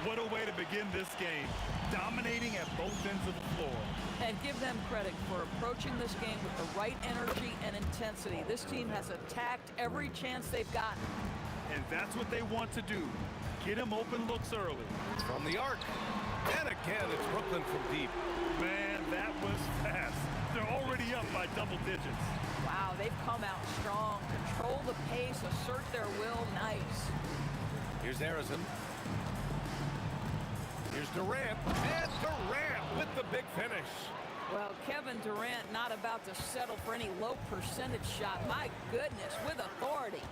What a way to begin this game. Dominating at both ends of the floor. And give them credit for approaching this game with the right energy and intensity. This team has attacked every chance they've gotten. And that's what they want to do. Get him open looks early. From the arc. And again, it's Brooklyn from deep. Man, that was fast. They're already up by double digits. Wow, they've come out strong. Control the pace, assert their will. Nice. Here's Harrison. Here's Durant. And Durant with the big finish. Well, Kevin Durant not about to settle for any low percentage shot. My goodness, with authority.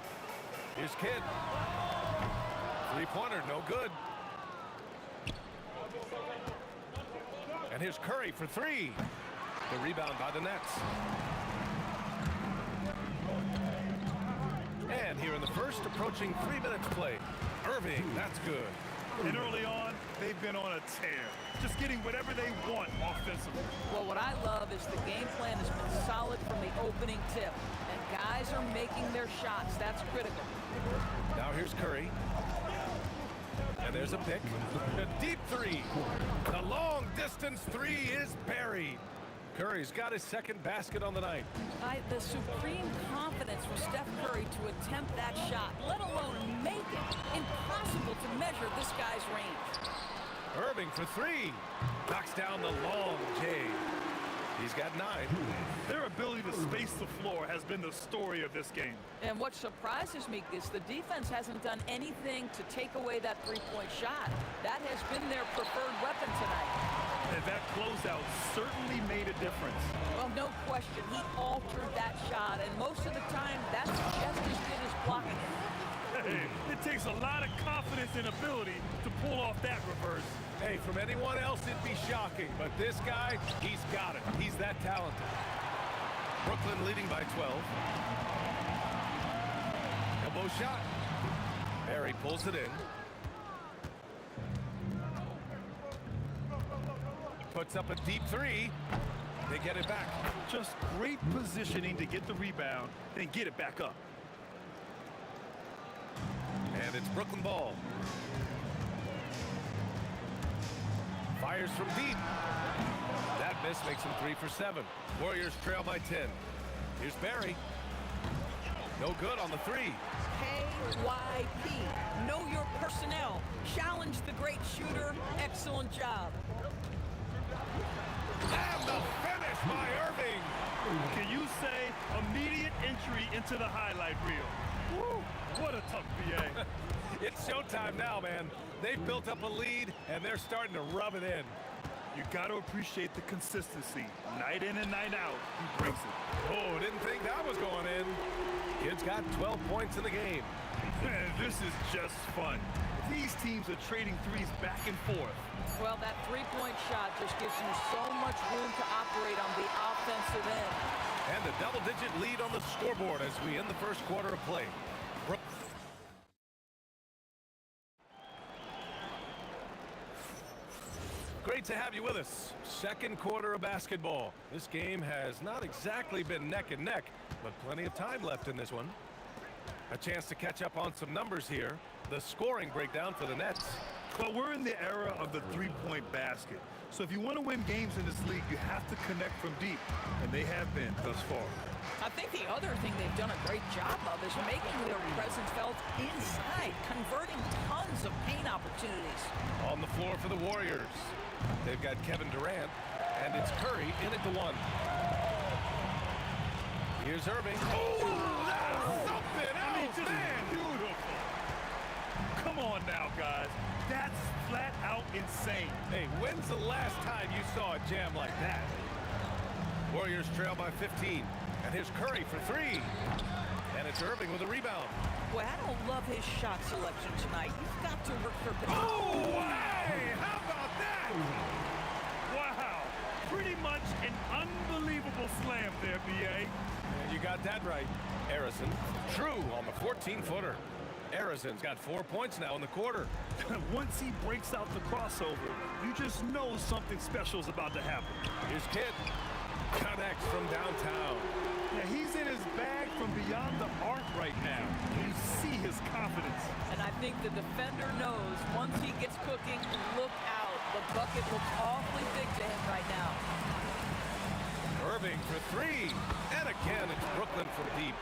Here's Kidd. Three-pointer, no good. And here's Curry for 3. The rebound by the Nets. And here in the first, approaching 3 minutes play. Irving, that's good. And early on, they've been on a tear. Just getting whatever they want offensively. Well, what I love is the game plan has been solid from the opening tip. And guys are making their shots. That's critical. Now here's Curry. And there's a pick. A deep 3. The long distance 3 is buried. Curry's got his second basket on the night. The supreme confidence for Steph Curry to attempt that shot, let alone make it. Impossible to measure this guy's range. Irving for 3. Knocks down the long J. He's got 9. Their ability to space the floor has been the story of this game. And what surprises me is the defense hasn't done anything to take away that three-point shot. That has been their preferred weapon tonight. And that closeout certainly made a difference. Well, no question. He altered that shot, and most of the time, that's just as good as blocking it. Hey, it takes a lot of confidence ability to pull off that reverse. Hey, from anyone else, it'd be shocking. But this guy, he's got it. He's that talented. Brooklyn leading by 12. Elbow shot. Barry pulls it in. Puts up a deep three. They get it back. Just great positioning to get the rebound, then get it back up. And it's Brooklyn ball. Fires from deep. That miss makes him 3 for 7. Warriors trail by 10. Here's Barry. No good on the three. KYP. Know your personnel. Challenge the great shooter. Excellent job. And the finish by Irving. Can you say immediate entry into the highlight reel? Woo, what a tough BA. It's showtime now, man. They've built up a lead, and they're starting to rub it in. You got to appreciate the consistency. Night in and night out, he brings it. Oh, didn't think that was going in. Kid's got 12 points in the game. This is just fun. These teams are trading threes back and forth. Well, that three-point shot just gives you so much room to operate on the offensive end. And a double-digit lead on the scoreboard as we end the first quarter of play. Great to have you with us. Second quarter of basketball. This game has not exactly been neck and neck, but plenty of time left in this one. A chance to catch up on some numbers here. The scoring breakdown for the Nets. Well, we're in the era of the three-point basket. So if you want to win games in this league, you have to connect from deep, and they have been thus far. I think the other thing they've done a great job of is making their presence felt inside, converting tons of paint opportunities. On the floor for the Warriors. They've got Kevin Durant, and it's Curry in at the one. Here's Irving. Oh, that's something else, man! Beautiful. Come on now, guys. That's flat out insane. Hey, when's the last time you saw a jam like that? Warriors trail by 15. And here's Curry for three. And it's Irving with a rebound. Boy, I don't love his shot selection tonight. You've got to work for better. Oh, hey! How about that? Wow. Pretty much an unbelievable slam there, B.A. And you got that right. Harrison, true on the 14-footer. Harrison's got 4 points now in the quarter. Once he breaks out the crossover, you just know something special is about to happen. Here's Kidd. Connects from downtown. Yeah, he's in his bag from beyond the arc right now. You see his confidence. And I think the defender knows once he gets cooking, look out. The bucket looks awfully big to him right now. Irving for three. And again, it's Brooklyn from deep.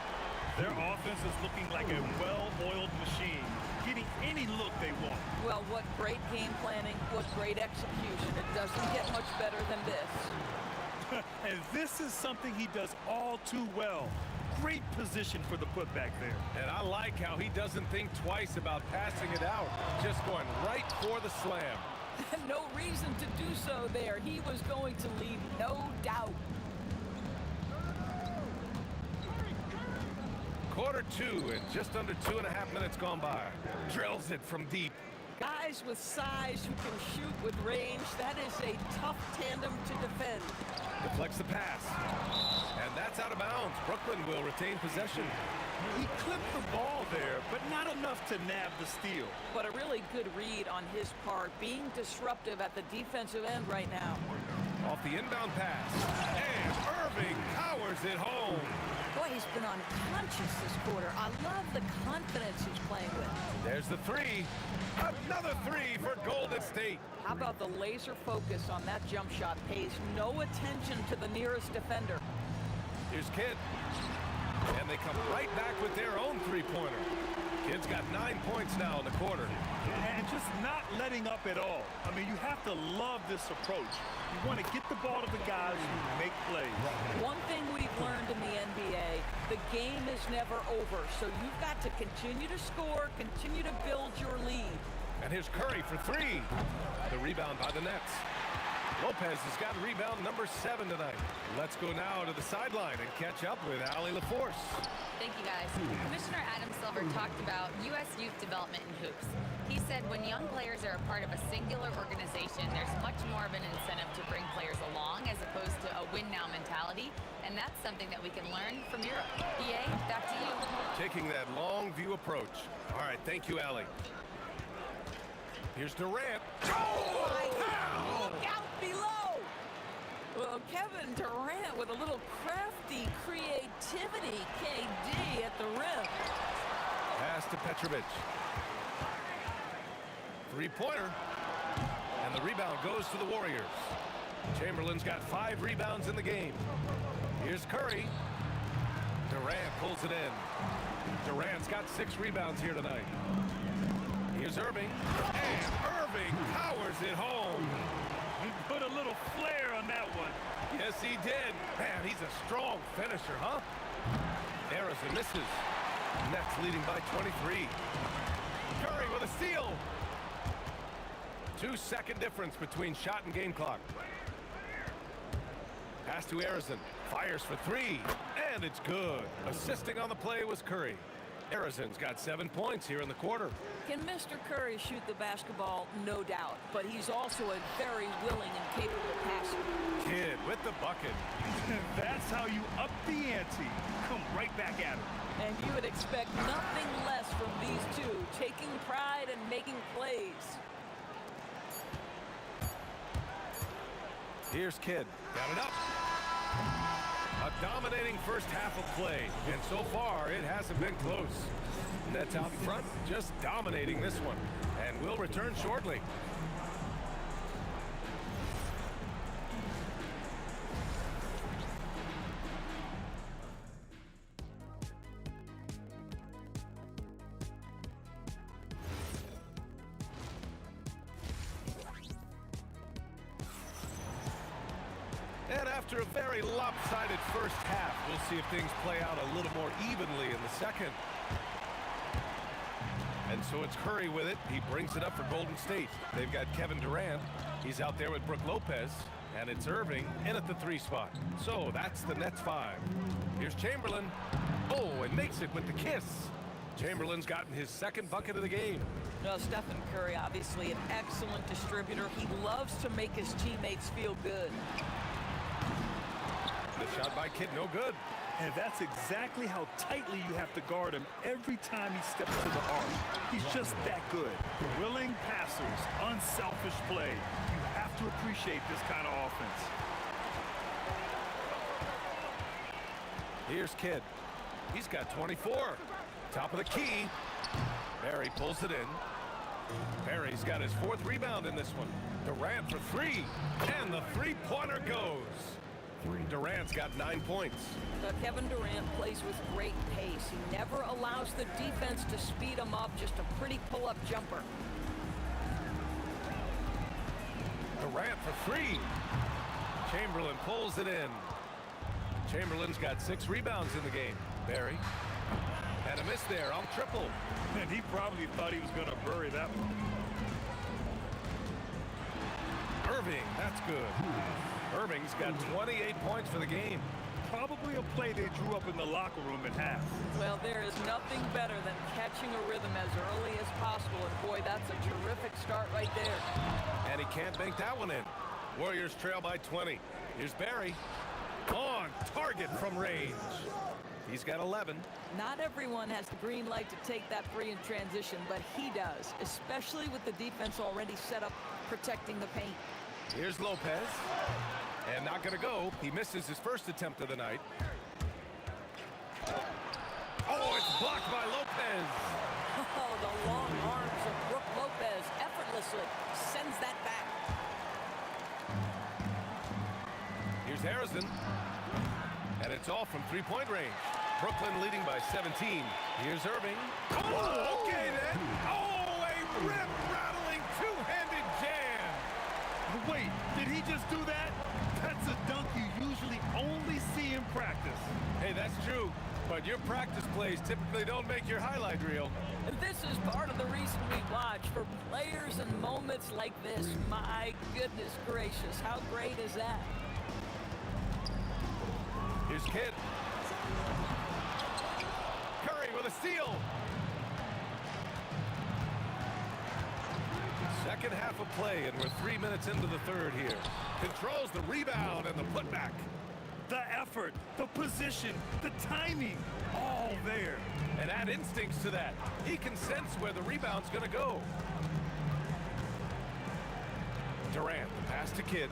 Their offense is looking like a well-oiled machine, getting any look they want. Well, what great game planning, what great execution. It doesn't get much better than this. And this is something he does all too well. Great position for the putback there. And I like how he doesn't think twice about passing it out, just going right for the slam. No reason to do so there. He was going to leave, no doubt. Quarter two, and just under 2.5 minutes gone by. Drills it from deep. Guys with size who can shoot with range, that is a tough tandem to defend. Deflects the pass. And that's out of bounds. Brooklyn will retain possession. He clipped the ball there, but not enough to nab the steal. But a really good read on his part, being disruptive at the defensive end right now. Off the inbound pass. And Irving powers it home. Boy, he's been unconscious this quarter. I love the confidence he's playing with. There's the three. Another three for Golden State. How about the laser focus on that jump shot? Pays no attention to the nearest defender. Here's Kidd. And they come right back with their own three-pointer. Kidd's got 9 points now in the quarter. And just not letting up at all. I mean, you have to love this approach. You want to get the ball to the guys who make plays. One thing we've learned in the NBA, the game is never over. So you've got to continue to score, continue to build your lead. And here's Curry for three. The rebound by the Nets. Lopez has got rebound number 7 tonight. Let's go now to the sideline and catch up with Allie LaForce. Thank you, guys. Commissioner Adam Silver talked about U.S. youth development in hoops. He said when young players are a part of a singular organization, there's much more of an incentive to bring players along as opposed to a win-now mentality, and that's something that we can learn from Europe. EA, back to you. Taking that long view approach. All right, thank you, Allie. Here's Durant. Look out below! Well, Kevin Durant with a little crafty creativity. KD at the rim. Pass to Petrovic. Three-pointer. And the rebound goes to the Warriors. Chamberlain's got 5 rebounds in the game. Here's Curry. Durant pulls it in. Durant's got 6 rebounds here tonight. Here's Irving. And Irving powers it home. He put a little flair on that one. Yes, he did. Man, he's a strong finisher, huh? Harrison misses. Nets leading by 23. Curry with a steal. 2-second difference between shot and game clock. Pass to Harrison. Fires for 3. And it's good. Assisting on the play was Curry. Harrison's got 7 points here in the quarter. Can Mr. Curry shoot the basketball? No doubt. But he's also a very willing and capable passer. Kid with the bucket. That's how you up the ante. Come right back at him. And you would expect nothing less from these two, taking pride and making plays. Here's Kidd. Got it up. A dominating first half of play, and so far it hasn't been close. Nets out in front, just dominating this one, and we'll return shortly. And after a very lopsided first half, we'll see if things play out a little more evenly in the second. And so it's Curry with it. He brings it up for Golden State. They've got Kevin Durant. He's out there with Brook Lopez. And it's Irving in at the 3 spot. So that's the Nets 5. Here's Chamberlain. Oh, and makes it with the kiss. Chamberlain's gotten his 2nd bucket of the game. Well, Stephen Curry, obviously an excellent distributor. He loves to make his teammates feel good. The shot by Kidd, no good. And that's exactly how tightly you have to guard him every time he steps to the arc. He's just that good. Willing passers, unselfish play. You have to appreciate this kind of offense. Here's Kidd. He's got 24. Top of the key. Barry pulls it in. Barry's got his 4th rebound in this one. Durant for 3. And the 3-pointer goes. Durant's got 9 points. Kevin Durant plays with great pace. He never allows the defense to speed him up. Just a pretty pull-up jumper. Durant for 3. Chamberlain pulls it in. Chamberlain's got 6 rebounds in the game. Barry. And a miss there on triple. And he probably thought he was going to bury that one. Irving, that's good. Irving's got 28 points for the game. Probably a play they drew up in the locker room at half. Well, there is nothing better than catching a rhythm as early as possible. And boy, that's a terrific start right there. And he can't bank that one in. Warriors trail by 20. Here's Barry. On target from range. He's got 11. Not everyone has the green light to take that 3 in transition, but he does, especially with the defense already set up protecting the paint. Here's Lopez. And not going to go. He misses his first attempt of the night. Oh, it's blocked by Lopez. Oh, the long arms of Brook Lopez effortlessly sends that back. Here's Harrison. And it's all from 3-point range. Brooklyn leading by 17. Here's Irving. Oh, okay then. Oh, a rip-rattling 2-handed jam. Wait, did he just do that? That's a dunk you usually only see in practice. Hey, that's true. But your practice plays typically don't make your highlight reel. This is part of the reason we watch, for players and moments like this. My goodness gracious, how great is that? Here's Kidd. second half of play, and we're 3 minutes into the third here. Controls the rebound and the putback. The effort, the position, the timing, all there. And add instincts to that. He can sense where the rebound's going to go. Durant, pass to Kidd.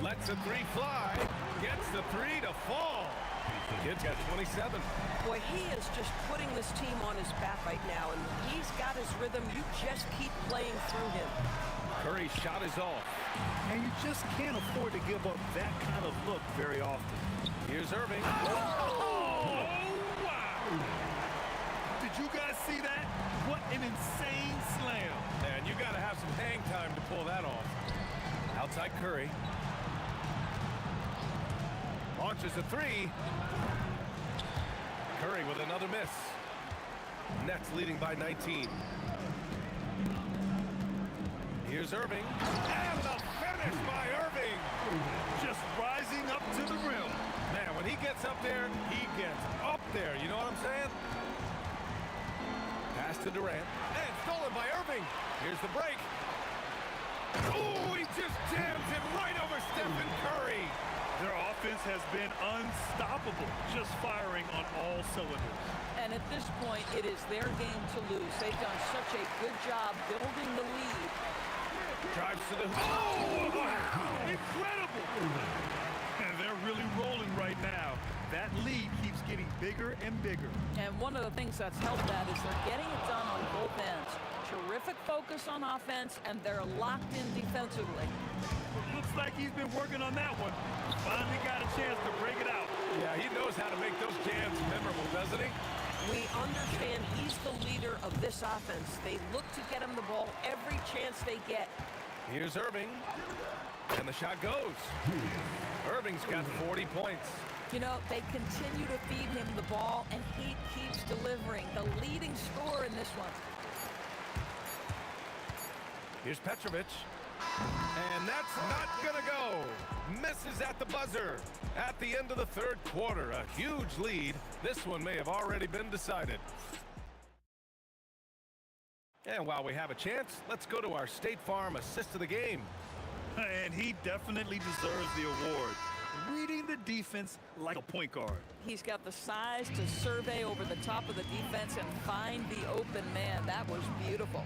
Lets a three fly. Gets the three to fall. Kidd's got 27. Boy, he is just putting this team on his back right now, and he's got his rhythm. You just keep playing through him. Curry's shot is off. And you just can't afford to give up that kind of look very often. Here's Irving. Oh, wow! Did you guys see that? What an insane slam. And you got to have some hang time to pull that off. Outside Curry. Launches a three. Curry with another miss. Nets leading by 19. Here's Irving. And the finish by Irving. Just rising up to the rim. Man, when he gets up there, he gets up there. You know what I'm saying? Pass to Durant. And stolen by Irving. Here's the break. Oh, he just jams him right over Stephen Curry. Their offense has been unstoppable, just firing on all cylinders. And at this point, it is their game to lose. They've done such a good job building the lead. Drives to the... Oh, wow, incredible! And they're really rolling right now. That lead keeps getting bigger and bigger. And one of the things that's helped that is they're getting it done on both ends. Terrific focus on offense, and they're locked in defensively. Looks like he's been working on that one. Finally got a chance to break it out. Yeah, he knows how to make those jams memorable, doesn't he? We understand he's the leader of this offense. They look to get him the ball every chance they get. Here's Irving. And the shot goes. Irving's got 40 points. You know, they continue to feed him the ball, and he keeps delivering. The leading scorer in this one. Here's Petrovic. And that's not gonna go. Misses at the buzzer. At the end of the third quarter, a huge lead. This one may have already been decided. And while we have a chance, let's go to our State Farm assist of the game. And he definitely deserves the award. Reading the defense like a point guard. He's got the size to survey over the top of the defense and find the open man. That was beautiful.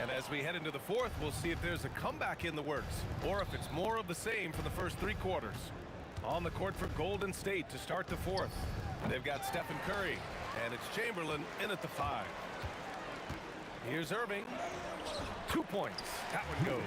And as we head into the fourth, we'll see if there's a comeback in the works or if it's more of the same for the first three quarters. On the court for Golden State to start the fourth. They've got Stephen Curry, and it's Chamberlain in at the 5. Here's Irving. 2 points. That one goes.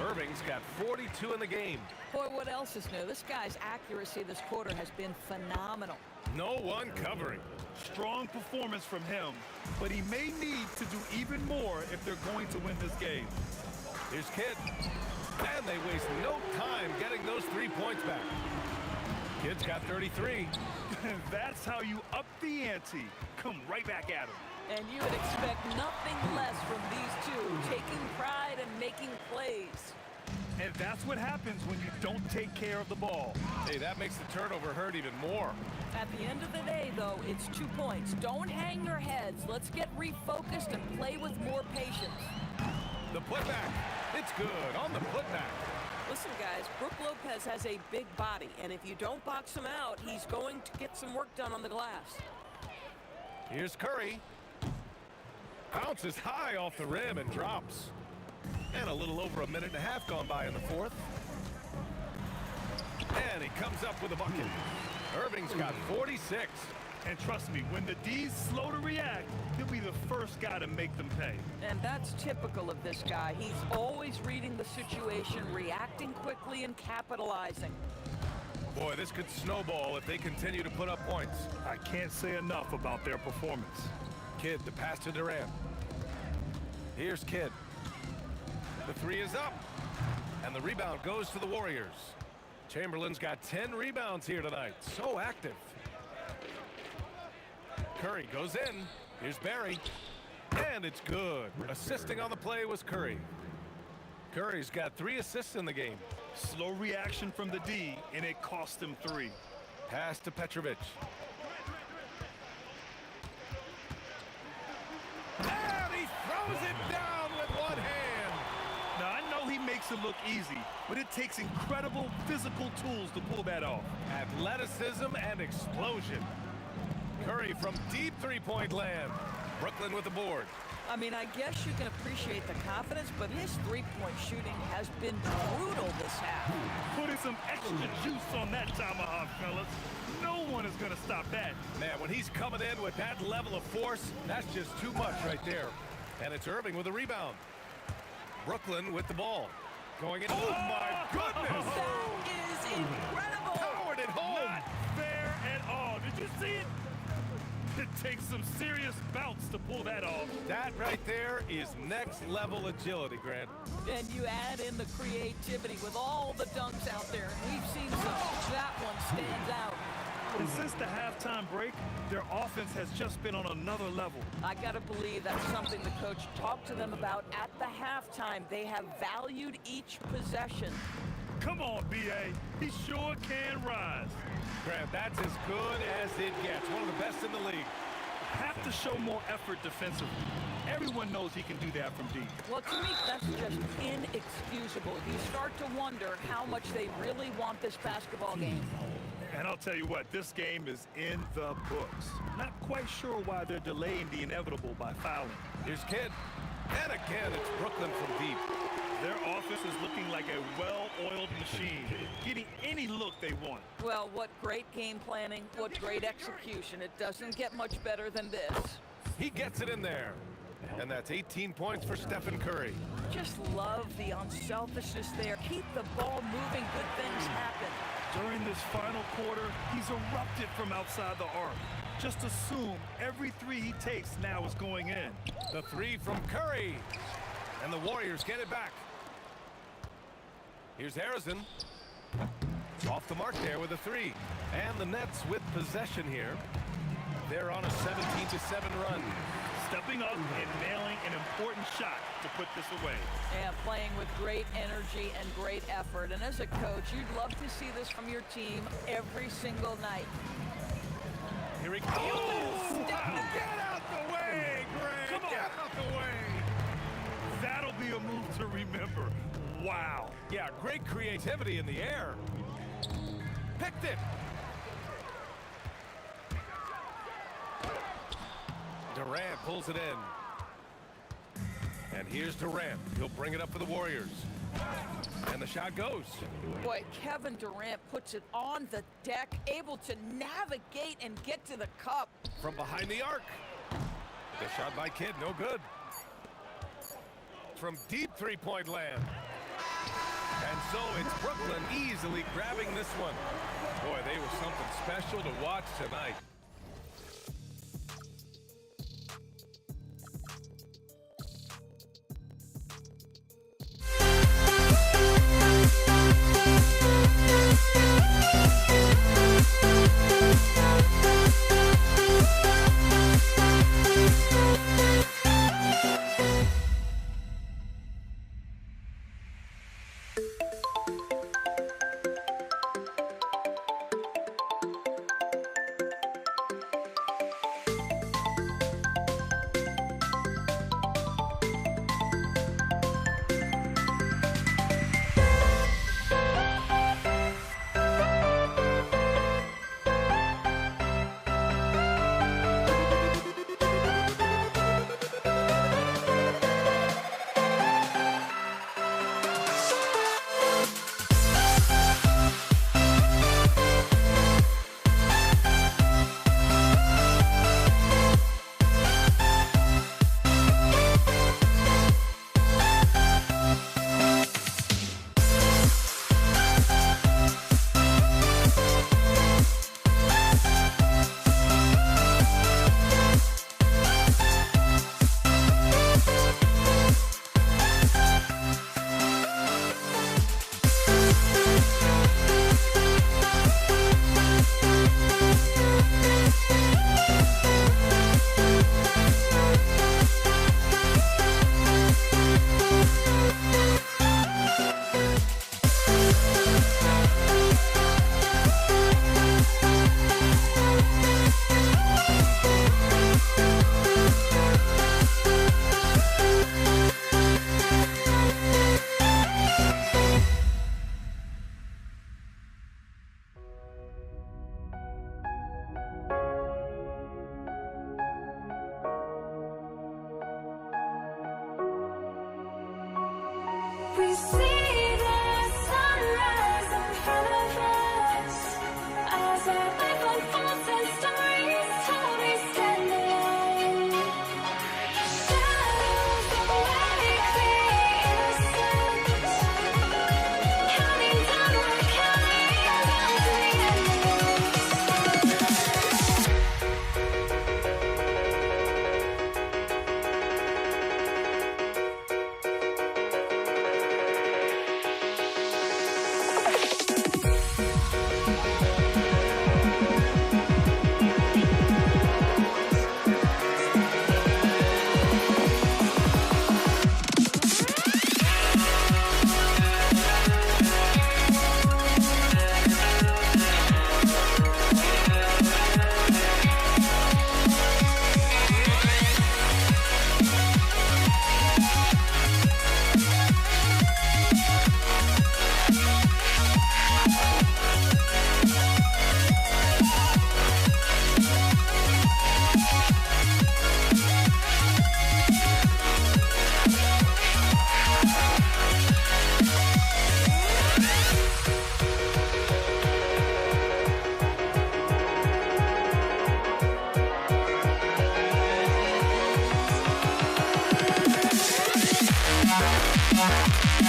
Irving's got 42 in the game. Boy, what else is new? This guy's accuracy this quarter has been phenomenal. No one covering. Strong performance from him, but he may need to do even more if they're going to win this game. Here's Kidd. And they waste no time getting those 3 points back. Kidd's got 33. That's how you up the ante. Come right back at him. And you would expect nothing less from these two, taking pride and making plays. And that's what happens when you don't take care of the ball. Hey, that makes the turnover hurt even more. At the end of the day, though, it's 2 points. Don't hang your heads. Let's get refocused and play with more patience. The putback. It's good on the putback. Listen, guys, Brook Lopez has a big body, and if you don't box him out, he's going to get some work done on the glass. Here's Curry. Bounces high off the rim and drops. And a little over a minute and a half gone by in the fourth. And he comes up with a bucket. Irving's got 46. And trust me, when the D's slow to react, he'll be the first guy to make them pay. And that's typical of this guy. He's always reading the situation, reacting quickly, and capitalizing. Boy, this could snowball if they continue to put up points. I can't say enough about their performance. Kidd, the pass to Durant. Here's Kidd. The 3 is up. And the rebound goes to the Warriors. Chamberlain's got 10 rebounds here tonight. So active. Curry goes in. Here's Barry. And it's good. Assisting on the play was Curry. Curry's got 3 assists in the game. Slow reaction from the D, and it cost him 3. Pass to Petrovic. throws it down with one hand. Now, I know he makes it look easy, but it takes incredible physical tools to pull that off. Athleticism and explosion. Curry from deep three-point land. Brooklyn with the board. I mean, I guess you can appreciate the confidence, but his three-point shooting has been brutal this half. Putting some extra juice on that tomahawk, fellas. No one is going to stop that. Man, when he's coming in with that level of force, that's just too much right there. And it's Irving with a rebound. Brooklyn with the ball. Going in. Oh, my goodness! That is incredible! Powered it home! Not fair at all. Did you see it? It takes some serious bounce to pull that off. That right there is next level agility, Grant. And you add in the creativity with all the dunks out there. We've seen some. That one stands out. And since the halftime break, their offense has just been on another level. I gotta believe that's something the coach talked to them about at the halftime. They have valued each possession. Come on, B.A. He sure can rise. Grant, that's as good as it gets. One of the best in the league. Have to show more effort defensively. Everyone knows he can do that from deep. Well, to me, that's just inexcusable. You start to wonder how much they really want this basketball game. And I'll tell you what, this game is in the books. Not quite sure why they're delaying the inevitable by fouling. Here's Kidd. And again, it's Brooklyn from deep. Their offense is looking like a well-oiled machine, getting any look they want. Well, what great game planning, what great execution. It doesn't get much better than this. He gets it in there. And that's 18 points for Stephen Curry. Just love the unselfishness there. Keep the ball moving, good things happen. During this final quarter, he's erupted from outside the arc. Just assume every three he takes now is going in. The three from Curry. And the Warriors get it back. Here's Harrison. Off the mark there with a three. And the Nets with possession here. They're on a 17-7 run. Stepping up and nailing an important shot to put this away. And playing with great energy and great effort. And as a coach, you'd love to see this from your team every single night. Here he goes. Oh, get out the way, Greg. Come on. Get out the way. That'll be a move to remember. Wow. Yeah, great creativity in the air. Picked it. Durant pulls it in. And here's Durant. He'll bring it up for the Warriors. And the shot goes. Boy, Kevin Durant puts it on the deck, able to navigate and get to the cup. From behind the arc. The shot by Kidd, no good. From deep three-point land. And so it's Brooklyn easily grabbing this one. Boy, they were something special to watch tonight.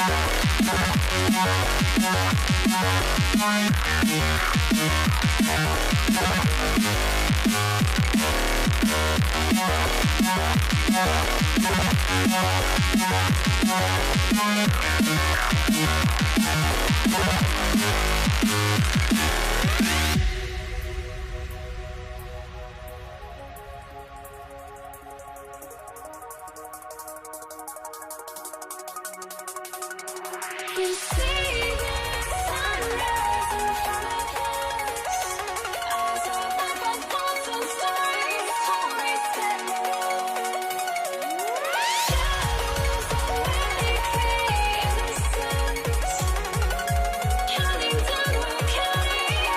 Counting down, we're counting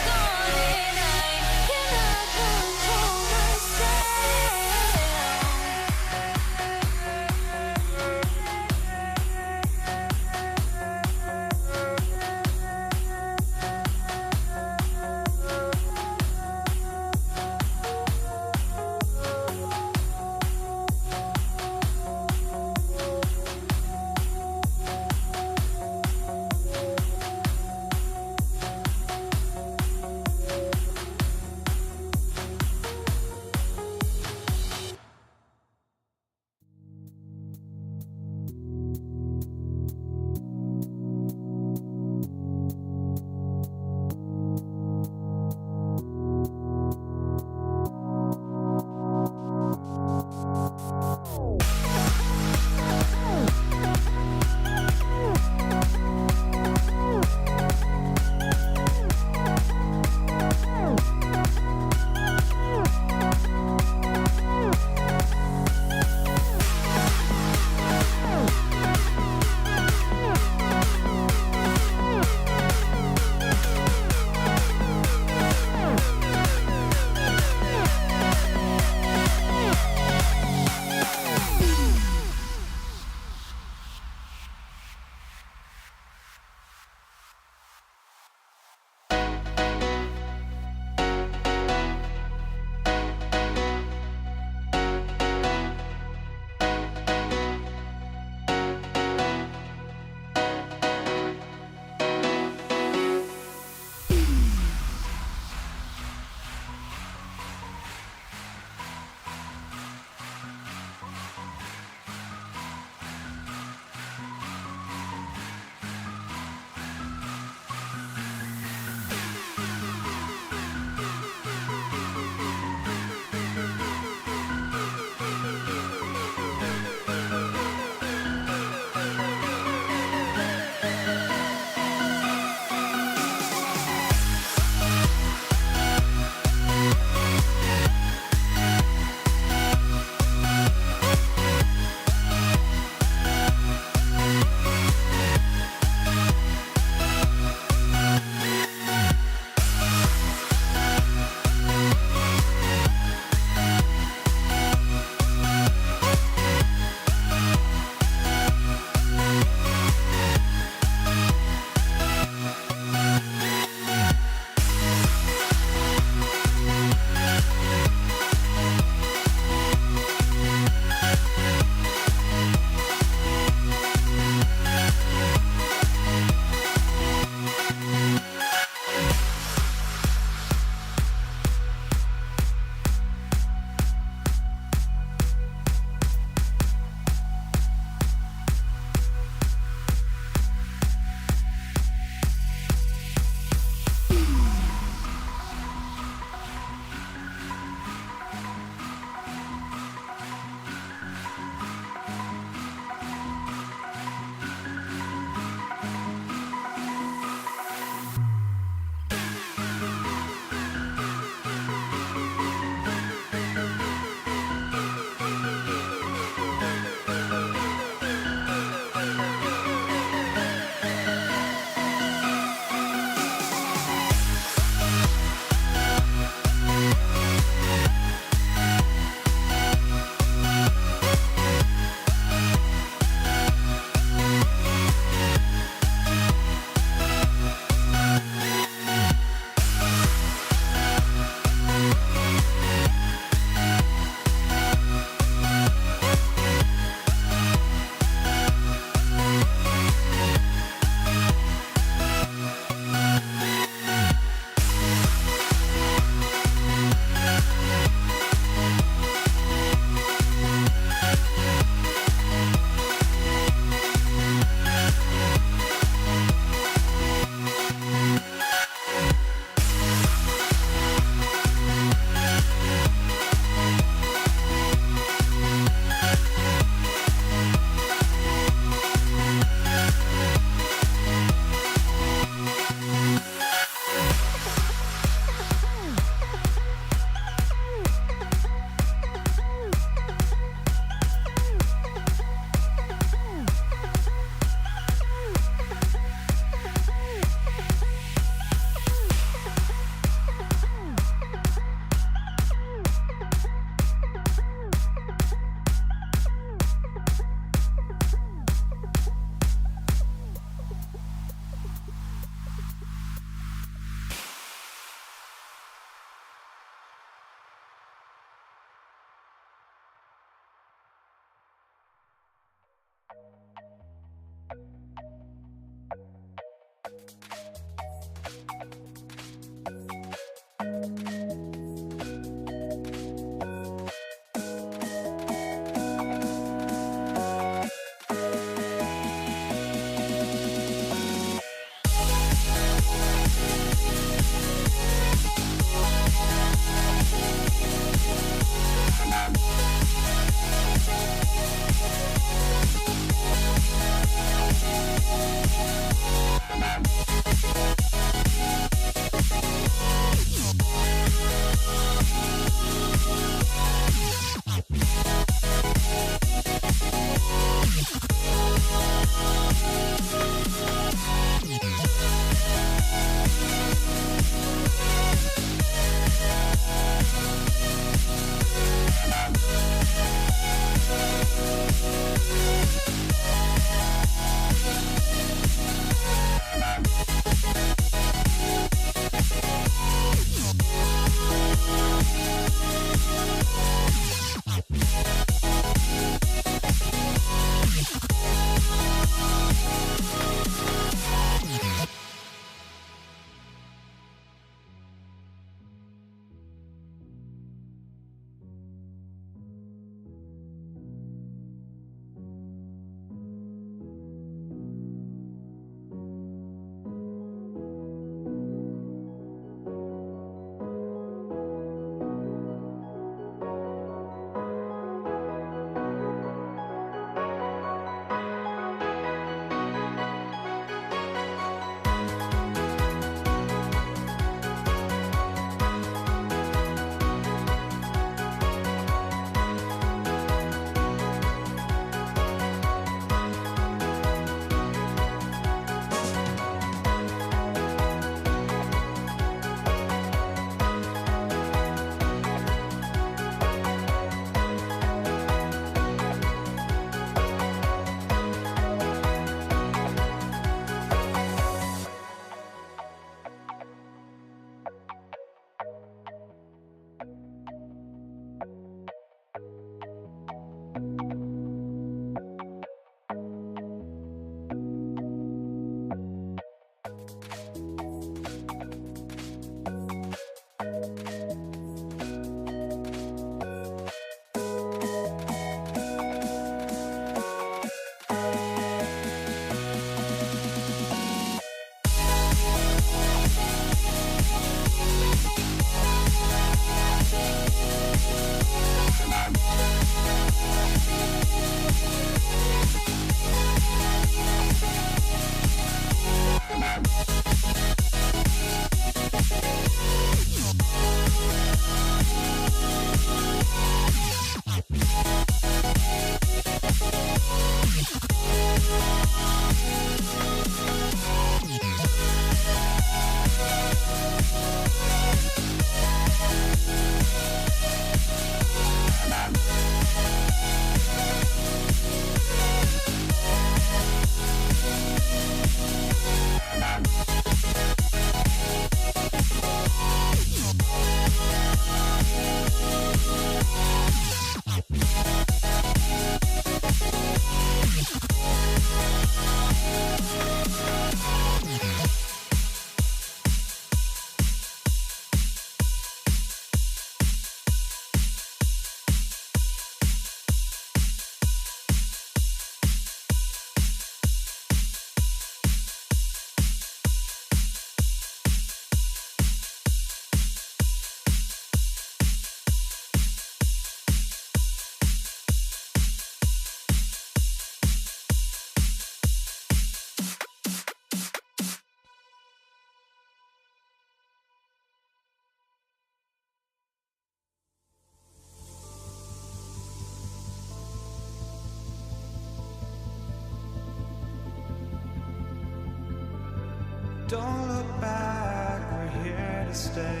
Don't look back, we're here to stay.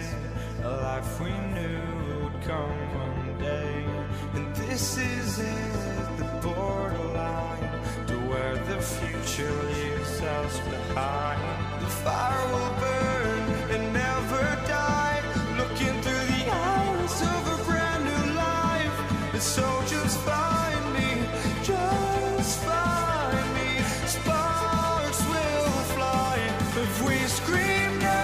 A life we knew would come one day. And this is it, the borderline to where the future leaves us behind. The fire will burn and never die, looking through the eyes of a brand new life. And so just find me, just find me. Sparks will fly if we scream no.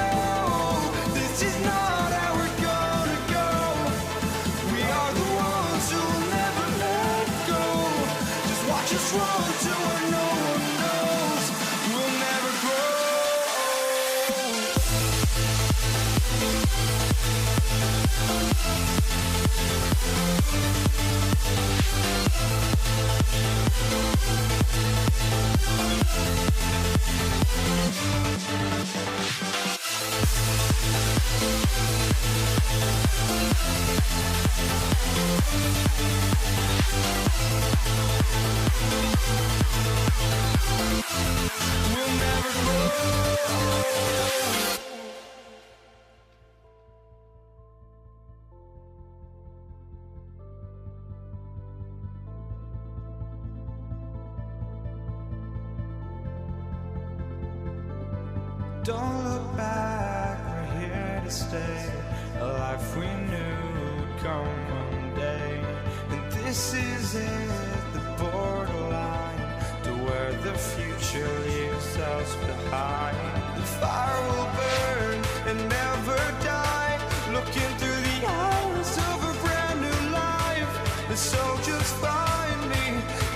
This is not how we're gonna go. We are the ones who'll never let go. Just watch us run to where no one knows. We'll never grow. We'll never grow. Don't look back, we're here to stay. A life we knew would come one day. And this is it, the borderline to where the future leaves us behind. The fire will burn and never die, looking through the eyes of a brand new life. And so just find me,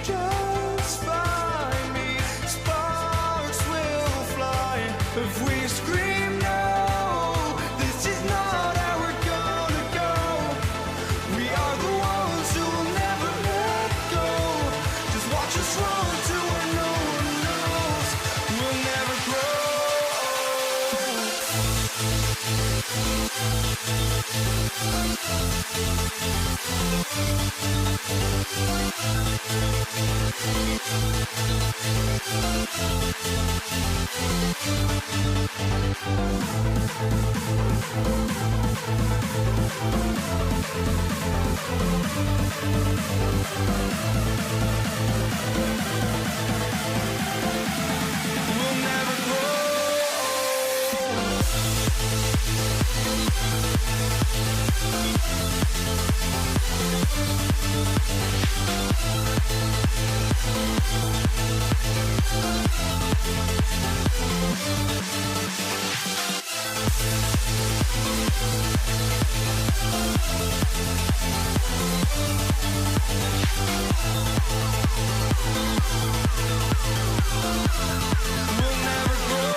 just find me. Sparks will fly if we scream no. This is not how we're gonna go. We are the ones who'll never let go. Just watch us run to where no one knows. We'll never grow. We'll never grow. We'll never grow.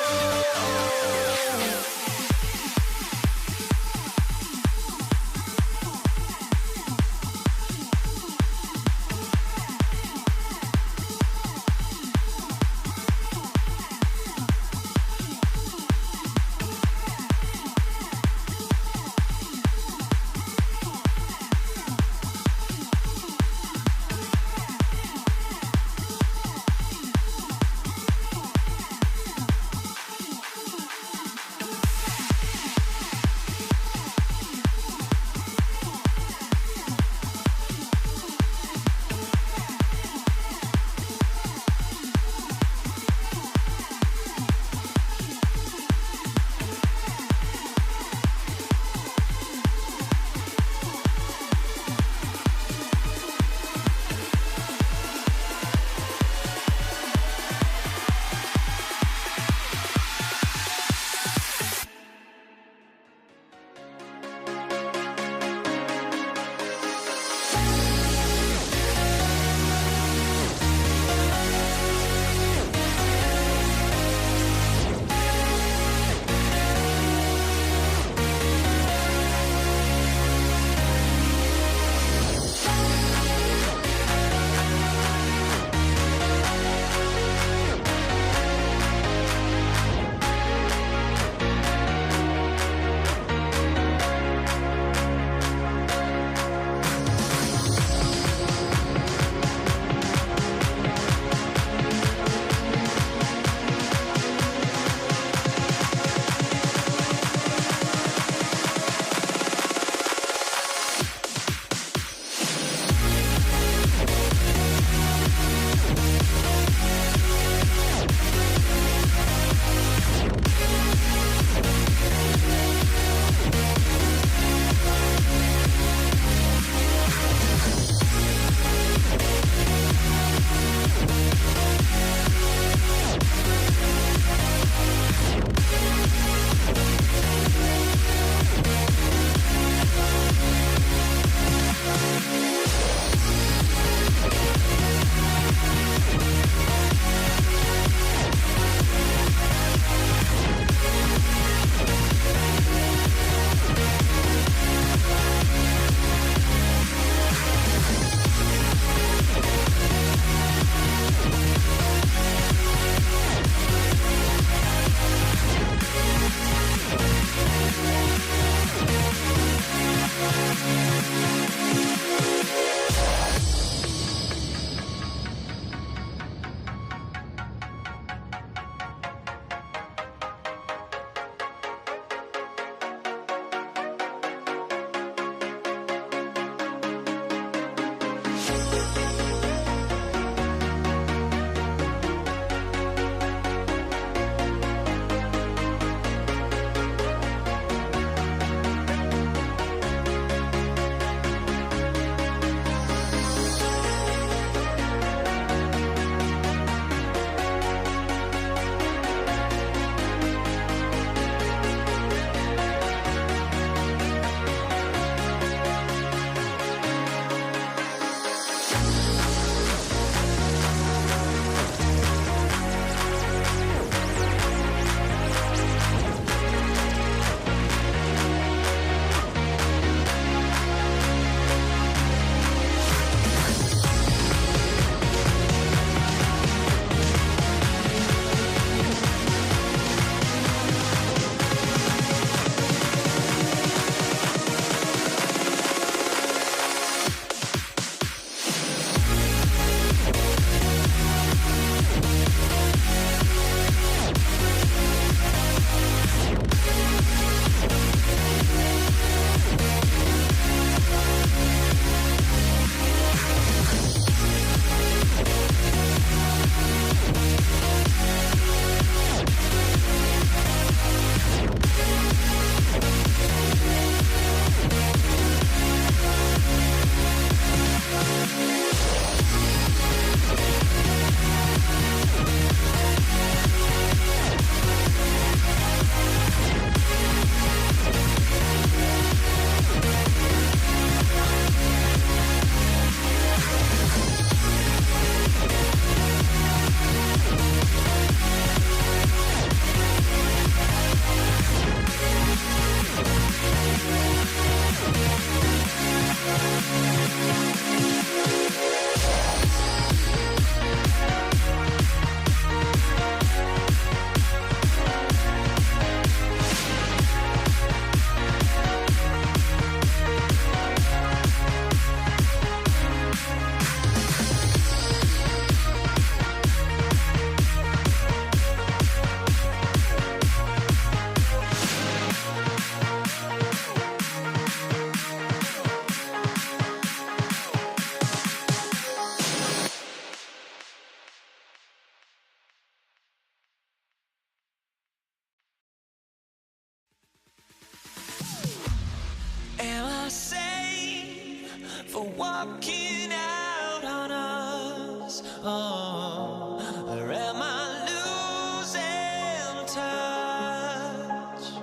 walking out on us? Oh, or am I losing touch?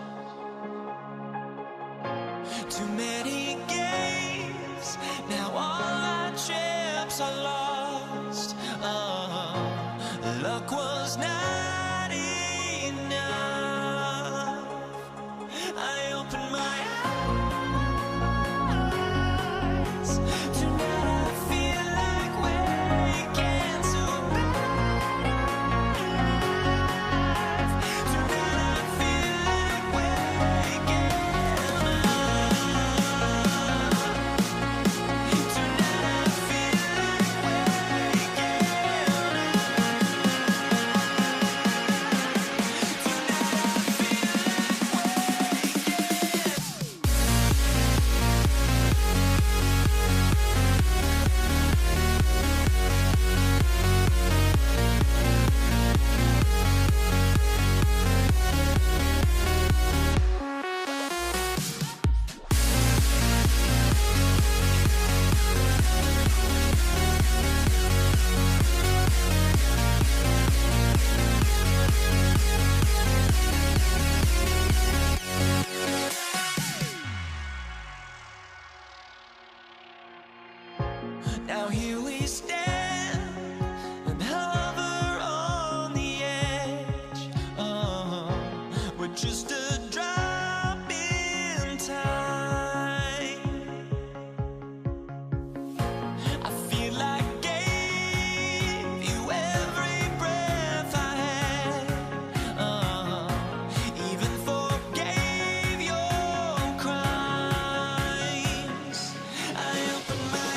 Too many games, now all our chips are lost. Oh, luck was not enough. I opened my eyes. Tonight I feel like waking to life. Tonight I feel like waking up. Tonight I feel like waking Now here we stand and hover on the edge. Oh, we're just a drop in time. I feel like I gave you every breath I had. Even forgave your crimes. I opened my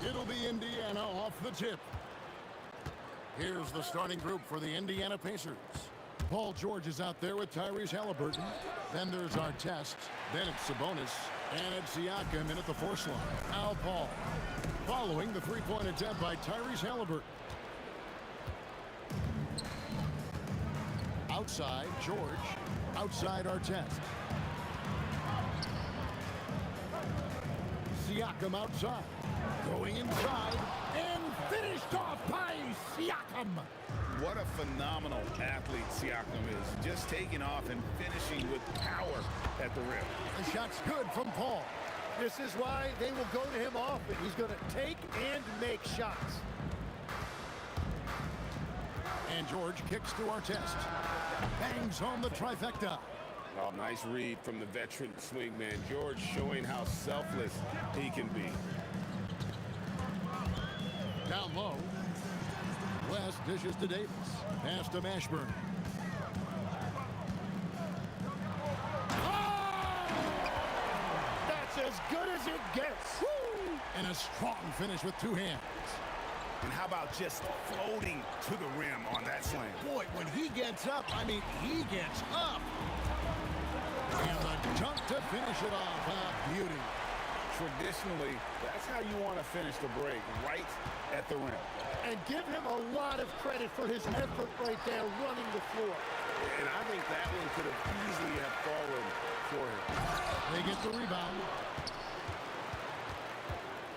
It'll be Indiana off the tip. Here's the starting group for the Indiana Pacers. Paul George is out there with Tyrese Halliburton. Then there's Artest. Then it's Sabonis. And it's Siakam in at the force line. Al Paul. Following the three-point attempt by Tyrese Halliburton. Outside, George. Outside, Artest. Siakam outside. Going inside. And finished off by Siakam. What a phenomenal athlete Siakam is. Just taking off and finishing with power at the rim. The shot's good from Paul. This is why they will go to him often. He's going to take and make shots. And George kicks to Artest. Bangs home the trifecta. Oh, nice read from the veteran swingman. George showing how selfless he can be. Down low. West dishes to Davis. Pass to Mashburn. That's as good as it gets. Woo! And a strong finish with two hands. And how about just floating to the rim on that slam? Boy, when he gets up, I mean, he gets up. And the dunk to finish it off. A beauty. Traditionally, that's how you want to finish the break, right at the rim. And give him a lot of credit for his effort right there running the floor. And I think that one could have easily have fallen for him. They get the rebound.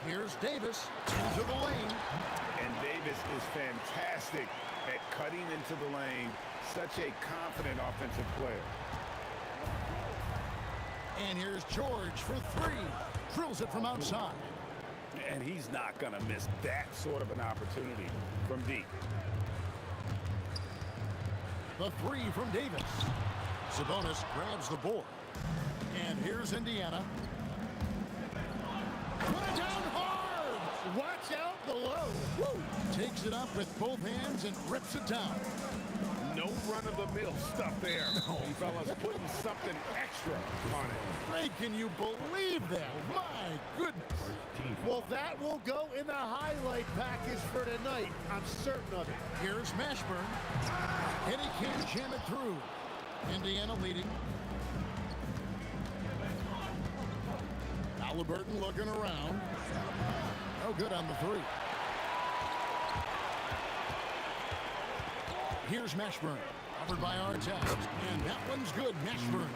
Here's Davis into the lane. And Davis is fantastic at cutting into the lane. Such a confident offensive player. And here's George for three. Drills it from outside. And he's not going to miss that sort of an opportunity from deep. The three from Davis. Sabonis grabs the board. And here's Indiana. Put it down hard! Watch out below. Woo! Takes it up with both hands and rips it down. No run-of-the-mill stuff there. No. Fellas putting something extra on it. Ray, can you believe that? My goodness. Well, that will go in the highlight package for tonight. I'm certain of it. Here's Mashburn. And he can't jam it through. Indiana leading. Halliburton looking around. No good on the three. Here's Mashburn. Covered by Artest. And that one's good. Mashburn.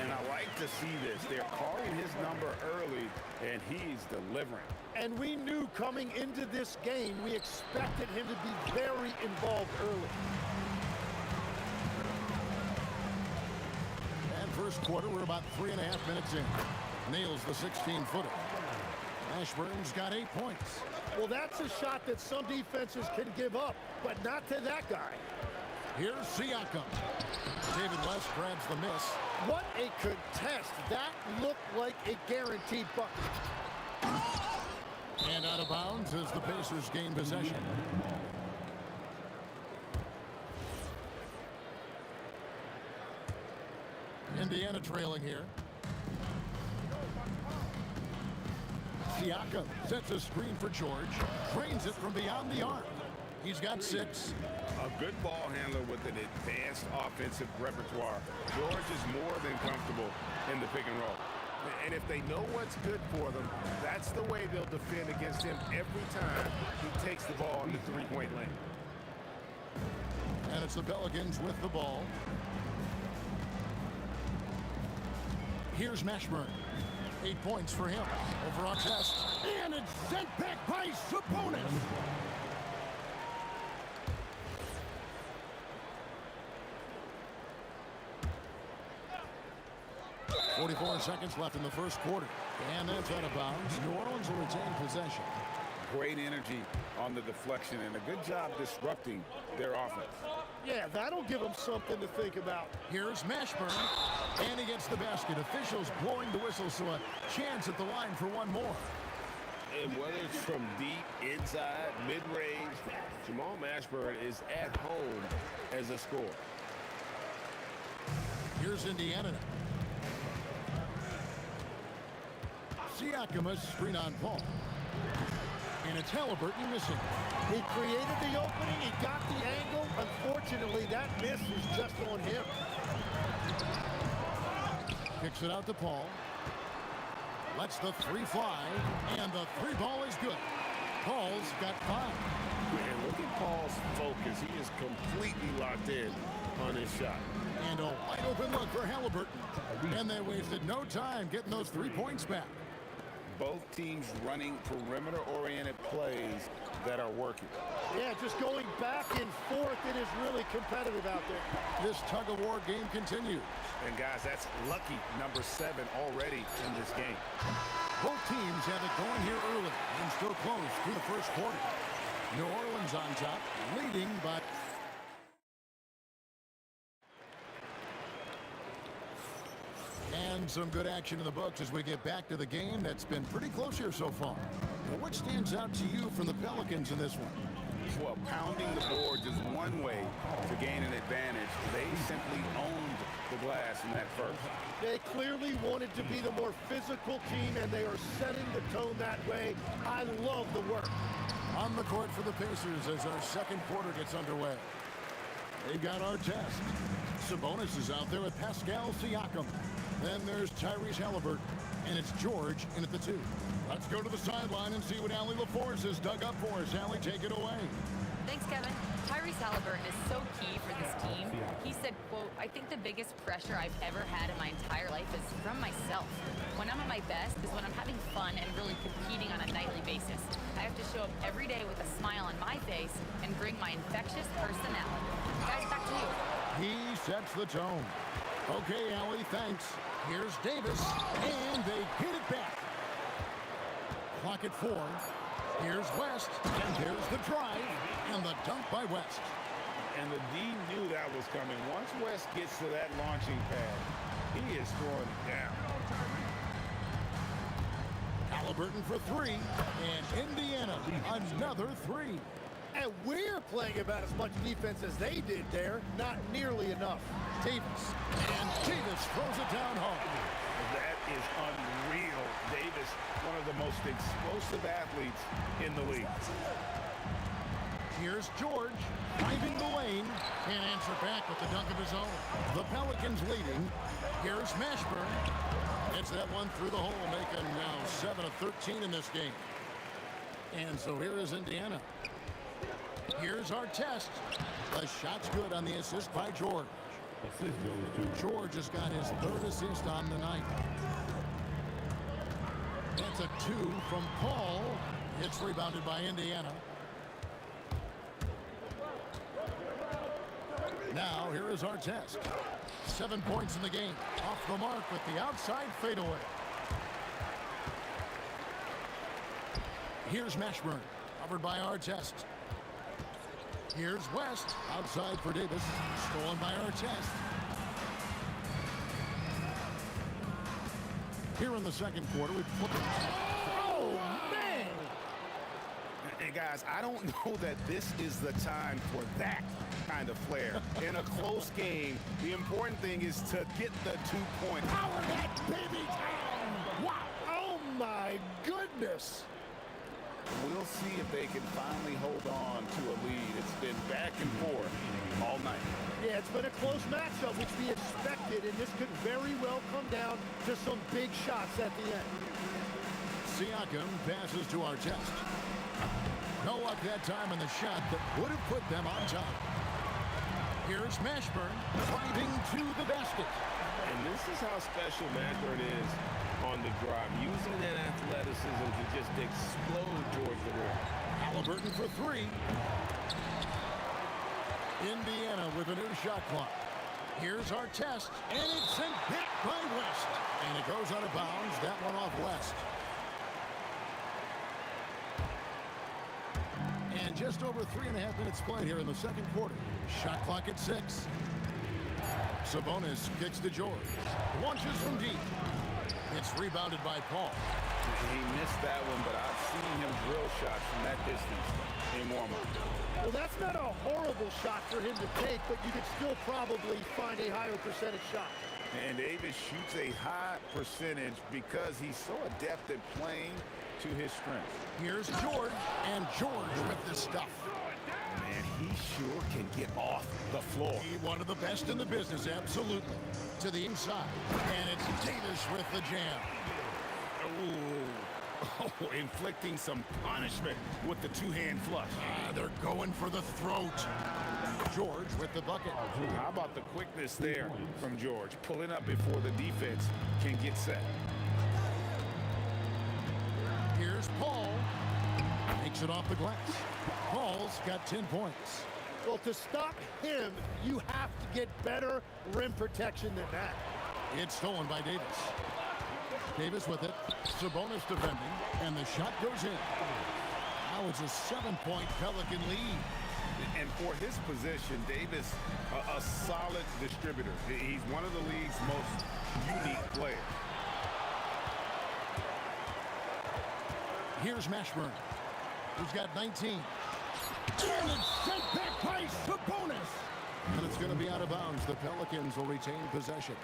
And I like to see this. They're calling his number early, and he's delivering. And we knew coming into this game, we expected him to be very involved early. And first quarter, we're about 3.5 minutes in. Nails the 16-footer. Mashburn's got 8 points. Well, that's a shot that some defenses can give up, but not to that guy. Here's Siakam. David West grabs the miss. What a contest. That looked like a guaranteed bucket. And out of bounds as the Pacers gain possession. Indiana trailing here. Siakam sets a screen for George. Drains it from beyond the arc. He's got 6. A good ball handler with an advanced offensive repertoire. George is more than comfortable in the pick and roll. And if they know what's good for them, that's the way they'll defend against him every time he takes the ball in the three-point lane. And it's the Pelicans with the ball. Here's Mashburn. 8 points for him. Over on test. And it's sent back by Sabonis. 44 seconds left in the first quarter. And that's out of bounds. New Orleans will retain possession. Great energy on the deflection and a good job disrupting their offense. Yeah, that'll give them something to think about. Here's Mashburn, and he gets the basket. Officials blowing the whistle, so a chance at the line for one more. And whether it's from deep, inside, mid-range, Jamal Mashburn is at home as a scorer. Here's Indiana. Siakam, a screen on Paul. And it's Halliburton missing. He created the opening. He got the angle. Unfortunately, that miss is just on him. Kicks it out to Paul. Lets the three fly. And the three ball is good. Paul's got 5. Man, look at Paul's focus. He is completely locked in on his shot. And a wide open look for Halliburton. And they wasted no time getting those 3 points back. Both teams running perimeter-oriented plays that are working. Yeah, just going back and forth. It is really competitive out there. This tug-of-war game continues. And, guys, that's lucky number 7 already in this game. Both teams have it going here early and still close through the first quarter. New Orleans on top, leading by... And some good action in the books as we get back to the game that's been pretty close here so far. Now, what stands out to you from the Pelicans in this one? Well, pounding the boards is one way to gain an advantage. They simply owned the glass in that first. They clearly wanted to be the more physical team, and they are setting the tone that way. I love the work. On the court for the Pacers as our second quarter gets underway. They've got our test. Sabonis is out there with Pascal Siakam. Then there's Tyrese Halliburton, and it's George in at the 2. Let's go to the sideline and see what Allie LaForce has dug up for us. Allie, take it away. Thanks, Kevin. Tyrese Halliburton is so key for this team. He said, quote, "I think the biggest pressure I've ever had in my entire life is from myself. When I'm at my best is when I'm having fun and really competing on a nightly basis. I have to show up every day with a smile on my face and bring my infectious personality." Guys, back to you. He sets the tone. Okay, Allie, thanks. Here's Davis, and they get it back. Clock at 4. Here's West, and there's the drive, and the dunk by West. And the D knew that was coming. Once West gets to that launching pad, he is throwing it down. Halliburton for 3, and Indiana another 3. And we're playing about as much defense as they did there. Not nearly enough. Davis, and Davis throws it down hard. That is unreal. Davis, one of the most explosive athletes in the league. Here's George, finding the lane, and answer back with the dunk of his own. The Pelicans leading. Here's Mashburn. Hits that one through the hole, making now 7 of 13 in this game. And so here is Indiana. Here's our test. The shot's good on the assist by George. George has got his 3rd assist on the night. That's a 2 from Paul. It's rebounded by Indiana. Now, here is our test. 7 points in the game. Off the mark with the outside fadeaway. Here's Mashburn, covered by our test. Here's West, outside for Davis, stolen by our test. Here in the second quarter, we put... Oh, man! And guys, I don't know that this is the time for that kind of flair. In a close game, the important thing is to get the 2 points. Power that baby down! Wow! Oh, my goodness! We'll see if they can finally hold on to a lead. It's been back and forth all night. Yeah, That's been a close matchup, which we expected, and this could very well come down to some big shots at the end. Siakam passes to Artest. No luck that time in the shot that would have put them on top. Here's Mashburn driving to the basket. And this is how special Mashburn is on the drive, using that athleticism to just explode towards the rim. Halliburton for three. Indiana with a new shot clock. Here's Artest, and it's sent back by West. And it goes out of bounds. That one off West. And just over 3.5 minutes played here in the second quarter. Shot clock at 6. Sabonis kicks to George. Launches from deep. It's rebounded by Paul. He missed that one, but I've seen him drill shots from that distance in warm-up. Well, that's not a horrible shot for him to take, but you could still probably find a higher percentage shot. And Davis shoots a high percentage because he's so adept at playing to his strength. Here's George, and George with the stuff. Man, he sure can get off the floor. He one of the best in the business, absolutely. To the inside, and it's Davis with the jam. Oh, inflicting some punishment with the two-hand flush. They're going for the throat. George with the bucket. How about the quickness there from George, pulling up before the defense can get set. Here's Paul. Takes it off the glass. Paul's got 10 points. Well, to stop him, you have to get better rim protection than that. It's stolen by Davis. Davis with it. Sabonis defending, and the shot goes in. Now it's a 7-point Pelican lead. And for his position, Davis, a solid distributor. He's one of the league's most unique players. Here's Mashburn, who's got 19. And it's sent back by Sabonis. And it's going to be out of bounds. The Pelicans will retain possession.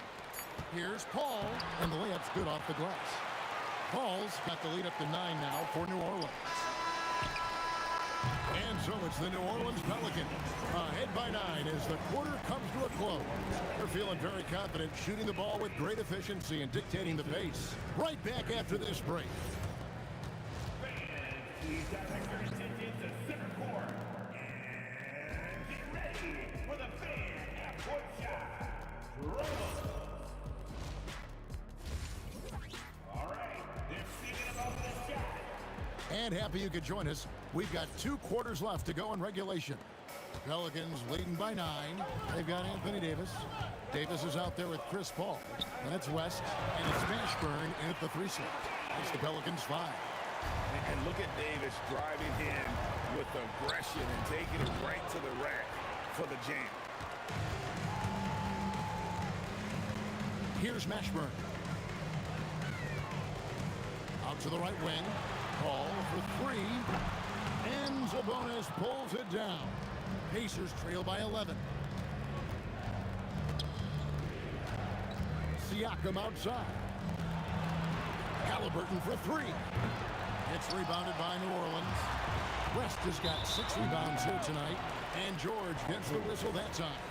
Here's Paul, and the layup's good off the glass. Paul's got the lead up to 9 now for New Orleans. And so it's the New Orleans Pelicans ahead by 9 as the quarter comes to a close. They're feeling very confident, shooting the ball with great efficiency and dictating the pace. Right back after this break. Please direct your attention to center court. And get ready for the fan half-court shot. All right, they're singing about this shot. And happy you could join us. We've got 2 quarters left to go in regulation. Pelicans leading by 9. They've got Anthony Davis. Davis is out there with Chris Paul. And it's West, and it's Mashburn in at the 3 slot. It's the Pelicans 5. And look at Davis driving in with aggression and taking it right to the rack for the jam. Here's Mashburn. Out to the right wing. Paul for 3. And Sabonis pulls it down. Pacers trail by 11. Siakam outside. Halliburton for 3. It's rebounded by New Orleans. West has got 6 rebounds here tonight. And George gets the whistle that time.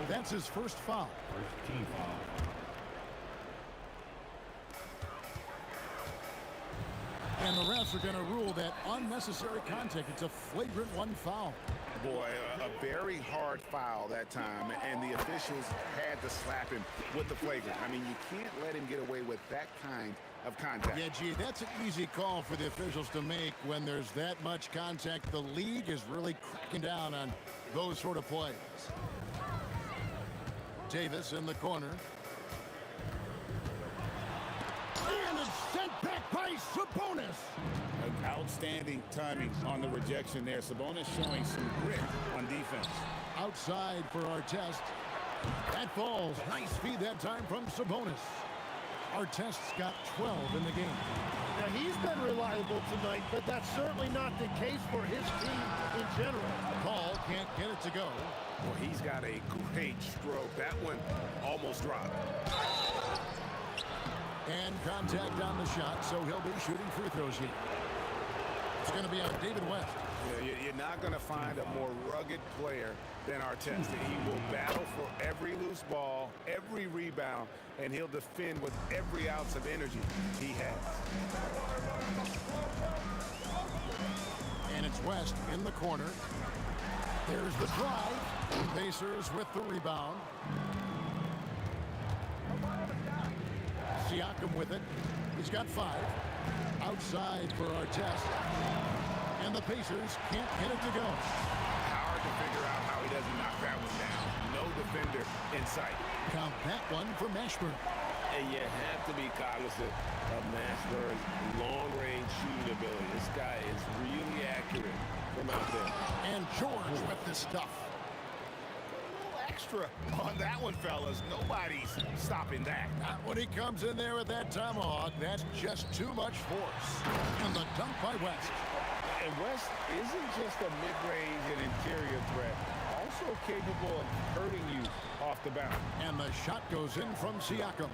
That's his first foul. First team foul. And the refs are going to rule that unnecessary contact. It's a flagrant 1 foul. Boy, a very hard foul that time, and the officials had to slap him with the flagrant. I mean, you can't let him get away with that kind of contact. Yeah, gee, that's an easy call for the officials to make when there's that much contact. The league is really cracking down on those sort of plays. Davis in the corner. And it's sent back by Sabonis. Outstanding timing on the rejection there. Sabonis showing some grit on defense. Outside for Artest. That falls. Nice feed that time from Sabonis. Artest's got 12 in the game. Now, he's been reliable tonight, but that's certainly not the case for his team in general. Paul can't get it to go. Well, he's got a great stroke. That one almost dropped. And contact on the shot, so he'll be shooting free throws here. It's going to be on David West. You're not going to find a more rugged player than Arteta. He will battle for every loose ball, every rebound, and he'll defend with every ounce of energy he has. And it's West in the corner. There's the drive. Pacers with the rebound. Siakam with it. He's got 5. Outside for Artest. And the Pacers can't get it to go. Hard to figure out how he doesn't knock that one down. No defender in sight. Count that one for Mashburn. And you have to be cognizant of Mashburn's long-range shooting ability. This guy is really accurate from out there. And George with the stuff. Extra on that one, fellas. Nobody's stopping that. Not when he comes in there with that tomahawk. That's just too much force. And the dunk by West. And West isn't just a mid-range and interior threat, also capable of hurting you off the bounce. And the shot goes in from Siakam.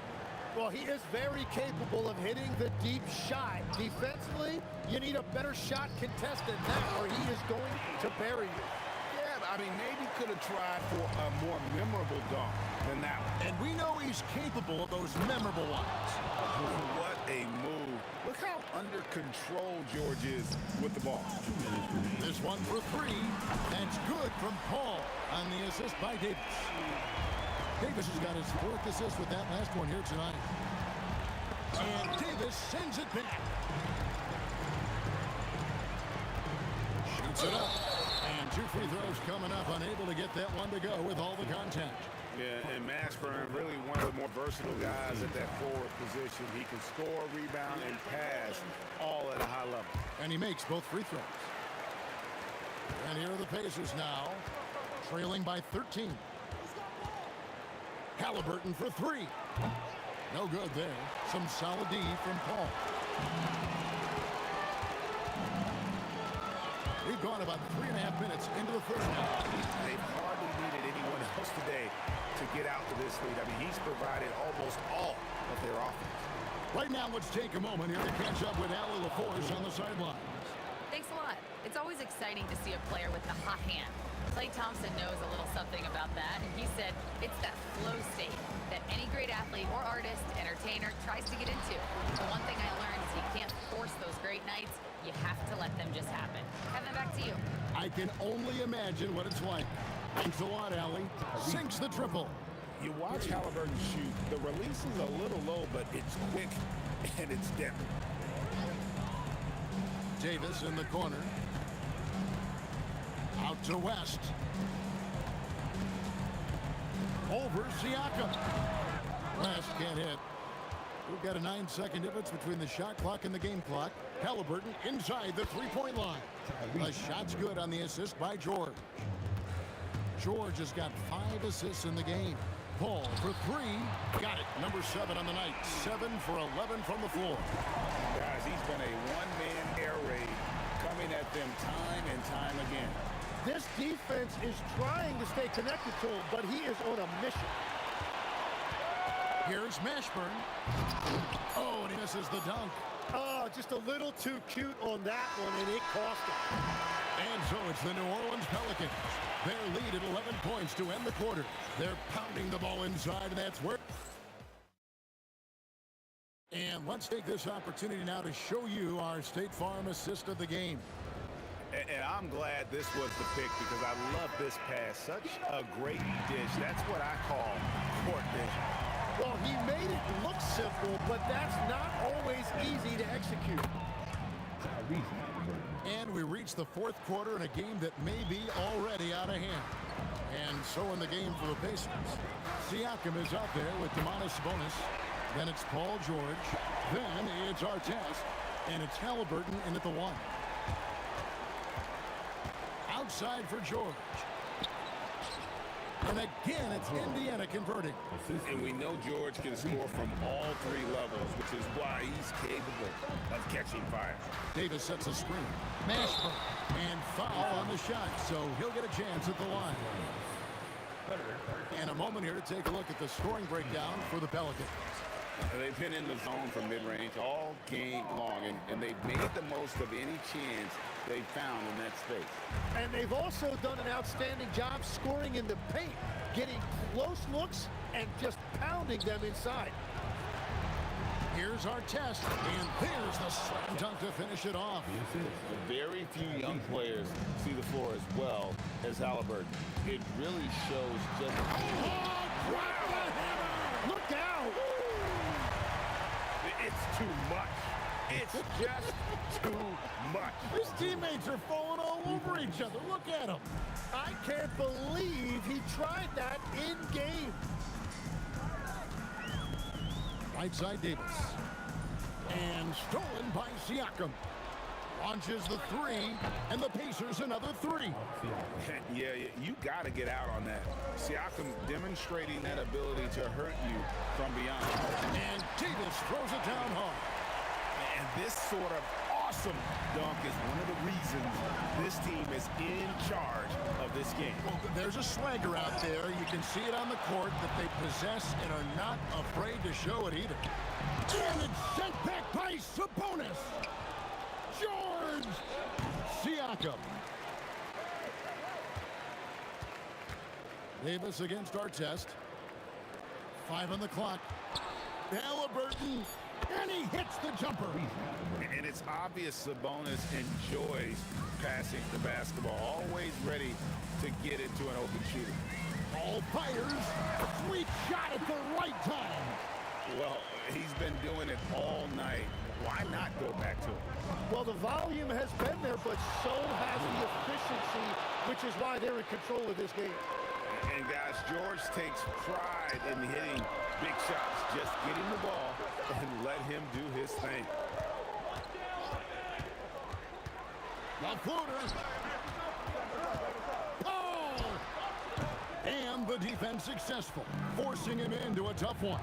Well, he is very capable of hitting the deep shot. Defensively, you need a better shot contest than that, or he is going to bury you. I mean, maybe could have tried for a more memorable dunk than that one. And we know he's capable of those memorable ones. What a move. Look how under control George is with the ball. This one for 3. That's good from Paul on the assist by Davis. Davis has got his 4th assist with that last one here tonight. And Davis sends it back. Shoots it up. And 2 free throws coming up, unable to get that one to go with all the contact. Yeah, and Mashburn, really one of the more versatile guys at that forward position. He can score, rebound, and pass all at a high level. And he makes both free throws. And here are the Pacers now, trailing by 13. Halliburton for 3. No good there. Some solid D from Paul. We've gone about 3.5 minutes into the third now. They've hardly needed anyone else today to get out to this lead. I mean, he's provided almost all of their offense. Right now, let's take a moment here to catch up with Allie LaForce on the sidelines. Thanks a lot. It's always exciting to see a player with the hot hand. Klay Thompson knows a little something about that, and he said it's that flow state that any great athlete or artist, entertainer tries to get into. The one thing I learned is you can't force those great nights. You have to let them just happen. Kevin, back to you. I can only imagine what it's like. Thanks a lot, Allie. Sinks the triple. You watch Halliburton shoot. The release is a little low, but it's quick and it's deadly. Davis in the corner. Out to West. Over Siakam. West can't hit. We've got a 9-second difference between the shot clock and the game clock. Halliburton inside the three-point line. The shot's good on the assist by George. George has got 5 assists in the game. Paul for 3. Got it. Number 7 on the night. 7 for 11 from the floor. Guys, he's been a one-man air raid coming at them time and time again. This defense is trying to stay connected to him, but he is on a mission. Here's Mashburn. Oh, and he misses the dunk. Oh, just a little too cute on that one, and it cost him. And so it's the New Orleans Pelicans. Their lead at 11 points to end the quarter. They're pounding the ball inside, and that's where... And let's take this opportunity now to show you our State Farm assist of the game. And I'm glad this was the pick because I love this pass. Such a great dish. That's what I call court vision. Well, he made it look simple, but that's not always easy to execute. And we reach the 4th quarter in a game that may be already out of hand. And so in the game for the Pacers. Siakam is out there with Domantas Sabonis. Then it's Paul George. Then it's Artest. And it's Halliburton in at the 1. Outside for George. And again, it's Indiana converting. And we know George can score from all 3 levels, which is why he's capable of catching fire. Davis sets a screen. Mashburn. And foul on the shot, so he'll get a chance at the line. And a moment here to take a look at the scoring breakdown for the Pelicans. They've been in the zone for mid-range all game long, and they've made the most of any chance they found in that space. And they've also done an outstanding job scoring in the paint, getting close looks and just pounding them inside. Here's our test, and there's the slam dunk to finish it off. Very few young players see the floor as well as Halliburton. It really shows just... Look out! It's too much. It's just too much. His teammates are falling all over each other. Look at him. I can't believe he tried that in game. Right side Davis. And stolen by Siakam. Launches the three, and the Pacers another three. Yeah, you got to get out on that. Siakam demonstrating that ability to hurt you from beyond. And Davis throws it down hard. And this sort of awesome dunk is one of the reasons this team is in charge of this game. Well, there's a swagger out there. You can see it on the court that they possess and are not afraid to show it either. And it's sent back by Sabonis. George Siakam. Davis against Artest. 5 on the clock. Halliburton, and he hits the jumper. And it's obvious Sabonis enjoys passing the basketball, always ready to get it to an open shooter. All fires, sweet shot at the right time. Well, he's been doing it all night. Why not go back to it? Well, the volume has been there, but so has the efficiency, which is why they're in control of this game. And guys, George takes pride in hitting big shots. Just get him the ball and let him do his thing. The floater. Oh! And the defense successful, forcing him into a tough one.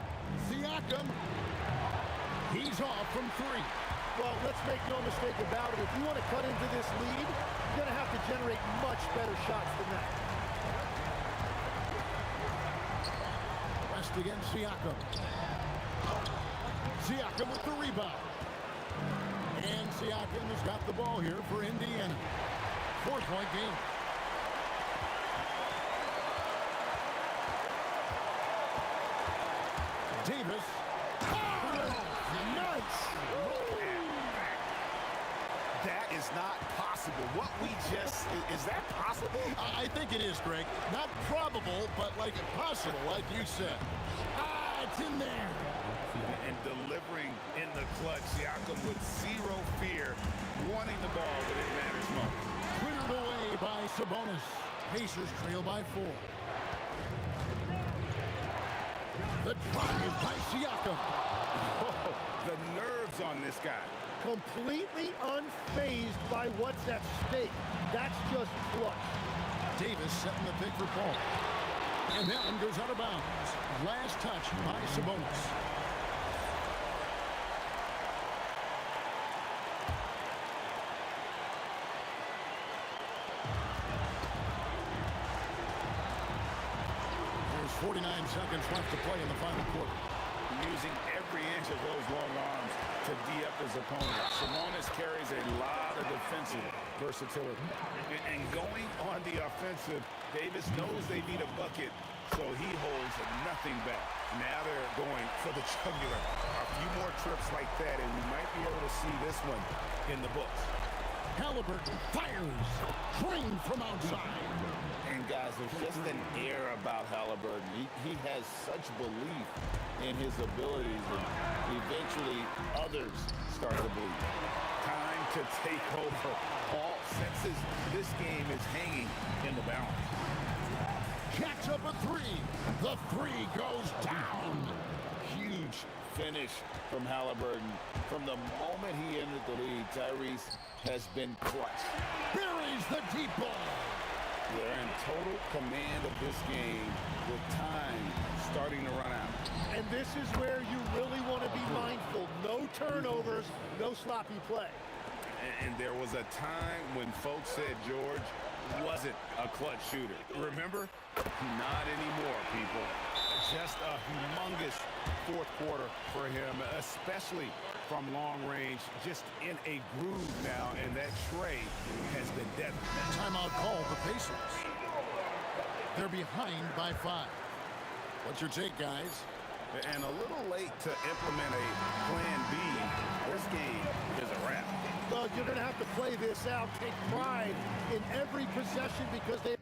Siakam, he's off from 3. Well, let's make no mistake about it. If you want to cut into this lead, you're going to have to generate much better shots than that. West against Siakam. Siakam with the rebound. And Siakam has got the ball here for Indiana. 4-point game. Davis. Nice. That is not possible. What we just, is that possible? I think it is, Greg. Not probable, but like possible, like you said. It's in there. And delivering in the clutch, Siakam with zero fear, wanting the ball when it matters most. Cleared away by Sabonis. Pacers trail by 4. The drive by Siakam. Oh, the nerves on this guy. Completely unfazed by what's at stake. That's just clutch. Davis setting the pick for Paul. And that one goes out of bounds. Last touch by Sabonis. There's 49 seconds left to play in the final quarter. Using every inch of those long arms to D-up his opponent. Sabonis carries a lot of defensive versatility. And going on the offensive, Davis knows they need a bucket, so he holds nothing back. Now they're going for the jugular. A few more trips like that, and we might be able to see this one in the books. Halliburton fires. Drained from outside. And guys, there's just an air about Halliburton. He has such belief in his abilities, and eventually others start to believe. Time to take over. Paul senses this game is hanging in the balance. Jacks up a 3. The 3 goes down. Huge finish from Halliburton. From the moment he entered the league, Tyrese has been clutch. Buries the deep ball. They're in total command of this game with time starting to run out. And this is where you really want to be mindful. No turnovers, no sloppy play. And there was a time when folks said George wasn't a clutch shooter. Remember? Not anymore, people. Just a humongous fourth quarter for him, especially from long range, just in a groove now, and that tray has been deadly. Timeout called the Pacers. They're behind by 5. What's your take, guys? And a little late to implement a plan B. This game is a wrap. Well, you're going to have to play this out, take pride in every possession because they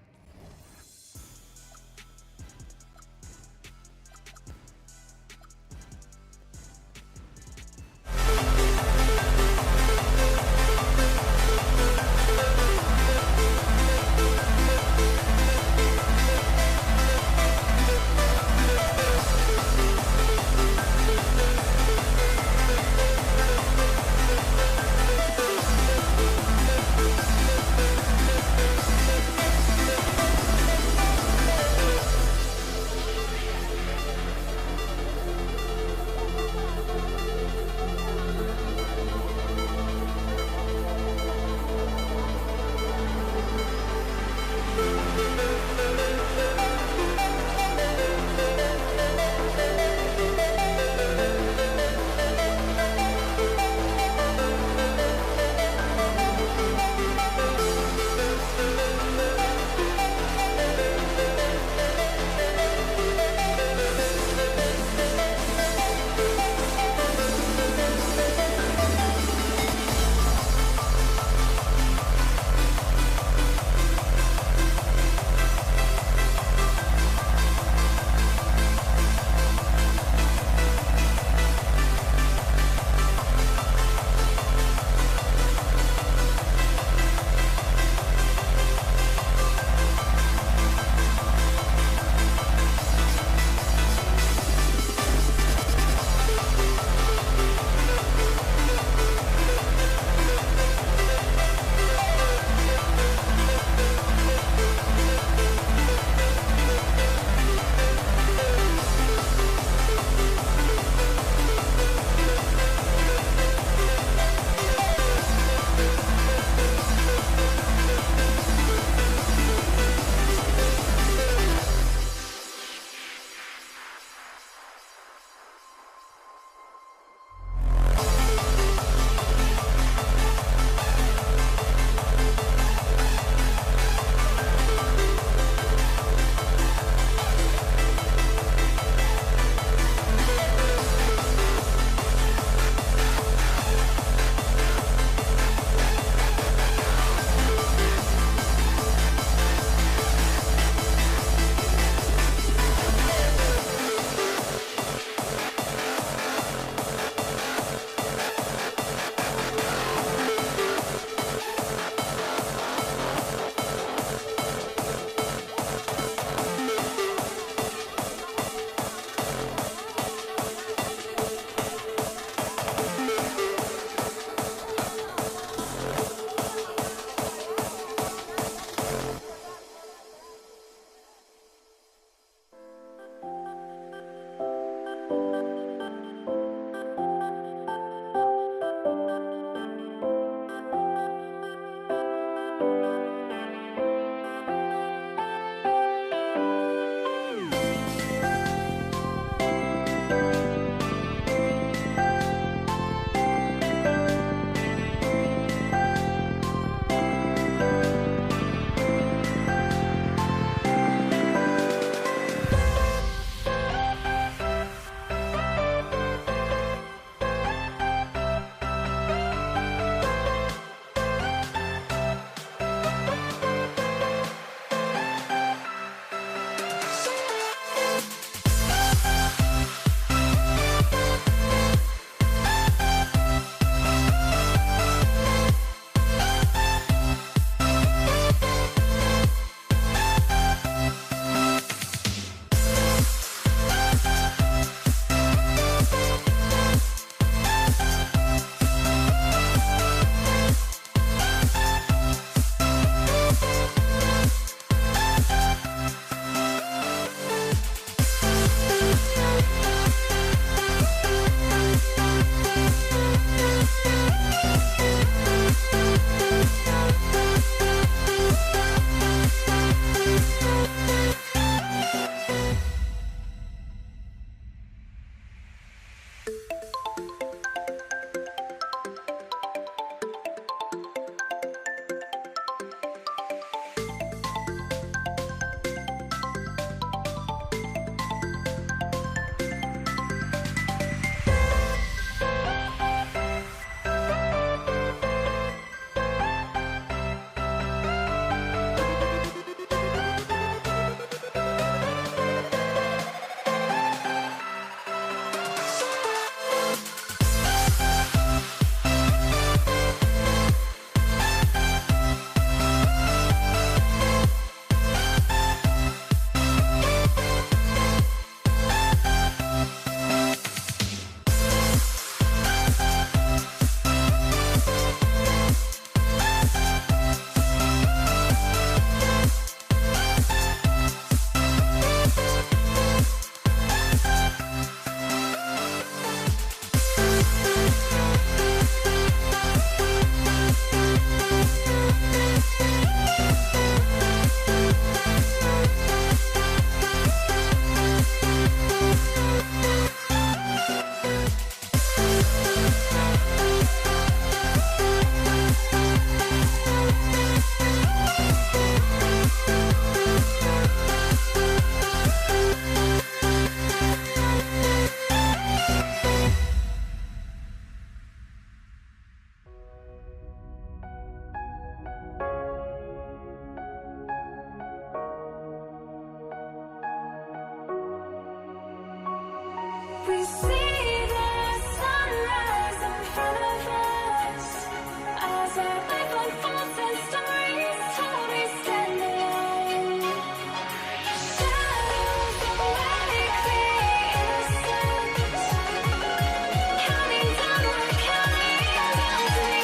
see the sunrise in front of us as our life unfolds and stories told we stand alone. Shadows awake the innocence, counting downward, counting down to the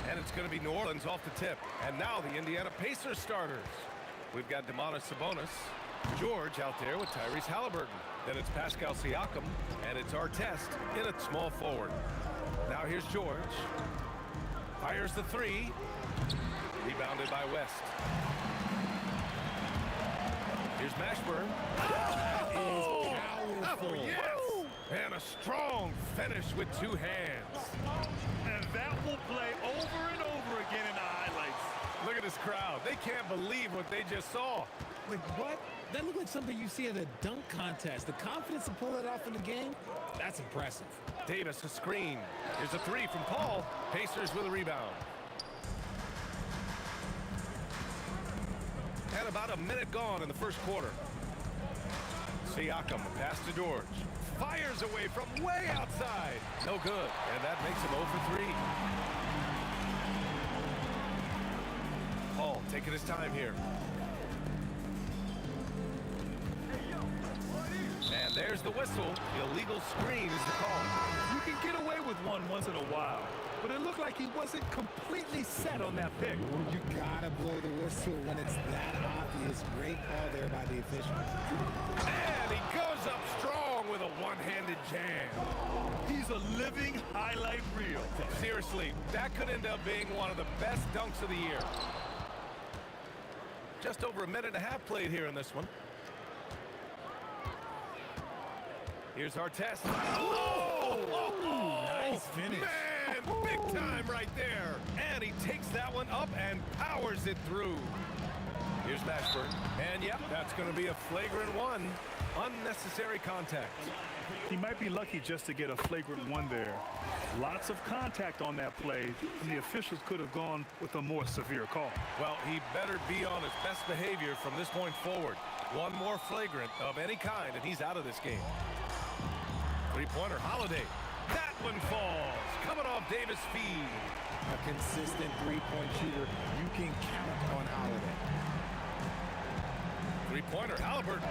And it's going to be New Orleans off the tip. And now the Indiana Pacers starters. We've got Domantas Sabonis, George out there with Tyrese Halliburton. Then it's Pascal Siakam, and it's Artest in at small forward. Now here's George. Fires the three. Rebounded by West. Here's Mashburn. Oh, powerful. Yes! And a strong finish with two hands. And that will play over and over again in the highlights. Look at this crowd. They can't believe what they just saw. Like, what? That looked like something you see at a dunk contest. The confidence to pull that off in the game, that's impressive. Davis a screen. Here's a three from Paul. Pacers with a rebound. And about a minute gone in the first quarter. Siakam, pass to George. Fires away from way outside. No good. And that makes him 0 for 3. Paul taking his time here. And there's the whistle. The illegal screen is the call. You can get away with one once in a while, but it looked like he wasn't completely set on that pick. You gotta blow the whistle when it's that obvious. Great call there by the official. And he goes up strong with a one-handed jam. He's a living highlight reel. Seriously, that could end up being one of the best dunks of the year. Just over a minute and a half played here in this one. Here's Artest. Oh, nice finish. Man, big time right there. And he takes that one up and powers it through. Here's Mashburn. And yep, that's going to be a flagrant one. Unnecessary contact. He might be lucky just to get a flagrant one there. Lots of contact on that play, and the officials could have gone with a more severe call. Well, he better be on his best behavior from this point forward. One more flagrant of any kind, and he's out of this game. Three-pointer, Holiday. That one falls. Coming off Davis' feed. A consistent three-point shooter. You can count on Holiday. Three-pointer, Halliburton.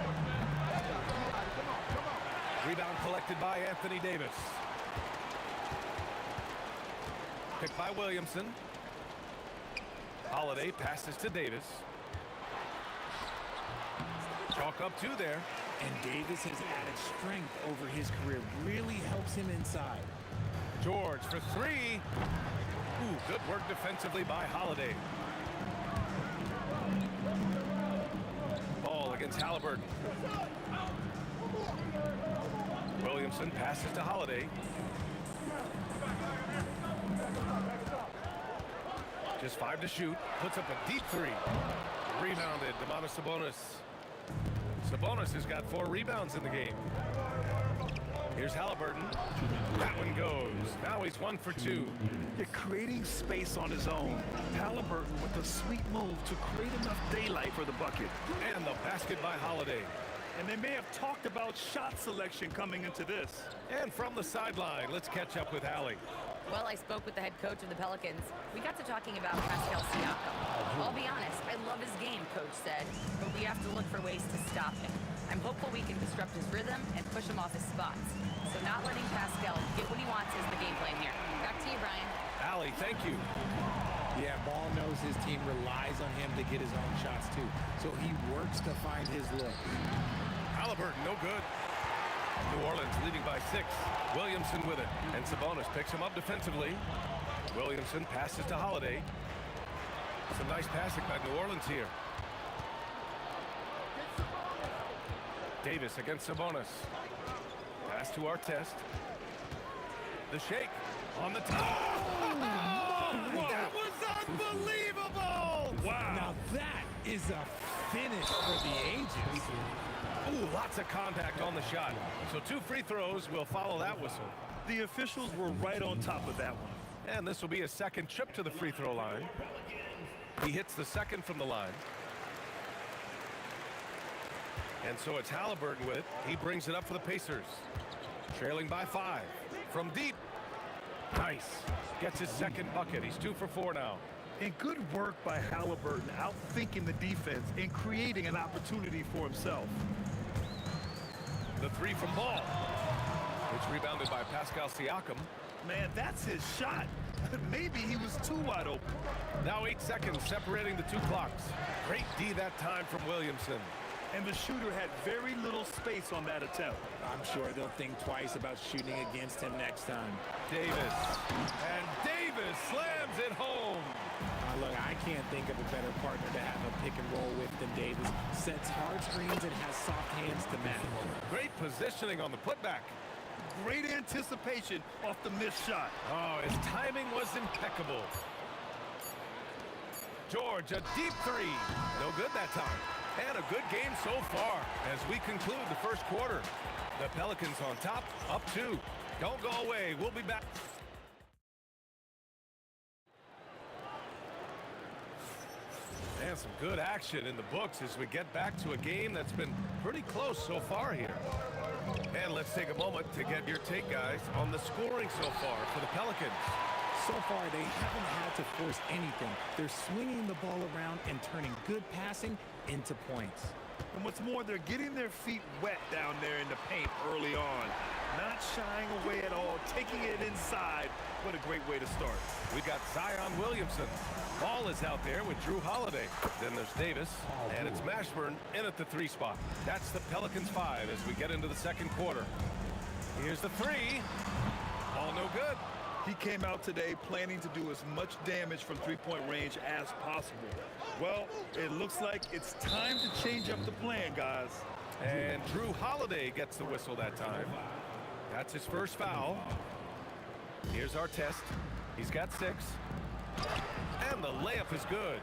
Rebound collected by Anthony Davis. Picked by Williamson. Holiday passes to Davis. Chalk up two there. And Davis has added strength over his career. Really helps him inside. George for three. Ooh, good work defensively by Holiday. Ball against Halliburton. Williamson passes to Holiday. Just 5 to shoot. Puts up a deep three. Rebounded. Domantas Sabonis. Sabonis has got 4 rebounds in the game. Here's Halliburton. That one goes. Now he's 1 for 2. They're creating space on his own. Halliburton with a sweet move to create enough daylight for the bucket. And the basket by Holiday. And they may have talked about shot selection coming into this. And from the sideline, let's catch up with Allie. Well, I spoke with the head coach of the Pelicans. We got to talking about Pascal Siakam. I'll be honest, I love his game, coach said, but we have to look for ways to stop him. I'm hopeful we can disrupt his rhythm and push him off his spots. So not letting Pascal get what he wants is the game plan here. Back to you, Brian. Allie, thank you. Yeah, Ball knows his team relies on him to get his own shots too. So he works to find his look. Halliburton, no good. New Orleans leading by 6. Williamson with it. And Sabonis picks him up defensively. Williamson passes to Holiday. Some nice passing by New Orleans here. Davis against Sabonis. Pass to Artest. The shake on the top. Oh, that was unbelievable! Wow. Now that is a finish for the ages. Ooh, lots of contact on the shot. So 2 free throws will follow that whistle. The officials were right on top of that one. And this will be a second trip to the free throw line. He hits the second from the line. And so it's Halliburton with it. He brings it up for the Pacers. Trailing by 5. From deep. Nice. Gets his second bucket. He's 2 for 4 now. And good work by Halliburton, outthinking the defense and creating an opportunity for himself. The 3 from Ball. It's rebounded by Pascal Siakam. Man, that's his shot. Maybe he was too wide open. Now 8 seconds separating the 2 clocks. Great D that time from Williamson. And the shooter had very little space on that attempt. I'm sure they'll think twice about shooting against him next time. Davis. And Davis slams it home. Look, I can't think of a better partner to have a pick and roll with than Davis. Sets hard screens and has soft hands to match. Great positioning on the putback. Great anticipation off the missed shot. Oh, his timing was impeccable. George, a deep 3. No good that time. And a good game so far as we conclude the first quarter. The Pelicans on top, up 2. Don't go away. We'll be back. And some good action in the books as we get back to a game that's been pretty close so far here. And let's take a moment to get your take, guys, on the scoring so far for the Pelicans. So far, they haven't had to force anything. They're swinging the ball around and turning good passing into points. And what's more, they're getting their feet wet down there in the paint early on. Not shying away at all, taking it inside. What a great way to start. We've got Zion Williamson. Ball is out there with Drew Holiday. Then there's Davis, and it's Mashburn in at the 3 spot. That's the Pelicans 5 as we get into the second quarter. Here's the 3. All no good. He came out today planning to do as much damage from three-point range as possible. Well, it looks like it's time to change up the plan, guys. And Drew Holiday gets the whistle that time. That's his first foul. Here's Artest. He's got 6. And the layup is good.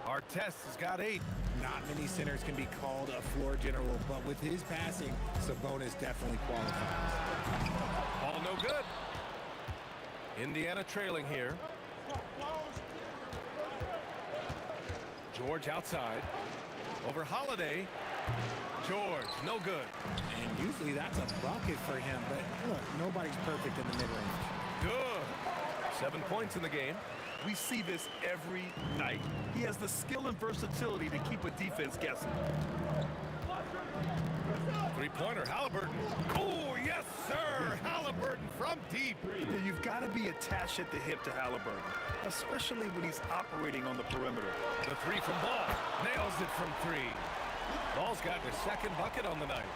Artest has got 8. Not many centers can be called a floor general, but with his passing, Sabonis definitely qualifies. Ball no good. Indiana trailing here. George outside. Over Holiday. George, no good. And usually that's a bucket for him, but look, nobody's perfect in the mid-range. Good. 7 points in the game. We see this every night. He has the skill and versatility to keep a defense guessing. Three-pointer, Halliburton. Oh, yes, sir. Halliburton from deep. You've got to be attached at the hip to Halliburton, especially when he's operating on the perimeter. The 3 from Ball. Nails it from 3. Ball's got his second bucket on the night.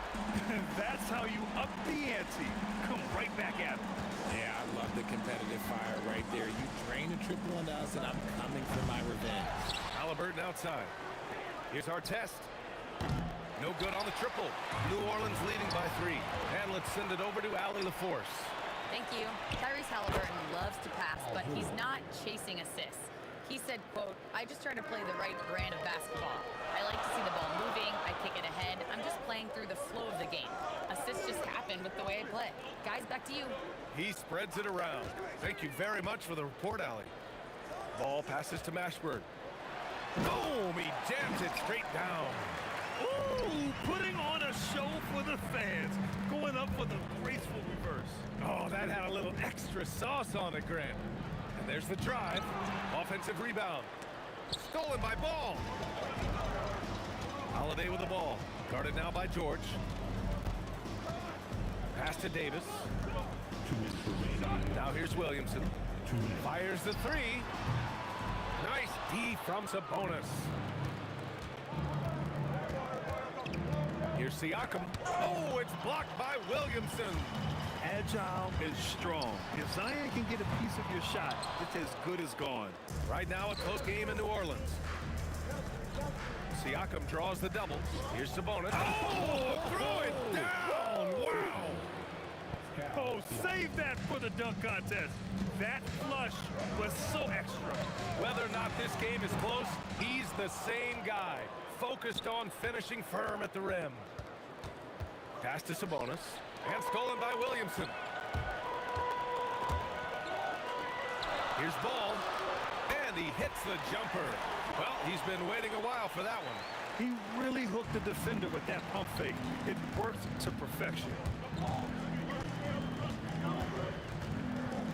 That's how you up the ante. Come right back at him. Yeah, I love the competitive fire right there. You drain a triple on us, and I'm coming for my revenge. Halliburton outside. Here's Artest. No good on the triple. New Orleans leading by 3. And let's send it over to Allie LaForce. Thank you. Tyrese Halliburton loves to pass, but he's not chasing assists. He said, quote, "I just try to play the right brand of basketball. I like to see the ball moving. I kick it ahead. I'm just playing through the flow of the game. Assists just happen with the way I play." Guys, back to you. He spreads it around. Thank you very much for the report, Allie. Ball passes to Mashburn. Boom! He jams it straight down. Ooh, putting on a show for the fans. Going up for the graceful reverse. Oh, that had a little extra sauce on it, Grant. And there's the drive. Offensive rebound. Stolen by Ball. Holiday with the ball. Guarded now by George. Pass to Davis. Now here's Williamson. Fires the three. Nice D from Sabonis. Here's Siakam. Oh, it's blocked by Williamson. Agile and strong. If Zion can get a piece of your shot, it's as good as gone. Right now, a close game in New Orleans. Siakam draws the double. Here's Sabonis. Oh, throw it down. Wow. Oh, save that for the dunk contest. That flush was so extra. Whether or not this game is close, he's the same guy. Focused on finishing firm at the rim. Pass to Sabonis. And stolen by Williamson. Here's Ball. And he hits the jumper. Well, he's been waiting a while for that one. He really hooked the defender with that pump fake. It worked to perfection.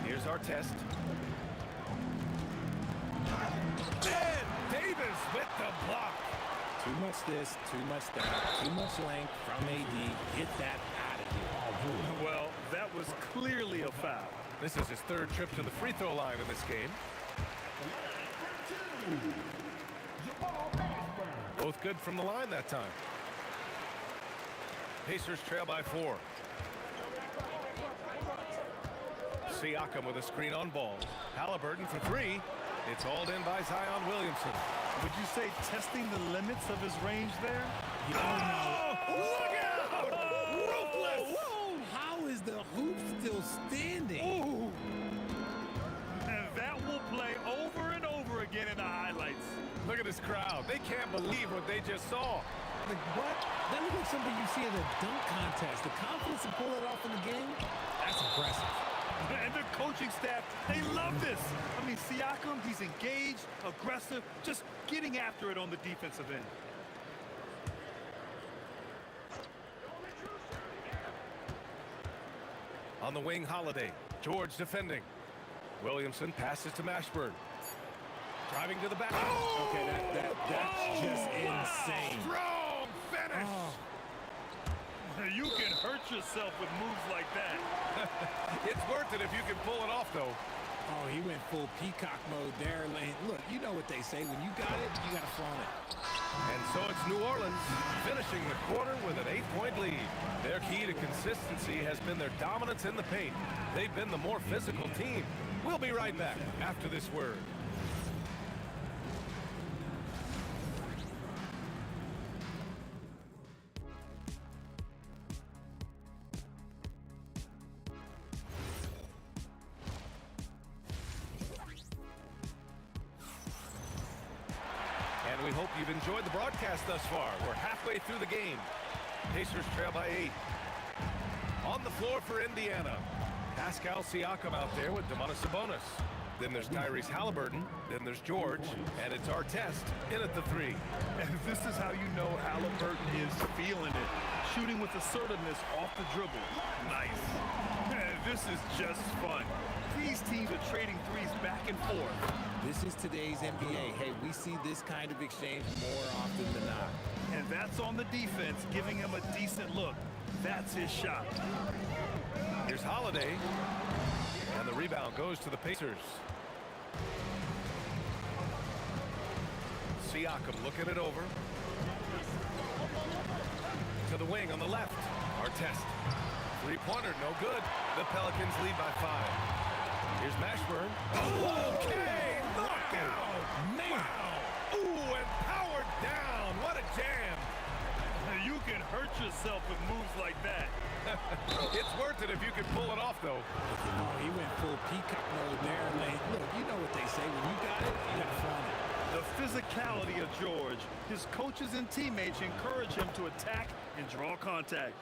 Here's our test. And Davis with the block. Too much this, too much that, too much length from AD. Get that out of here. Well, that was clearly a foul. This is his third trip to the free throw line in this game. Both good from the line that time. Pacers trail by 4. Siakam with a screen on Ball. Halliburton for 3. It's hauled in by Zion Williamson. Would you say testing the limits of his range there? Oh, look out! Ruthless! Whoa! How is the hoop still standing? Ooh. And that will play over and over again in the highlights. Look at this crowd. They can't believe what they just saw. Like, what? That looks like something you see in a dunk contest. The confidence to pull it off in the game, that's impressive. And the coaching staff, they love this. I mean, Siakam, he's engaged, aggressive, just getting after it on the defensive end. On the wing, Holiday. George defending. Williamson passes to Mashburn. Driving to the back. Oh! Okay, that's just insane. Strong finish. Oh. You can hurt yourself with moves like that. It's worth it if you can pull it off, though. Oh, he went full peacock mode there. Look, you know what they say. When you got it, you got to flaunt it. And so it's New Orleans finishing the quarter with an 8-point lead. Their key to consistency has been their dominance in the paint. They've been the more physical team. We'll be right back after this word. We hope you've enjoyed the broadcast thus far. We're halfway through the game. Pacers trail by 8. On the floor for Indiana, Pascal Siakam out there with Domantas Sabonis. Then there's Tyrese Halliburton. Then there's George. And it's our test in at the 3. And this is how you know Halliburton is feeling it. Shooting with assertiveness off the dribble. Nice. Man, this is just fun. These teams are trading threes back and forth. This is today's NBA. Hey, we see this kind of exchange more often than not. And that's on the defense, giving him a decent look. That's his shot. Here's Holiday. And the rebound goes to the Pacers. Siakam looking it over. To the wing on the left. Our test. Three-pointer, no good. The Pelicans lead by 5. Here's Mashburn. Oh, okay! Knockout! Man! Wow! Ooh, and powered down! What a jam! You can hurt yourself with moves like that. It's worth it if you can pull it off, though. Oh, he went full peacock mode there. Look, you know what they say. When you got it, you got to flaunt it. The physicality of George. His coaches and teammates encourage him to attack and draw contact.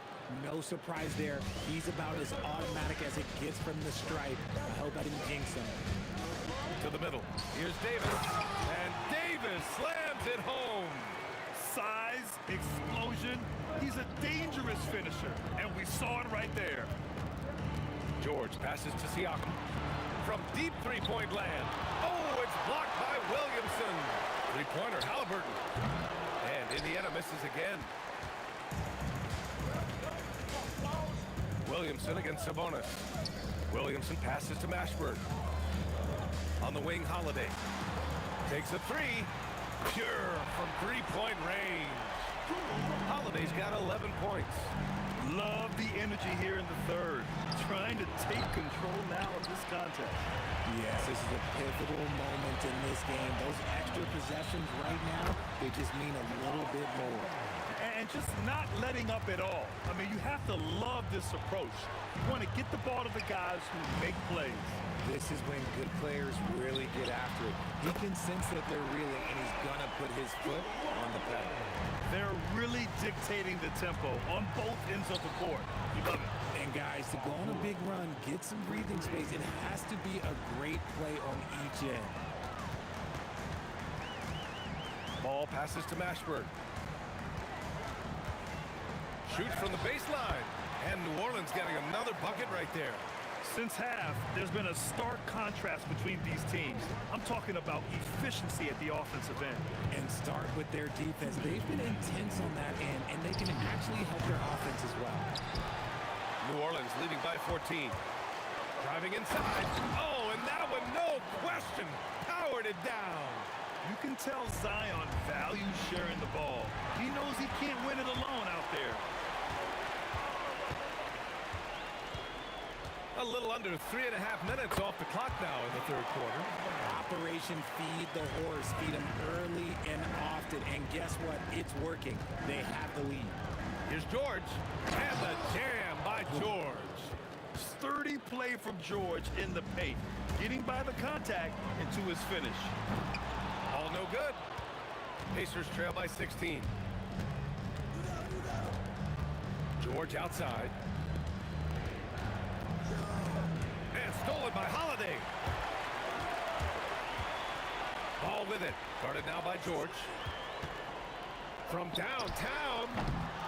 No surprise there. He's about as automatic as it gets from the stripe. I hope I didn't jinx him. To the middle. Here's Davis. And Davis slams it home. Size, explosion. He's a dangerous finisher, and we saw it right there. George passes to Siakam. From deep three-point land. Oh, it's blocked by Williamson. Three-pointer, Halliburton. And Indiana misses again. Williamson against Sabonis. Williamson passes to Mashburn. On the wing, Holiday. Takes a three. Pure from three-point range. Holiday's got 11 points. Love the energy here in the third. Trying to take control now of this contest. Yes, this is a pivotal moment in this game. Those extra possessions right now, they just mean a little bit more. And just not letting up at all. I mean, you have to love this approach. You want to get the ball to the guys who make plays. This is when good players really get after it. He can sense that they're reeling, and he's going to put his foot on the pedal. They're really dictating the tempo on both ends of the court. You love it. And guys, to go on a big run, get some breathing space, it has to be a great play on each end. Ball passes to Mashburn. Shoots from the baseline. And New Orleans getting another bucket right there. Since half, there's been a stark contrast between these teams. I'm talking about efficiency at the offensive end. And start with their defense. They've been intense on that end, and they can actually help their offense as well. New Orleans leading by 14. Driving inside. Oh, and that one, no question, powered it down. You can tell Zion values sharing the ball. He knows he can't win it alone out there. A little under 3.5 minutes off the clock now in the third quarter. Operation Feed the Horse. Feed them early and often. And guess what? It's working. They have the lead. Here's George. And the jam by George. Sturdy play from George in the paint. Getting by the contact and to his finish. All no good. Pacers trail by 16. George outside. And stolen by Holiday. Ball with it. Guarded now by George. From downtown.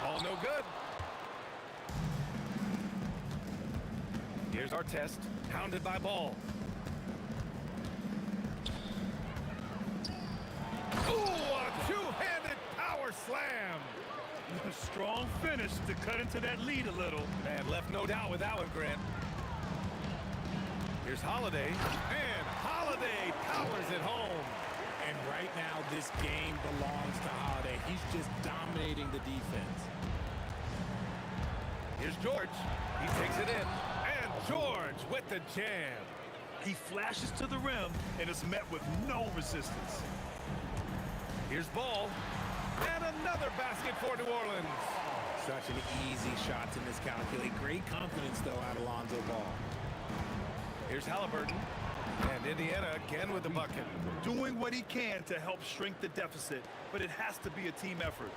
Ball no good. Here's our test. Pounded by Ball. Ooh, a two-handed power slam. A strong finish to cut into that lead a little. Man, left no doubt with that one, Grant. Here's Holiday, and Holiday powers it home. And right now, this game belongs to Holiday. He's just dominating the defense. Here's George. He takes it in, and George with the jam. He flashes to the rim and is met with no resistance. Here's Ball, and another basket for New Orleans. Such an easy shot to miscalculate. Great confidence, though, out of Lonzo Ball. Here's Halliburton, and Indiana again with the bucket. Doing what he can to help shrink the deficit, but it has to be a team effort.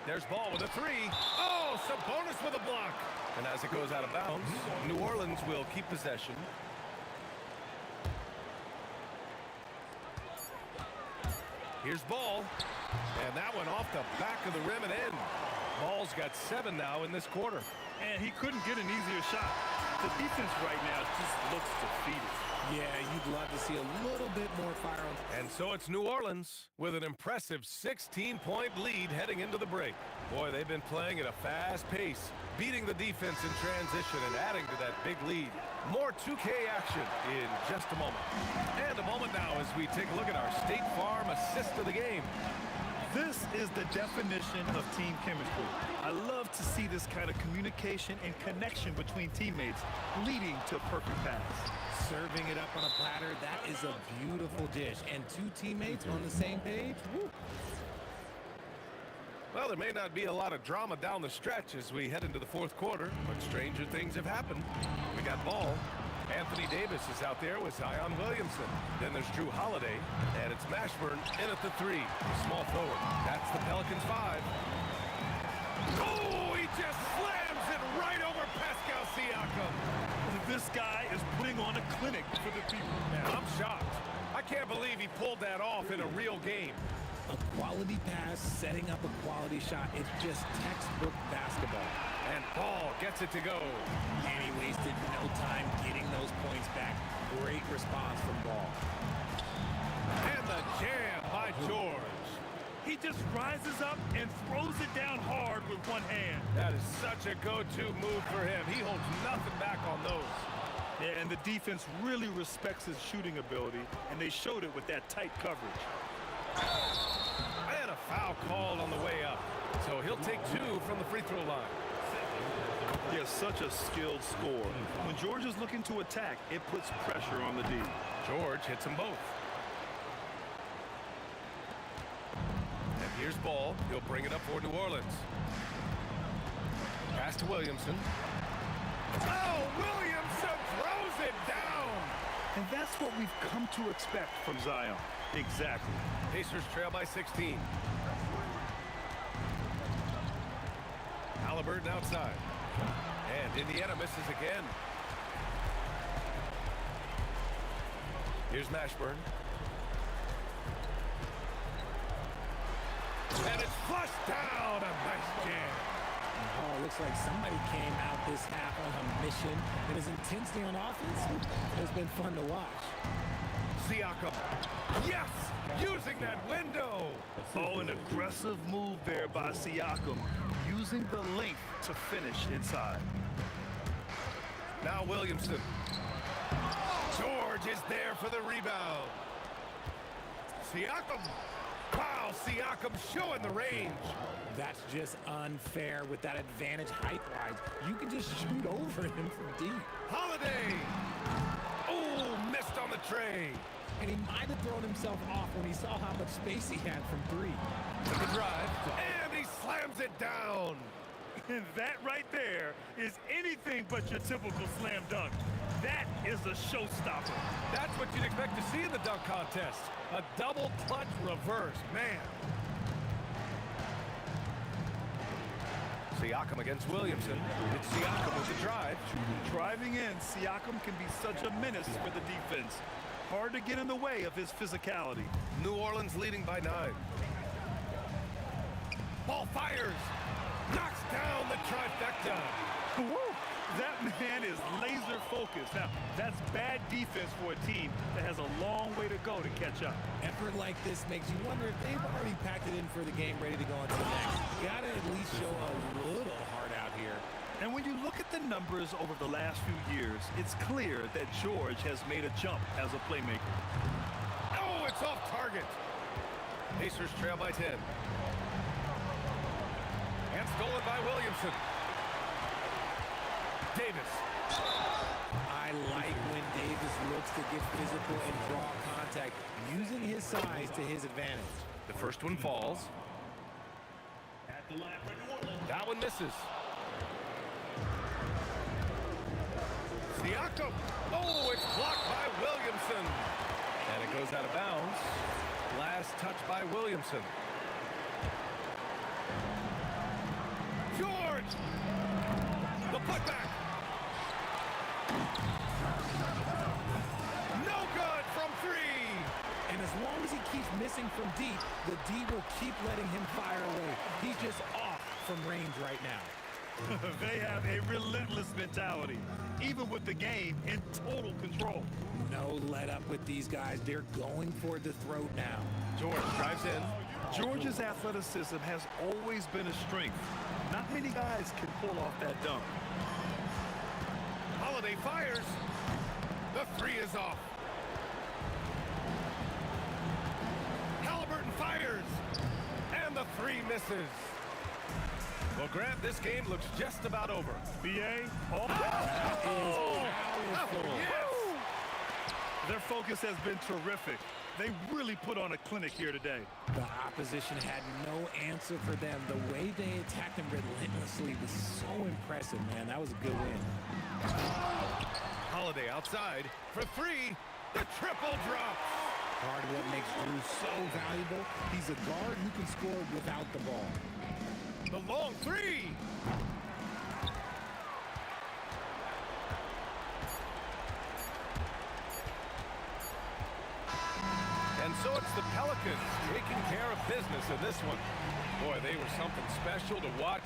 There's Ball with a three. Oh, Sabonis with a block. And as it goes out of bounds, New Orleans will keep possession. Here's Ball, and that one off the back of the rim and in. Ball's got 7 now in this quarter. And he couldn't get an easier shot. The defense right now just looks defeated. Yeah, you'd love to see a little bit more fire on. And so it's New Orleans with an impressive 16-point lead heading into the break. Boy, they've been playing at a fast pace, beating the defense in transition and adding to that big lead. More 2K action in just a moment. And a moment now as we take a look at our State Farm assist of the game. This is the definition of team chemistry. I love to see this kind of communication and connection between teammates leading to a perfect pass. Serving it up on a platter, that is a beautiful dish. And two teammates on the same page, woo. Well, there may not be a lot of drama down the stretch as we head into the fourth quarter, but stranger things have happened. We got Ball. Anthony Davis is out there with Zion Williamson. Then there's Drew Holiday, and it's Mashburn in at the 3. Small forward. That's the Pelicans 5. Oh, he just slams it right over Pascal Siakam. This guy is putting on a clinic for the people. Man, I'm shocked. I can't believe he pulled that off in a real game. A quality pass, setting up a quality shot. It's just textbook basketball. And Paul gets it to go. And he wasted no time getting those points back. Great response from Ball. And the jam by George. He just rises up and throws it down hard with one hand. That is such a go-to move for him. He holds nothing back on those. Yeah, and the defense really respects his shooting ability, and they showed it with that tight coverage. And a foul called on the way up. So he'll take 2 from the free throw line. He has such a skilled scorer. When George is looking to attack, it puts pressure on the D. George hits them both. And here's Ball. He'll bring it up for New Orleans. Pass to Williamson. Oh, Williamson throws it down. And that's what we've come to expect from Zion. Exactly. Pacers trail by 16. Halliburton outside. And Indiana misses again. Here's Mashburn. And it's flushed down. A nice jam. Oh, looks like somebody came out this half on a mission. And his intensity on offense has been fun to watch. Siakam. Yes! Using that window. Oh, an aggressive move there by Siakam. Using the length to finish inside. Now Williamson. George is there for the rebound. Siakam. Wow, Siakam showing the range. That's just unfair with that advantage height-wise. You can just shoot over him from deep. Holiday. Oh, missed on the tray. And he might have thrown himself off when he saw how much space he had from 3. Took a drive, and he slams it down. And that right there is anything but your typical slam dunk. That is a showstopper. That's what you'd expect to see in the dunk contest. A double clutch reverse, man. Siakam against Williamson. It's Siakam with the drive. Driving in, Siakam can be such a menace for the defense. Hard to get in the way of his physicality. New Orleans leading by 9. Ball fires. Knocks down the trifecta. Woo! That man is laser focused. Now, that's bad defense for a team that has a long way to go to catch up. Effort like this makes you wonder if they've already packed it in for the game, ready to go on to the next. Gotta at least show a little heart out here. And when you look at the numbers over the last few years, it's clear that George has made a jump as a playmaker. Oh, it's off target. Pacers trail by 10. And stolen by Williamson. Davis. I like when Davis looks to get physical and draw contact, using his size to his advantage. The first one falls. That one misses. Siakam. Oh, it's blocked by Williamson. And it goes out of bounds. Last touch by Williamson. George. The putback. No good from 3. And as long as he keeps missing from deep, the D will keep letting him fire away. He's just off from range right now. They have a relentless mentality, even with the game in total control. No let up with these guys. They're going for the throat now. George drives in. George's athleticism has always been a strength. Not many guys can pull off that dunk. Holiday fires. The 3 is off. Halliburton fires. And the 3 misses. Well, Grant, this game looks just about over. BA, Oh, yes! Their focus has been terrific. They really put on a clinic here today. The opposition had no answer for them. The way they attacked them relentlessly was so impressive, man. That was a good win. Holiday outside for 3. The triple drops. Part of what makes Drew so valuable, he's a guard who can score without the ball. The long 3. it's the Pelicans taking care of business in this one. Boy, they were something special to watch.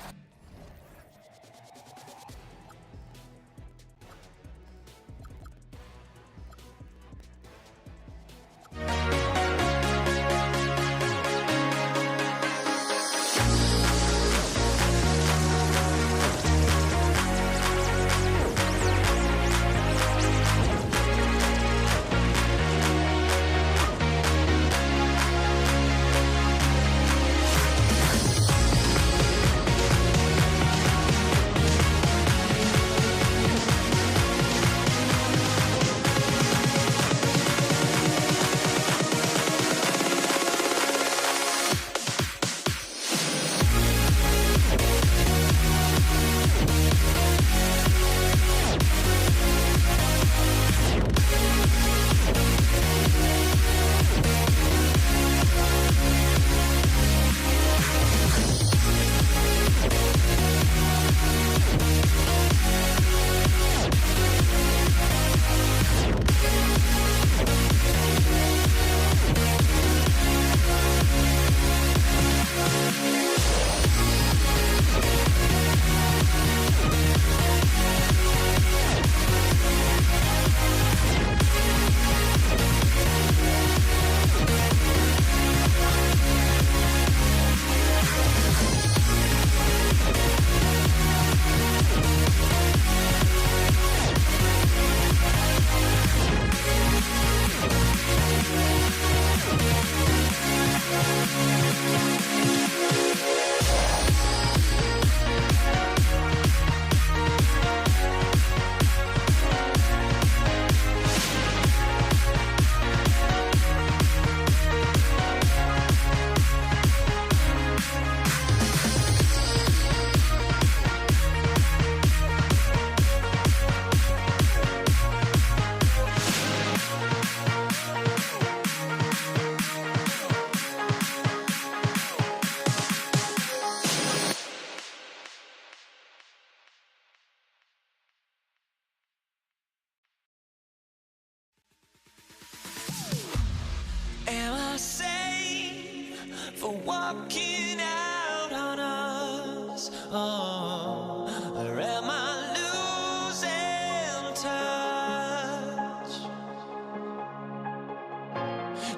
Am I sane for walking out on us? Oh, or am I losing touch?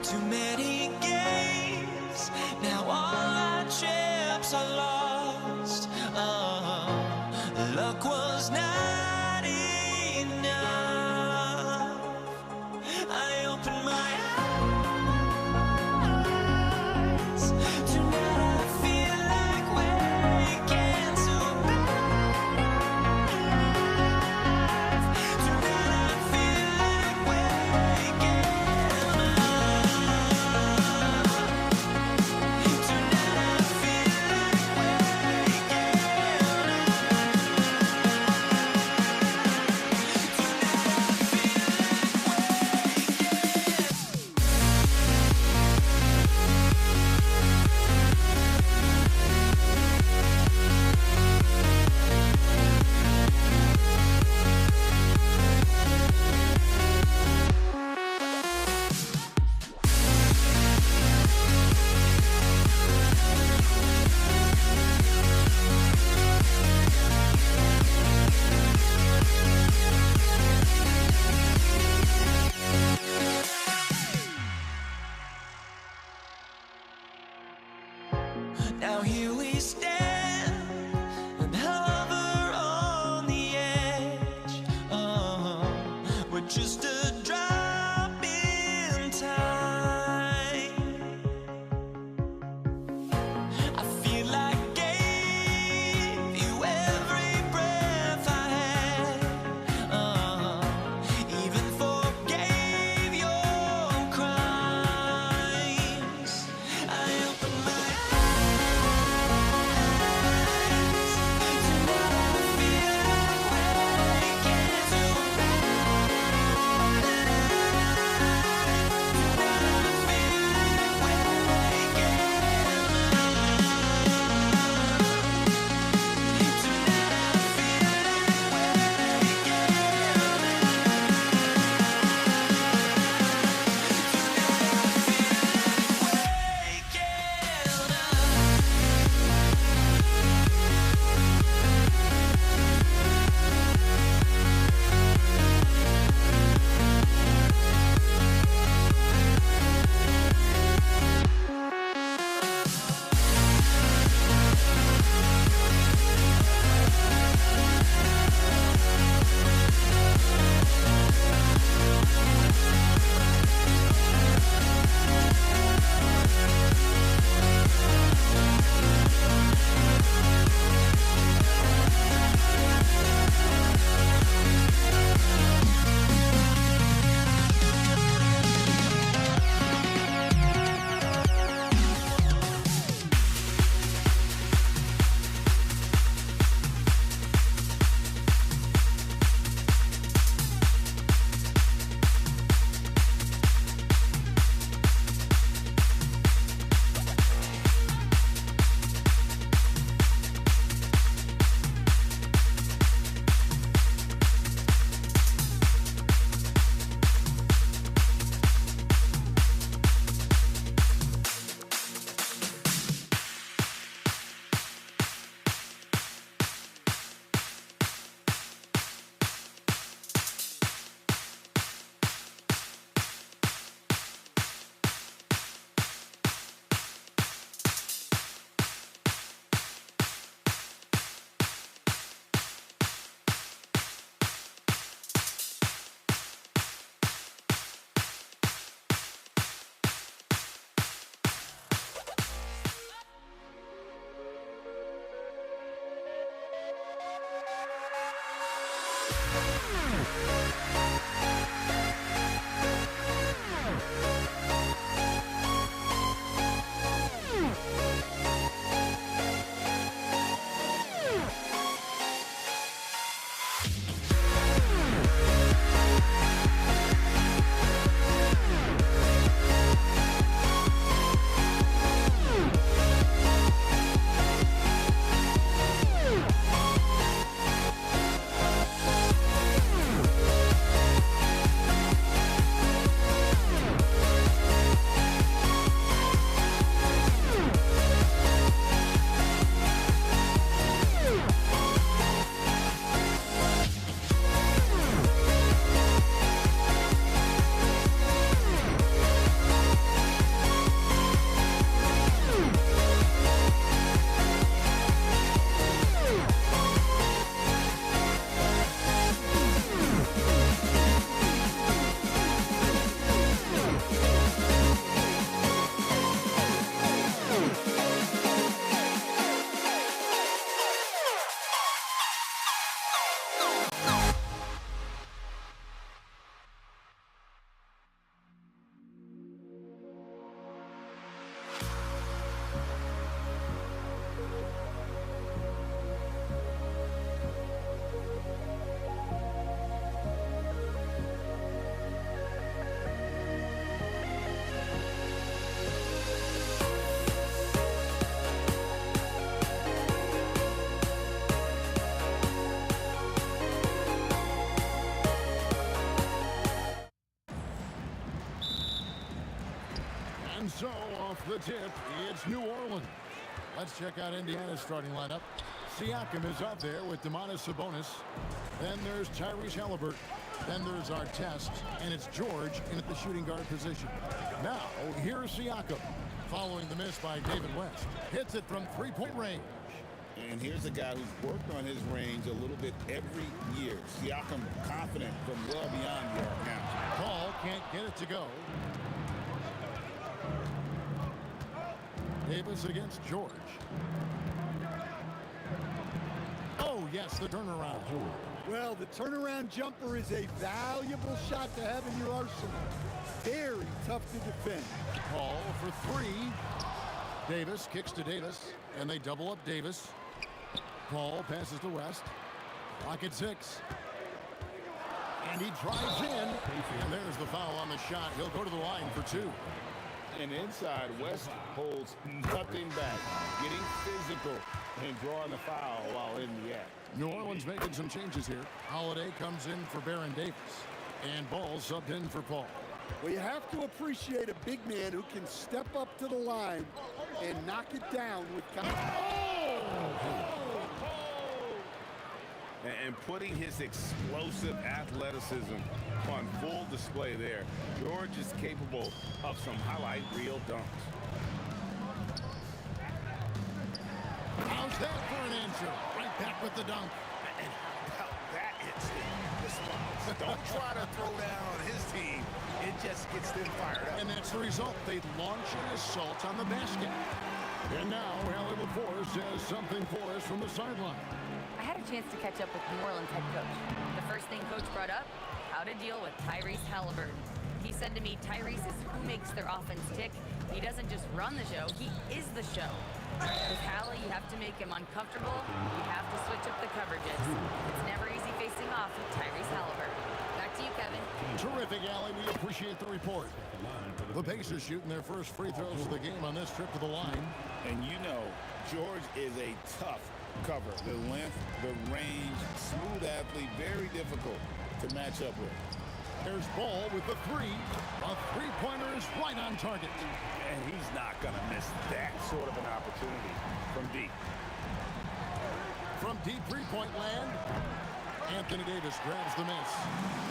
Too many games, now all our chips are lost. Oh, luck was not enough. I opened my And so, off the tip, it's New Orleans. Let's check out Indiana's starting lineup. Siakam is out there with Domantas Sabonis. Then there's Tyrese Halliburton. Then there's Artest, and it's George in at the shooting guard position. Now, here's Siakam, following the miss by David West. Hits it from three-point range. And here's a guy who's worked on his range a little bit every year. Siakam confident from well beyond the arc now. Paul can't get it to go. Davis against George. Oh, yes, the turnaround. Well, the turnaround jumper is a valuable shot to have in your arsenal. Very tough to defend. Paul for three. Davis kicks to Davis, and they double up Davis. Paul passes to West. Rocket 6. And he drives in. And there's the foul on the shot. He'll go to the line for two. And inside, West holds nothing back, getting physical and drawing the foul while in the act. New Orleans making some changes here. Holiday comes in for Baron Davis. And Ball subbed in for Paul. Well, you have to appreciate a big man who can step up to the line and knock it down with And putting his explosive athleticism on full display there. George is capable of some highlight reel dunks. How's that for an answer? Right back with the dunk. And how about that instant response? Don't try to throw down on his team. It just gets them fired up. And that's the result. They launch an assault on the basket. And now, Allie LaForce has something for us from the sideline. I had a chance to catch up with New Orleans head coach. The first thing coach brought up, how to deal with Tyrese Halliburton. He said to me, Tyrese is who makes their offense tick. He doesn't just run the show, he is the show. With Halla, you have to make him uncomfortable. You have to switch up the coverages. It's never easy facing off with Tyrese Halliburton. Back to you, Kevin. Terrific, Allie. We appreciate the report. The Pacers shooting their first free throws of the game on this trip to the line. And you know, George is a tough cover. The length, the range, smooth athlete, very difficult to match up with. There's Ball with the three. A three-pointer is right on target. And he's not going to miss that sort of an opportunity from deep. From deep three-point land, Anthony Davis grabs the miss.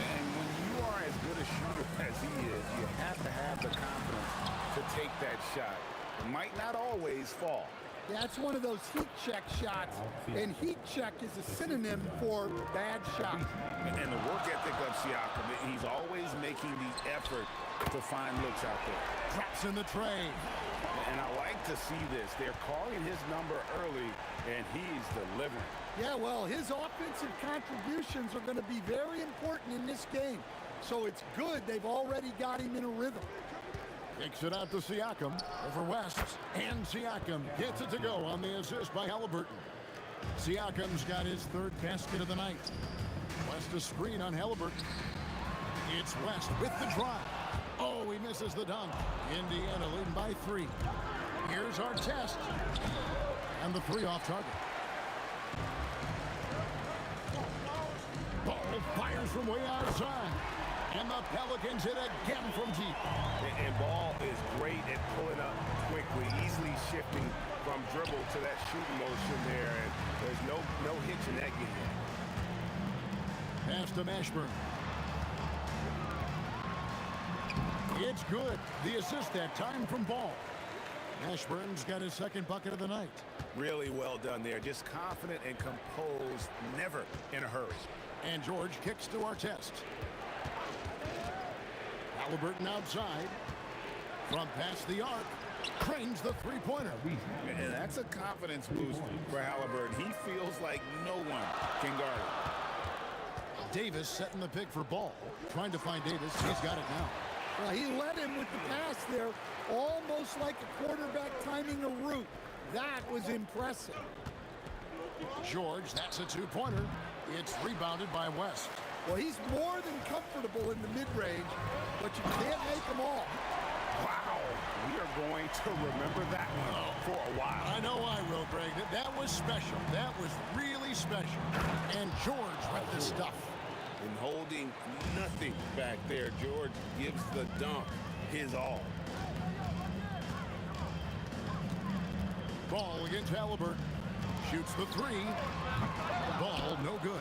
And when you are as good a shooter as he is, you have to have the confidence to take that shot. It might not always fall. That's one of those heat check shots, and heat check is a synonym for bad shot. And the work ethic of of Siakam. He's always making the effort to find looks out there. Drops in the tray. And I like to see this. They're calling his number early, and he's delivering. Yeah, well, his offensive contributions are going to be very important in this game. So it's good they've already got him in a rhythm. Kicks it out to Siakam over West. And Siakam gets it to go on the assist by Halliburton. Siakam's got his third basket of the night. West a screen on Halliburton. It's West with the drive. Oh, he misses the dunk. Indiana leading by 3. Here's our test. And the 3 off target. Ball fires from way outside. And the Pelicans hit again from deep. And Ball is great at pulling up quickly, easily shifting from dribble to that shooting motion there. And there's no hitch in that game. Pass to Mashburn. It's good. The assist that time from Ball. Mashburn's got his second bucket of the night. Really well done there. Just confident and composed, never in a hurry. And George kicks to our test. Halliburton outside. From past the arc. Cranes the three-pointer. And that's a confidence boost for Halliburton. He feels like no one can guard him. Davis setting the pick for Ball. Trying to find Davis. He's got it now. Well, he led him with the pass there, almost like a quarterback timing a route. That was impressive. George, that's a two-pointer. It's rebounded by West. Well, he's more than comfortable in the mid-range, but you can't make them all. Wow, we are going to remember that one for a while. I know I will, Greg. That was special. That was really special. And George with the stuff. And holding nothing back there, George gives the dunk his all. Ball against Halliburton. Shoots the 3. Ball no good.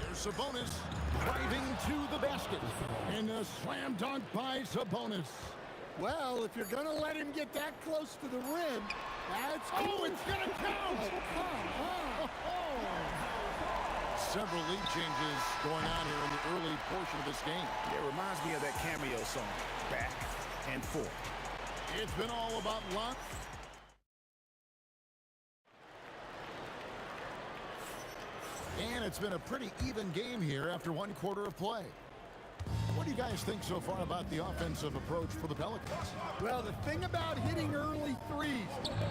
There's Sabonis driving to the basket. And a slam dunk by Sabonis. Well, if you're going to let him get that close to the rim, that's... Oh, it's going to count! Several lead changes going on here in the early portion of this game. It reminds me of that cameo song, Back and Forth. It's been all about luck. And it's been a pretty even game here after one quarter of play. What do you guys think so far about the offensive approach for the Pelicans? Well, the thing about hitting early threes,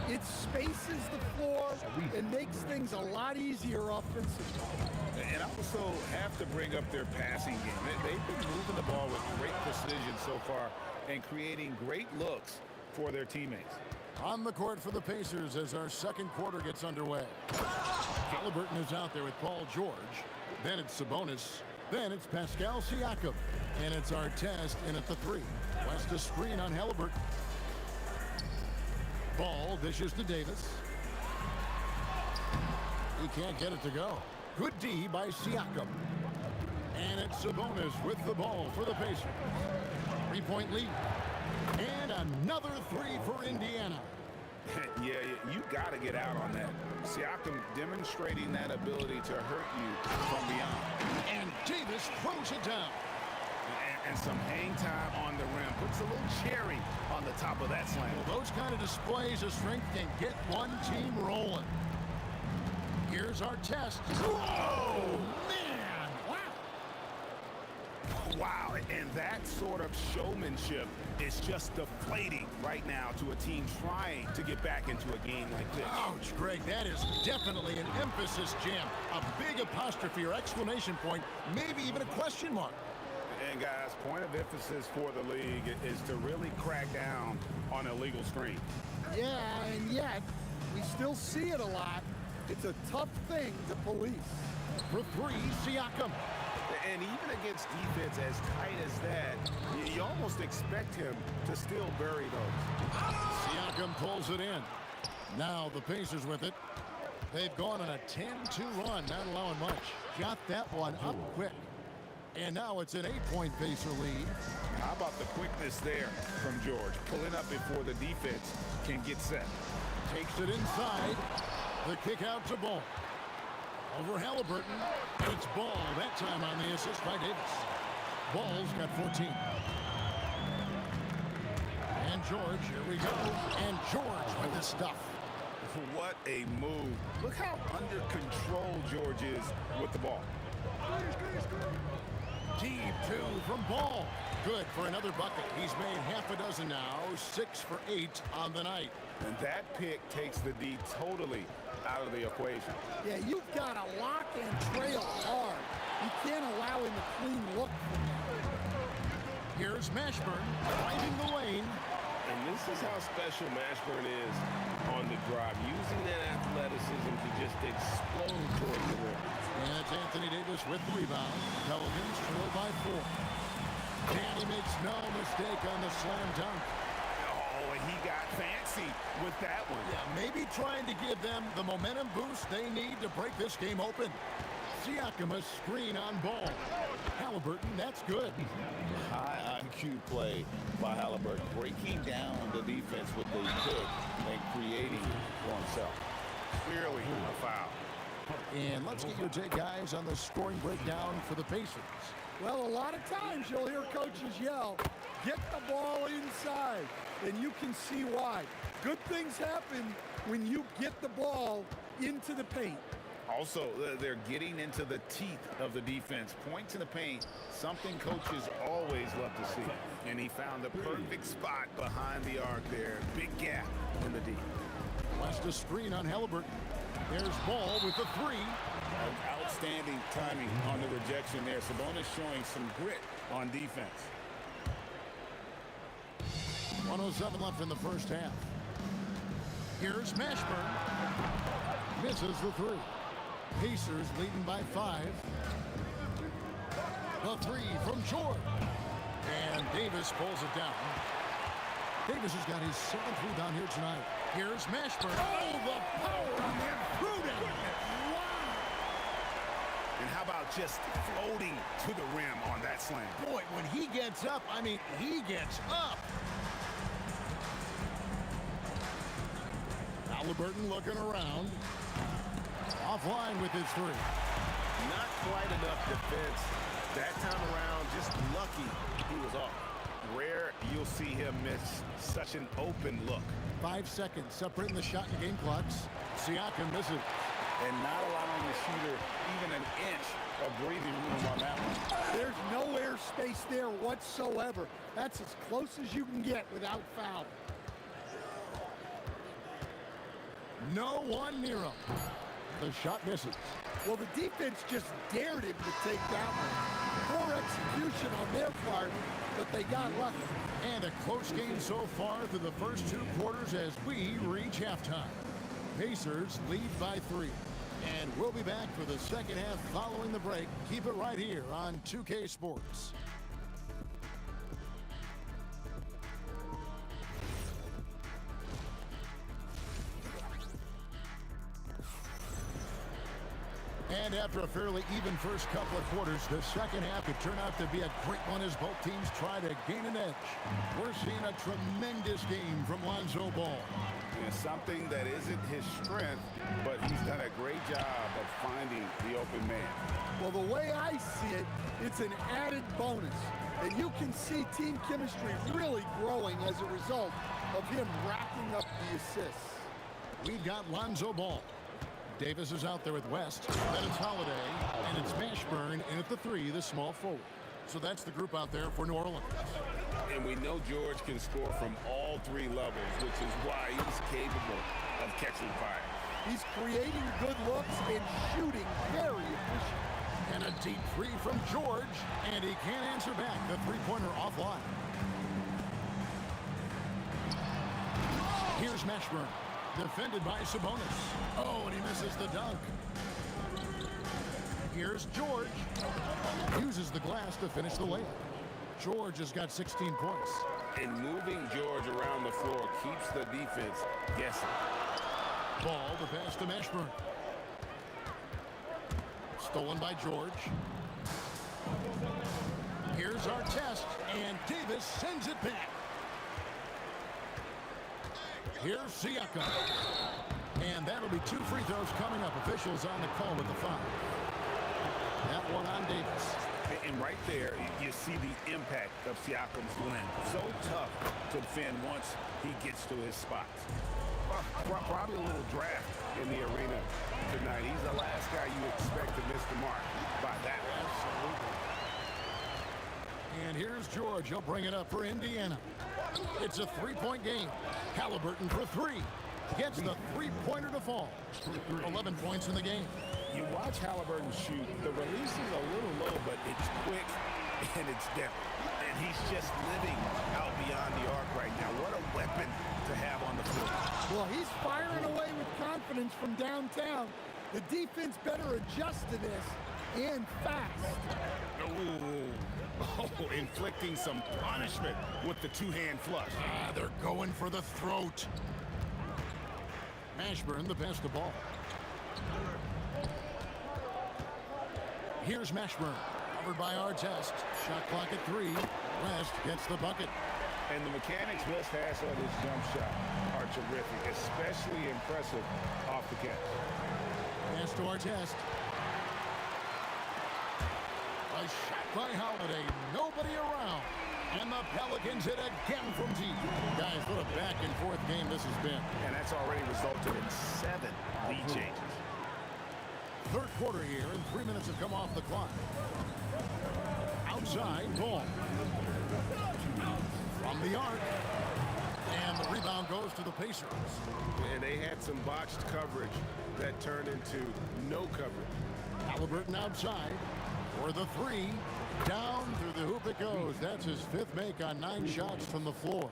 it spaces the floor and makes things a lot easier offensively. And I also have to bring up their passing game. They've been moving the ball with great precision so far and creating great looks for their teammates. On the court for the Pacers as our second quarter gets underway. Halliburton is out there with Paul George. Then it's Sabonis. Then it's Pascal Siakam. And it's our test in at the 3. West a screen on Halliburton. Ball dishes to Davis. He can't get it to go. Good D by Siakam. And it's Sabonis with the ball for the Pacers. 3-point lead. And another 3 for Indiana. Yeah, you got to get out on that. Siakam demonstrating that ability to hurt you from beyond. And Davis throws it down. And some hang time on the rim. Puts a little cherry on the top of that slam. Well, those kind of displays of strength can get one team rolling. Here's our test. Whoa, man! Wow! Wow, and that sort of showmanship is just deflating right now to a team trying to get back into a game like this. Ouch, Greg, that is definitely an emphasis jam. A big apostrophe or exclamation point, maybe even a question mark. And guys, point of emphasis for the league is to really crack down on illegal screen. Yeah, and yet, we still see it a lot. It's a tough thing to police. For 3, Siakam. And even against defense as tight as that, you almost expect him to still bury those. Siakam pulls it in. Now the Pacers with it. They've gone on a 10-2 run, not allowing much. Got that one up quick. And now it's an 8-point Pacer lead. How about the quickness there from George? Pulling up before the defense can get set. Takes it inside. The kick out to Ball. Over Halliburton. It's Ball that time on the assist by Davis. Ball's got 14. And George, here we go. And George with the stuff. What a move. Look how under control George is with the ball. Deep two from Ball. Good for another bucket. He's made half a dozen now. 6 for 8 on the night. And that pick takes the D totally out of the equation. Yeah, you've got to lock and trail hard. You can't allow him a clean look. Here's Mashburn driving the lane. And this is how special Mashburn is on the drive, using that athleticism to just explode towards the rim. And it's Anthony Davis with the rebound. Pelicans trail by 4. And he makes no mistake on the slam dunk. Oh, and he got fancy with that one. Yeah, maybe trying to give them the momentum boost they need to break this game open. Siakam a screen on Ball. Halliburton, that's good. High IQ play by Halliburton, breaking down the defense with the pick and creating for himself. Clearly a foul. And let's get your take, guys, on the scoring breakdown for the Pacers. Well, a lot of times you'll hear coaches yell, get the ball inside, and you can see why. Good things happen when you get the ball into the paint. Also, they're getting into the teeth of the defense. Points in the paint, something coaches always love to see. And he found the perfect spot behind the arc there. Big gap in the D. West a screen on Halliburton. There's Ball with the 3. Outstanding timing on the rejection there. Sabonis showing some grit on defense. 1:07 left in the first half. Here's Mashburn. Misses the 3. Pacers leading by 5. The 3 from George. And Davis pulls it down. Davis has got his 7th rebound here tonight. Here's Mashburn. Oh, the power on that Pruden. Wow. And how about just floating to the rim on that slam? Boy, when he gets up, I mean, he gets up. Halliburton looking around. Offline with his 3. Not quite enough defense. That time around, just lucky he was off. Rare you'll see him miss such an open look. 5 seconds separating the shot and game clocks. Siakam misses. And not allowing the shooter even an inch of breathing room on that one. There's no air space there whatsoever. That's as close as you can get without foul. No one near him. The shot misses. Well, the defense just dared him to take that one. Poor execution on their part, but they got lucky. And a close game so far through the first 2 quarters as we reach halftime. Pacers lead by 3. And we'll be back for the second half following the break. Keep it right here on 2K Sports. And after a fairly even first couple of quarters, the second half could turn out to be a great one as both teams try to gain an edge. We're seeing a tremendous game from Lonzo Ball. And something that isn't his strength, but he's done a great job of finding the open man. Well, the way I see it, it's an added bonus. And you can see team chemistry really growing as a result of him racking up the assists. We've got Lonzo Ball. Davis is out there with West. Then it's Holiday. And it's Mashburn in at the 3, the small forward. So that's the group out there for New Orleans. And we know George can score from all 3 levels, which is why he's capable of catching fire. He's creating good looks and shooting very efficient. And a deep 3 from George. And he can't answer back. The 3-pointer offline. Here's Mashburn. Defended by Sabonis. Oh, and he misses the dunk. Here's George. Uses the glass to finish the layup. George has got 16 points. And moving George around the floor keeps the defense guessing. Ball, the pass to Mashburn. Stolen by George. Here's our test, and Davis sends it back. Here's Siakam. And that'll be 2 free throws coming up. Officials on the call with the foul. That one on Davis. And right there, you see the impact of Siakam's blend. So tough to defend once he gets to his spots. Probably a little draft in the arena tonight. He's the last guy you expect to miss the mark by that. Absolutely. And here's George. He'll bring it up for Indiana. It's a 3-point game. Halliburton for 3. Gets the 3-pointer to fall. 11 points in the game. You watch Halliburton shoot. The release is a little low, but it's quick and it's depth. And he's just living out beyond the arc right now. What a weapon to have on the floor. Well, he's firing away with confidence from downtown. The defense better adjust to this, and fast. Oh, inflicting some punishment with the 2-hand flush. They're going for the throat. Mashburn, the pass to ball. Here's Mashburn, covered by Artest. Shot clock at 3. West gets the bucket. And the mechanics West has on his jump shot are terrific, especially impressive off the catch. Pass to Artest. A shot by Holiday. Nobody around. And the Pelicans hit again from deep. Guys, what a back-and-forth game this has been. And that's already resulted in 7 lead changes. Third quarter here, and 3 minutes have come off the clock. Outside, ball. From the arc. And the rebound goes to the Pacers. And they had some botched coverage that turned into no coverage. Halliburton outside for the 3. Down through the hoop it goes. That's his 5th make on 9 shots from the floor.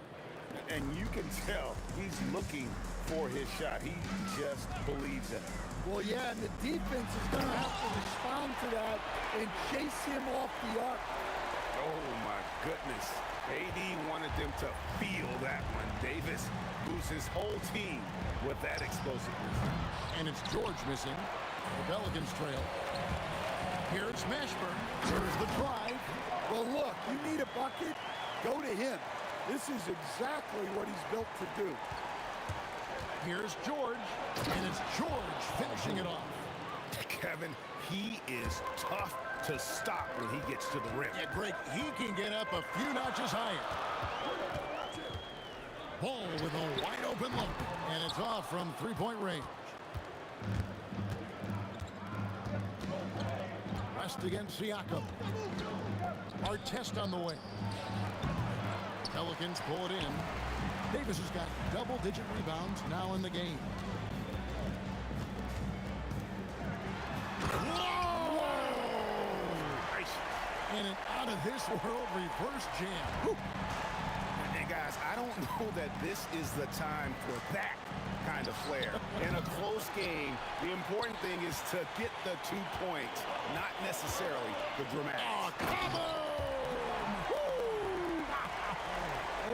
And you can tell he's looking for his shot. He just believes it. Well, yeah, and the defense is going to have to respond to that and chase him off the arc. Oh, my goodness. AD wanted them to feel that one. Davis moves his whole team with that explosiveness. And it's George missing. The Pelicans trail. Here it's Mashburn. Here's the drive. Well, look, you need a bucket, go to him. This is exactly what he's built to do. Here's George, and it's George finishing it off. Kevin, he is tough to stop when he gets to the rim. Yeah, Greg, he can get up a few notches higher. Ball with a wide open look, and it's off from 3-point range. West against Siakam. Artest on the way. Pelicans pull it in. Davis has got double-digit rebounds now in the game. Whoa! And an out-of-this-world reverse jam. Woo! And guys, I don't know that this is the time for that kind of flair. In a close game, the important thing is to get the 2 points, not necessarily the dramatics. Oh, come on!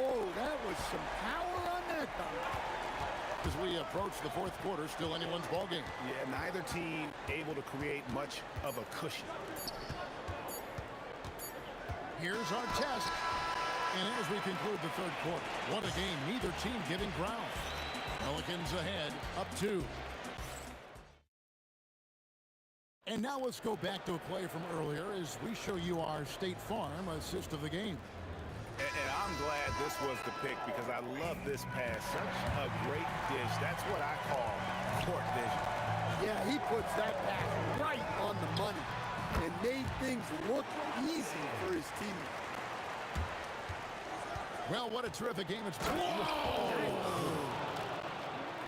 Oh, that was some power on that dunk. As we approach the 4th quarter, still anyone's ballgame. Yeah, neither team able to create much of a cushion. Here's our test. And as we conclude the 3rd quarter, what a game, neither team giving ground. Pelicans ahead, up 2. And now let's go back to a play from earlier as we show you our State Farm assist of the game. And I'm glad this was the pick because I love this pass. Such a great dish. That's what I call court vision. Yeah, he puts that pass right on the money and made things look easy for his teammates. Well, what a terrific game it's been.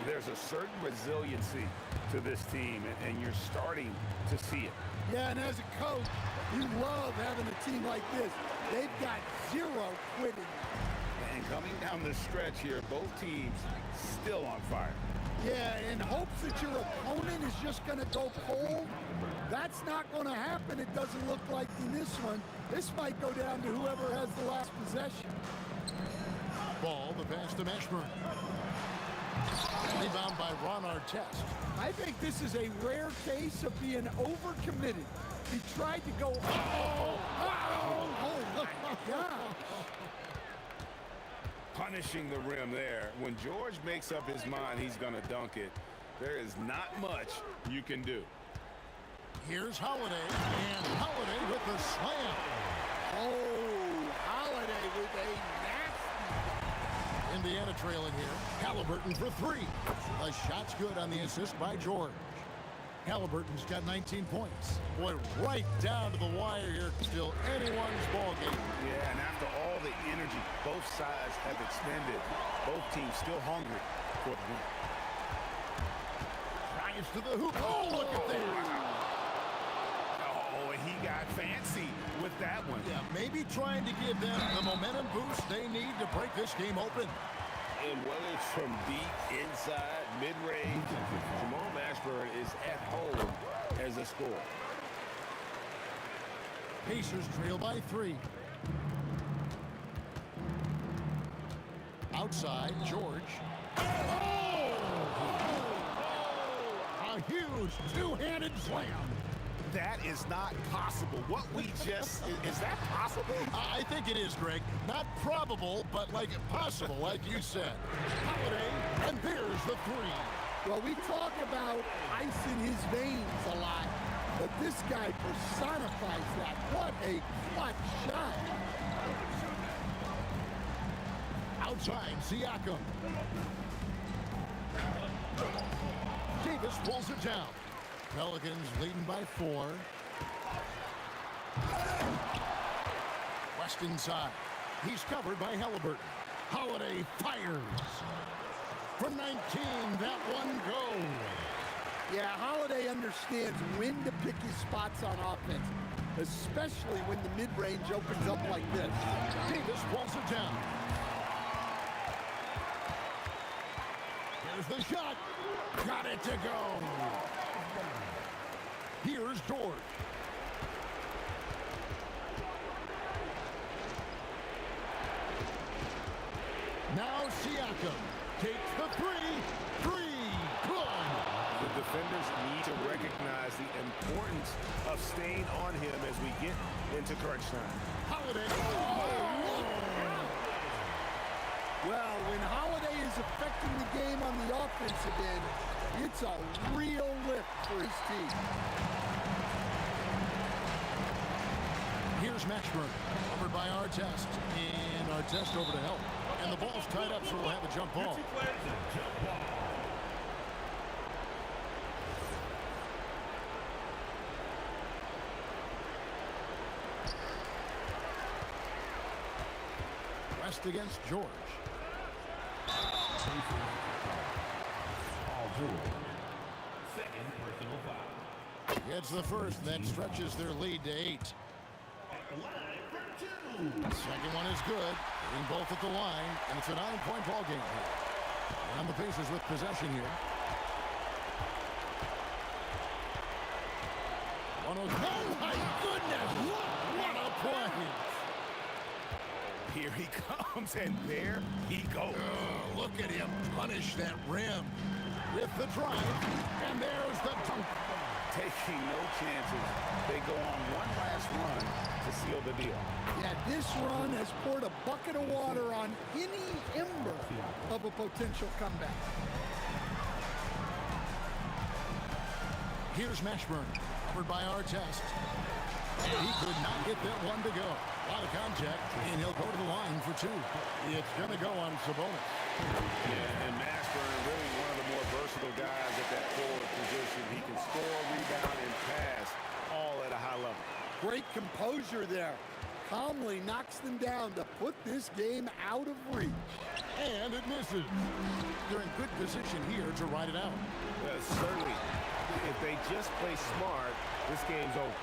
There's a certain resiliency to this team, and you're starting to see it. Yeah, and as a coach, you love having a team like this. They've got 0 quitting. And coming down the stretch here, both teams still on fire. Yeah, in hopes that your opponent is just going to go cold. That's not going to happen, it doesn't look like in this one. This might go down to whoever has the last possession. Ball, the pass to Mashburn. Rebound by Ron Artest. I think this is a rare case of being overcommitted. He tried to go, oh my God. Punishing the rim there. When George makes up his mind he's going to dunk it, there is not much you can do. Here's Holiday, and Holiday with the slam. Oh, Holiday with a nasty. Indiana trailing here. Halliburton for three. The shot's good on the assist by George. Halliburton's got 19 points. Boy, right down to the wire here. Still anyone's ball game. Yeah, and after all the energy both sides have expended, both teams still hungry for the win. Drives to the hoop. Oh, look at that. Oh, and he got fancy with that one. Yeah, maybe trying to give them the momentum boost they need to break this game open. And whether it's from deep, inside, mid-range, Jamal Mashburn is at home as a scorer. Pacers trail by 3. Outside, George. Oh! A huge two-handed slam. That is not possible. What we just, is that possible? I think it is, Greg. Not probable, but like possible, like you said. Holiday, and there's the three. Well, we talk about ice in his veins a lot, but this guy personifies that. What a clutch shot. Outside, Siakam. Davis pulls it down. Pelicans leading by 4. West inside. He's covered by Halliburton. Holiday fires. From 19, that one goes. Yeah, Holiday understands when to pick his spots on offense, especially when the mid-range opens up like this. Davis pulls it down. Here's the shot. Got it to go. Here's George. Now Siakam takes the three. Good. The defenders need to recognize the importance of staying on him as we get into crunch time. Holiday. Well, when Holiday is affecting the game on the offensive end, it's a real lift for his team. Here's Mashburn, covered by Artest. And Artest over to help. And the ball's tied up, so we'll have a jump ball. West against George. Second personal foul. Gets the first, then stretches their lead to 8. Second one is good. Getting both at the line, and it's a 9-point ball game here. And the Pacers with possession here. Oh my goodness! What a play! Here he comes, and there he goes. Look at him punish that rim with the drive, and there's the dunk. Taking no chances. They go on one last run to seal the deal. Yeah, this run has poured a bucket of water on any ember of a potential comeback. Here's Mashburn, covered by Artest. He could not get that one to go. A lot of contact, and he'll go to the line for 2. It's going to go on Sabonis. Yeah, and Mashburn really one of the more versatile guys at that forward position. He can score, rebound, and pass all at a high level. Great composure there. Calmly knocks them down to put this game out of reach. And it misses. They're in good position here to ride it out. Certainly, if they just play smart, this game's over.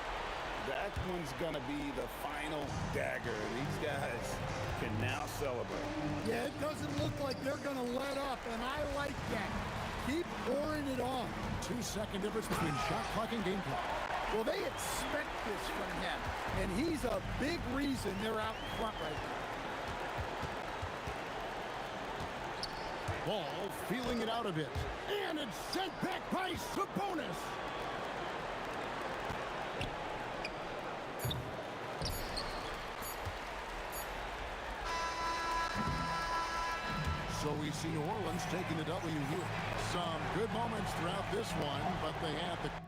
That one's going to be the final dagger. These guys can now celebrate. Yeah, it doesn't look like they're going to let up, and I like that. Keep pouring it on. 2-second difference between shot clock and game clock. Well, they expect this from him, and he's a big reason they're out in front right now. Ball feeling it out a bit. And it's sent back by Sabonis. So we see New Orleans taking the W here. Some good moments throughout this one, but they have the